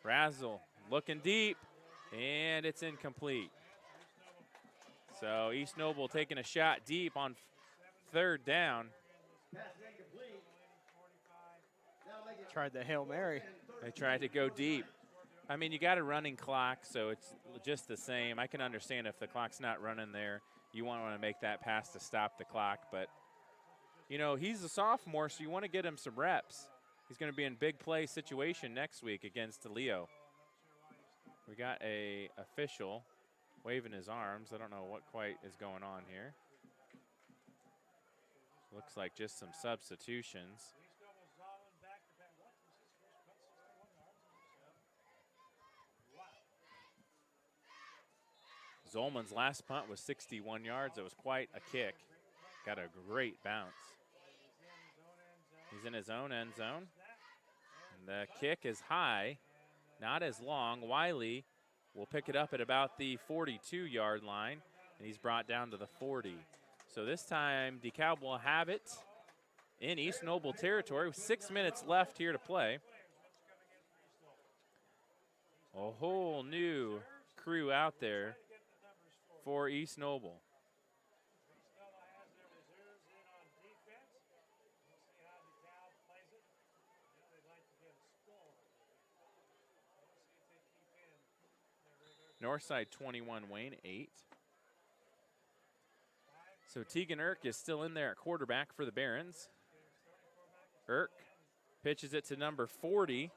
Razzle looking deep, and it's incomplete. So East Noble taking a shot deep on 3rd down. Tried the Hail Mary. They tried to go deep. I mean, you got a running clock, so it's just the same. I can understand if the clock's not running there, you want to make that pass to stop the clock. But, you know, he's a sophomore, so you want to get him some reps. He's going to be in big play situation next week against Leo. We got a official waving his arms. I don't know what quite is going on here. Looks like just some substitutions. Zolman's last punt was 61 yards. It was quite a kick. Got a great bounce. He's in his own end zone. And the kick is high, not as long. Wiley will pick it up at about the 42-yard line, and he's brought down to the 40. So this time, DeKalb will have it in East Noble territory with 6 minutes left here to play. A whole new crew out there for East Noble. Northside 21, Wayne 8. So Tegan Irk is still in there at quarterback for the Barons. Irk pitches it to number 40.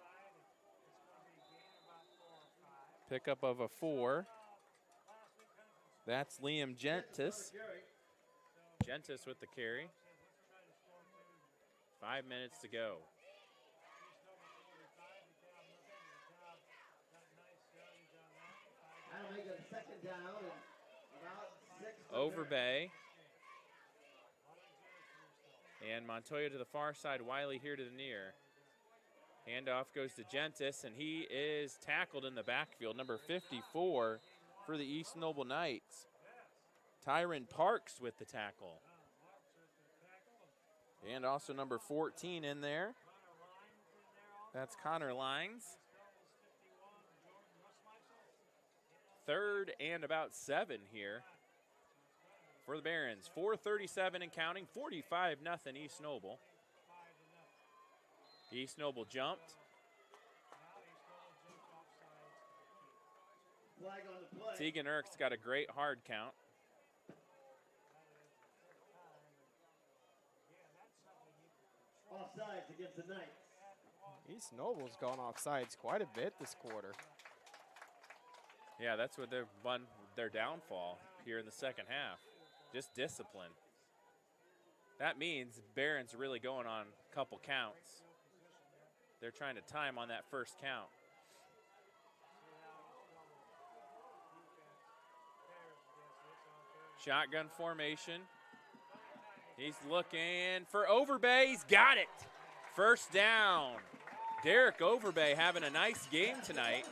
Pickup of a 4. That's Liam Gentis. Gentis with the carry. 5 minutes to go. Overbay. And Montoya to the far side, Wiley here to the near. Handoff goes to Gentis, and he is tackled in the backfield. Number 54 for the East Noble Knights. Tyron Parks with the tackle. And also number 14 in there. That's Connor Lines. 3rd and about 7 here for the Barons. 4:37 and counting, 45-0 East Noble. East Noble jumped. Tegan Erk's got a great hard count. Offsides against the Knights. East Noble's gone offsides quite a bit this quarter. Yeah, that's what they've won their downfall here in the second half. Just discipline. That means Barron's really going on a couple counts. They're trying to time on that first count. Shotgun formation. He's looking for Overbay. He's got it. First down. Derek Overbay having a nice game tonight.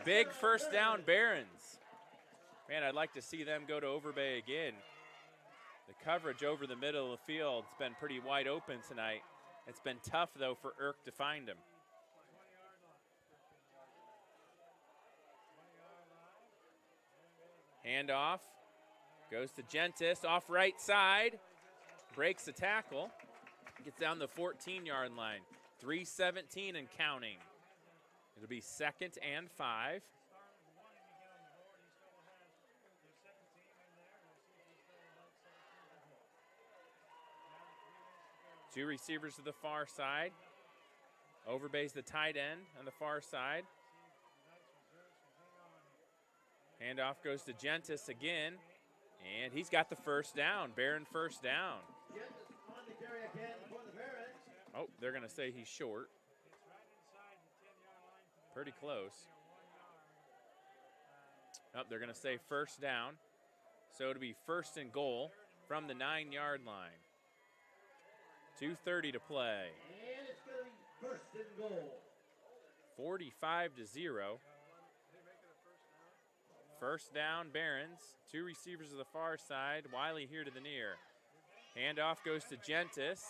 Big first down Barons. Man, I'd like to see them go to Overbay again. The coverage over the middle of the field has been pretty wide open tonight. It's been tough, though, for Erk to find him. Handoff. Goes to Gentis, off right side. Breaks the tackle. Gets down the 14-yard line. 3:17 and counting. It'll be 2nd and 5. Two receivers to the far side. Overbay's the tight end on the far side. Handoff goes to Gentis again, and he's got the first down. Barron first down. Oh, they're going to say he's short. Pretty close. Oh, they're going to say first down. So it'll be 1st and goal from the 9-yard line. 2:30 to play. And it's going to be 1st and goal. 45-0. First down, Barons. Two receivers to the far side. Wiley here to the near. Handoff goes to Gentis.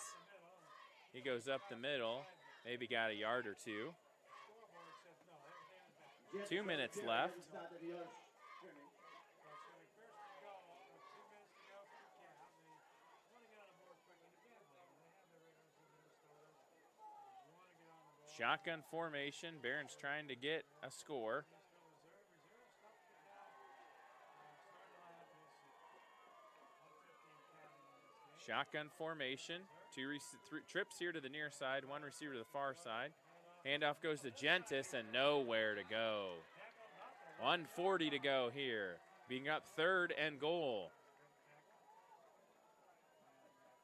He goes up the middle. Maybe got a yard or two. 2 minutes left. Shotgun formation. Barron's trying to get a score. Shotgun formation. Two trips here to the near side. One receiver to the far side. Handoff goes to Gentis and nowhere to go. 1:40 to go here. Being up 3rd and goal.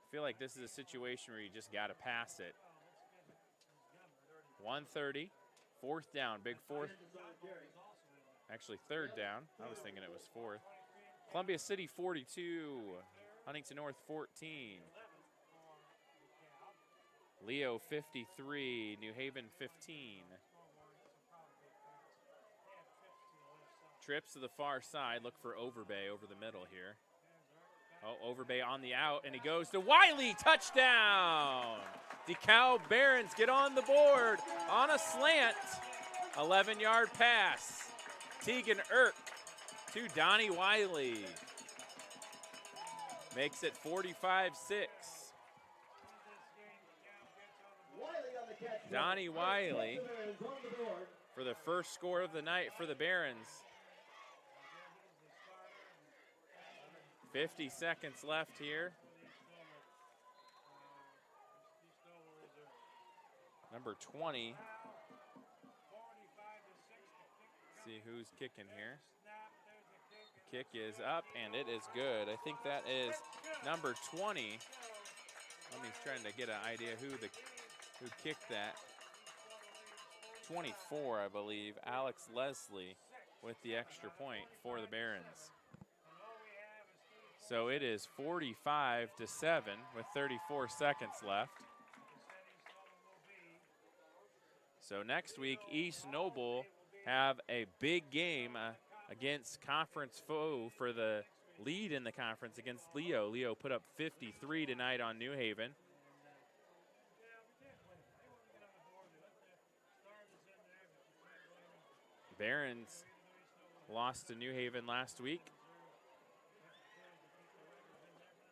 I feel like this is a situation where you just got to pass it. 1:30. 4th down. Big 4th. Actually, 3rd down. I was thinking it was 4th. Columbia City 42. Huntington North 14. Leo 53. New Haven 15. Trips to the far side. Look for Overbay over the middle here. Oh, Overbay on the out, and he goes to Wiley. Touchdown! DeKalb Barons get on the board on a slant. 11-yard pass. Tegan Erk to Donnie Wiley. Makes it 45-6. Donnie Wiley for the first score of the night for the Barons. 50 seconds left here. Number 20 See who's kicking here. The kick is up, and it is good. I think that is number 20. Let me trying to get an idea who kicked that. 24, I believe, Alex Leslie with the extra point for the Barons. So it is 45-7 with 34 seconds left. So next week, East Noble have a big game against conference foe for the lead in the conference against Leo. Leo put up 53 tonight on New Haven. Barons lost to New Haven last week.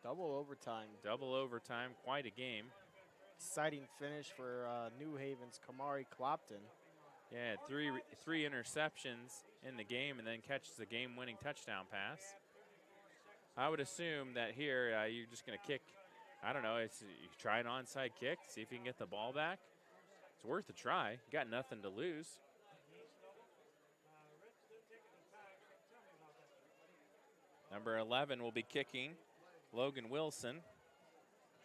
Double overtime. Double overtime, quite a game. Exciting finish for New Haven's Kamari Clopton. Yeah, three interceptions in the game and then catches the game-winning touchdown pass. I would assume that here you're just going to kick, I don't know, you try an onside kick, see if you can get the ball back. It's worth a try. You got nothing to lose. Number 11 will be kicking, Logan Wilson.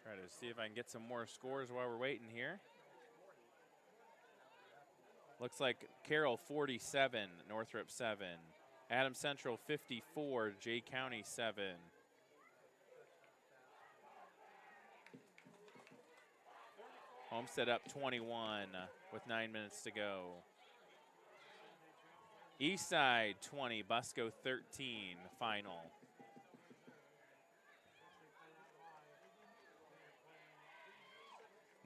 Try to see if I can get some more scores while we're waiting here. Looks like Carroll 47, Northrop 7. Adams Central 54, Jay County 7. Homestead up 21 with 9 minutes to go. Eastside 20, Busco 13, final.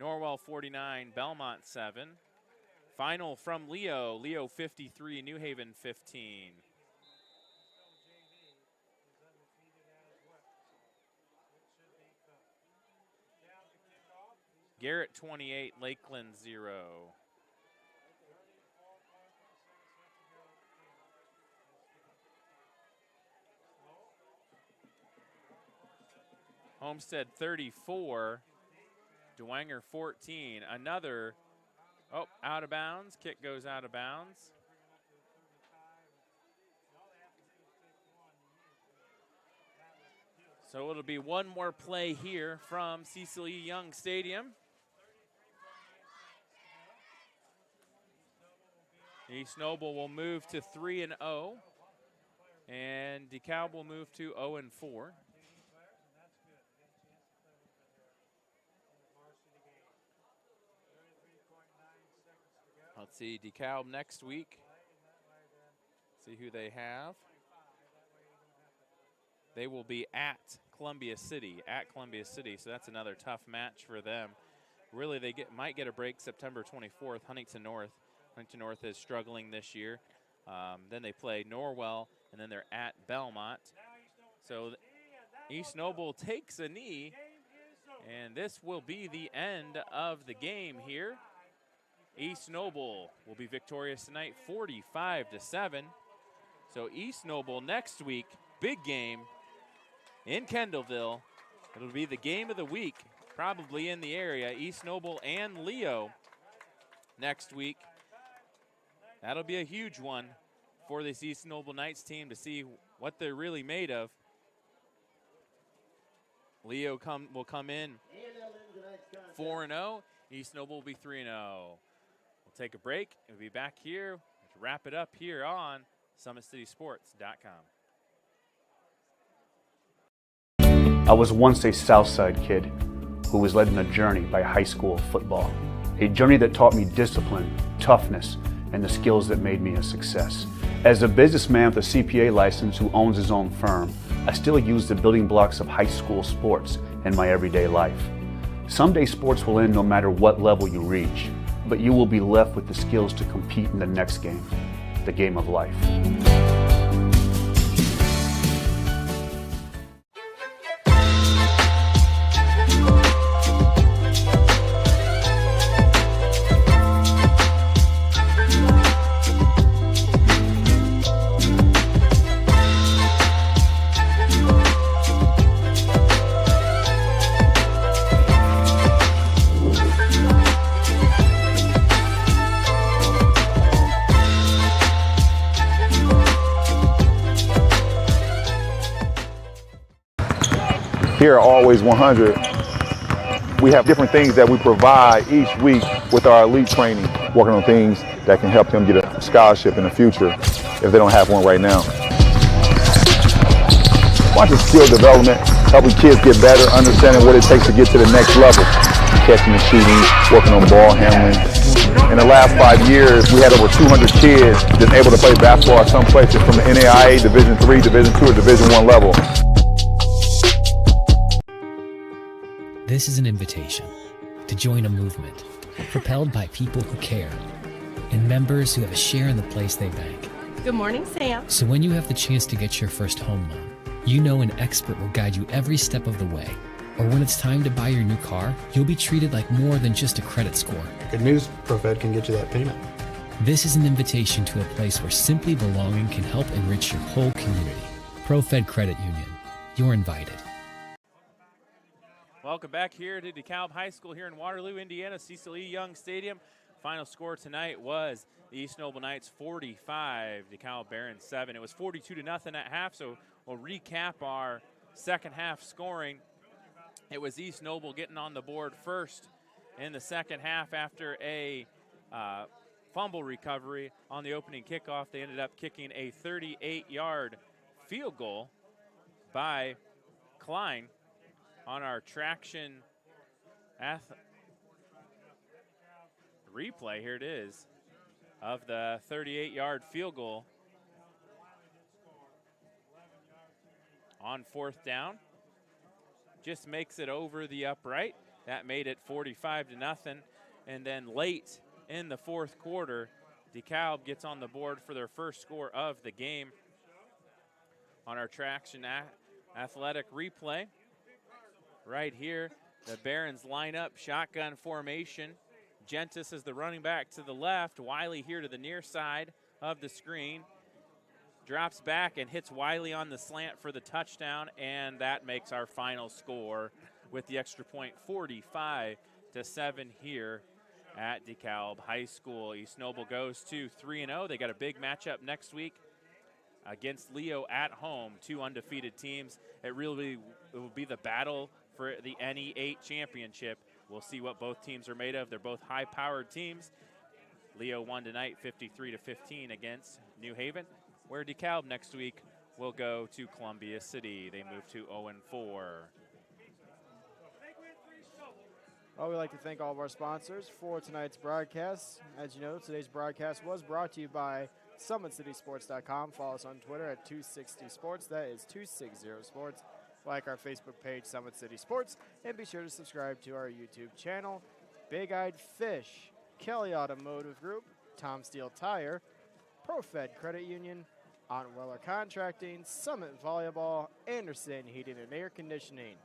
Norwell 49, Belmont 7. Final from Leo, Leo 53, New Haven 15. Garrett 28, Lakeland 0. Homestead 34, Dwenger 14. Another, out of bounds. Kick goes out of bounds. So it'll be one more play here from Cecil E. Young Stadium. East Noble will move to 3-0, and DeKalb will move to 0-4. Let's see DeKalb next week. See who they have. They will be at Columbia City, so that's another tough match for them. Really, they might get a break September 24th, Huntington North. Huntington North is struggling this year. Then they play Norwell, and then they're at Belmont. So East Noble takes a knee, and this will be the end of the game here. East Noble will be victorious tonight, 45-7. So East Noble next week, big game in Kendallville. It'll be the game of the week, probably in the area. East Noble and Leo next week. That'll be a huge one for this East Noble Knights team to see what they're really made of. Leo will come in 4-0. East Noble will be 3-0. We'll take a break and we'll be back here to wrap it up here on SummitCitySports.com. I was once a Southside kid who was led on a journey by high school football. A journey that taught me discipline, toughness, and the skills that made me a success. As a businessman with a CPA license who owns his own firm, I still use the building blocks of high school sports in my everyday life. Someday sports will end no matter what level you reach, but you will be left with the skills to compete in the next game, the game of life. here at Always 100, we have different things that we provide each week with our elite training, working on things that can help them get a scholarship in the future if they don't have one right now. Watching skill development, helping kids get better, understanding what it takes to get to the next level, catching and shooting, working on ball handling. In the last 5 years, we had over 200 kids that's able to play basketball at some places from the NAIA, Division III, Division II, or Division I level. This is an invitation to join a movement propelled by people who care and members who have a share in the place they bank. Good morning, Sam. So when you have the chance to get your first home loan, you know an expert will guide you every step of the way. Or when it's time to buy your new car, you'll be treated like more than just a credit score. Good news, ProFed can get you that payment. This is an invitation to a place where simply belonging can help enrich your whole community. ProFed Credit Union. You're invited. Welcome back here to DeKalb High School here in Waterloo, Indiana, Cecil E. Young Stadium. Final score tonight was the East Noble Knights 45, DeKalb Barons 7. It was 42-0 at half, so we'll recap our second half scoring. It was East Noble getting on the board first in the second half after a fumble recovery on the opening kickoff. They ended up kicking a 38-yard field goal by Klein on our traction replay. Here it is of the 38-yard field goal on fourth down. Just makes it over the upright. That made it 45-0. And then late in the fourth quarter, DeKalb gets on the board for their first score of the game on our traction athletic replay. Right here, the Barons line up, shotgun formation. Gentis is the running back to the left. Wiley here to the near side of the screen. Drops back and hits Wiley on the slant for the touchdown, and that makes our final score with the extra point 45-7 here at DeKalb High School. East Noble goes to 3-0. They got a big matchup next week against Leo at home, two undefeated teams. It will be the battle for the NE8 championship. We'll see what both teams are made of. They're both high-powered teams. Leo won tonight 53-15 against New Haven, where DeKalb next week will go to Columbia City. They move to 0-4. Well, we'd like to thank all of our sponsors for tonight's broadcast. As you know, today's broadcast was brought to you by SummitCitySports.com. Follow us on Twitter at 260Sports. That is 260Sports. Like our Facebook page, Summit City Sports, and be sure to subscribe to our YouTube channel. Big Eyed Fish, Kelly Automotive Group, Tom Steele Tire, ProFed Credit Union, Weller Contracting, Summit Volleyball, Anderson Heating and Air Conditioning,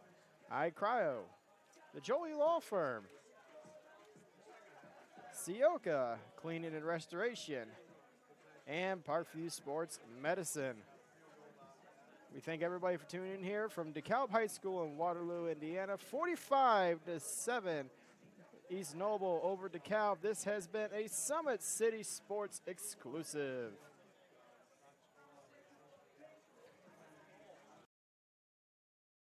iCryo, the Jolie Law Firm, Sioka Cleaning and Restoration, and Parkview Sports Medicine. We thank everybody for tuning in here from DeKalb High School in Waterloo, Indiana. 45-7, East Noble over DeKalb. This has been a Summit City Sports exclusive.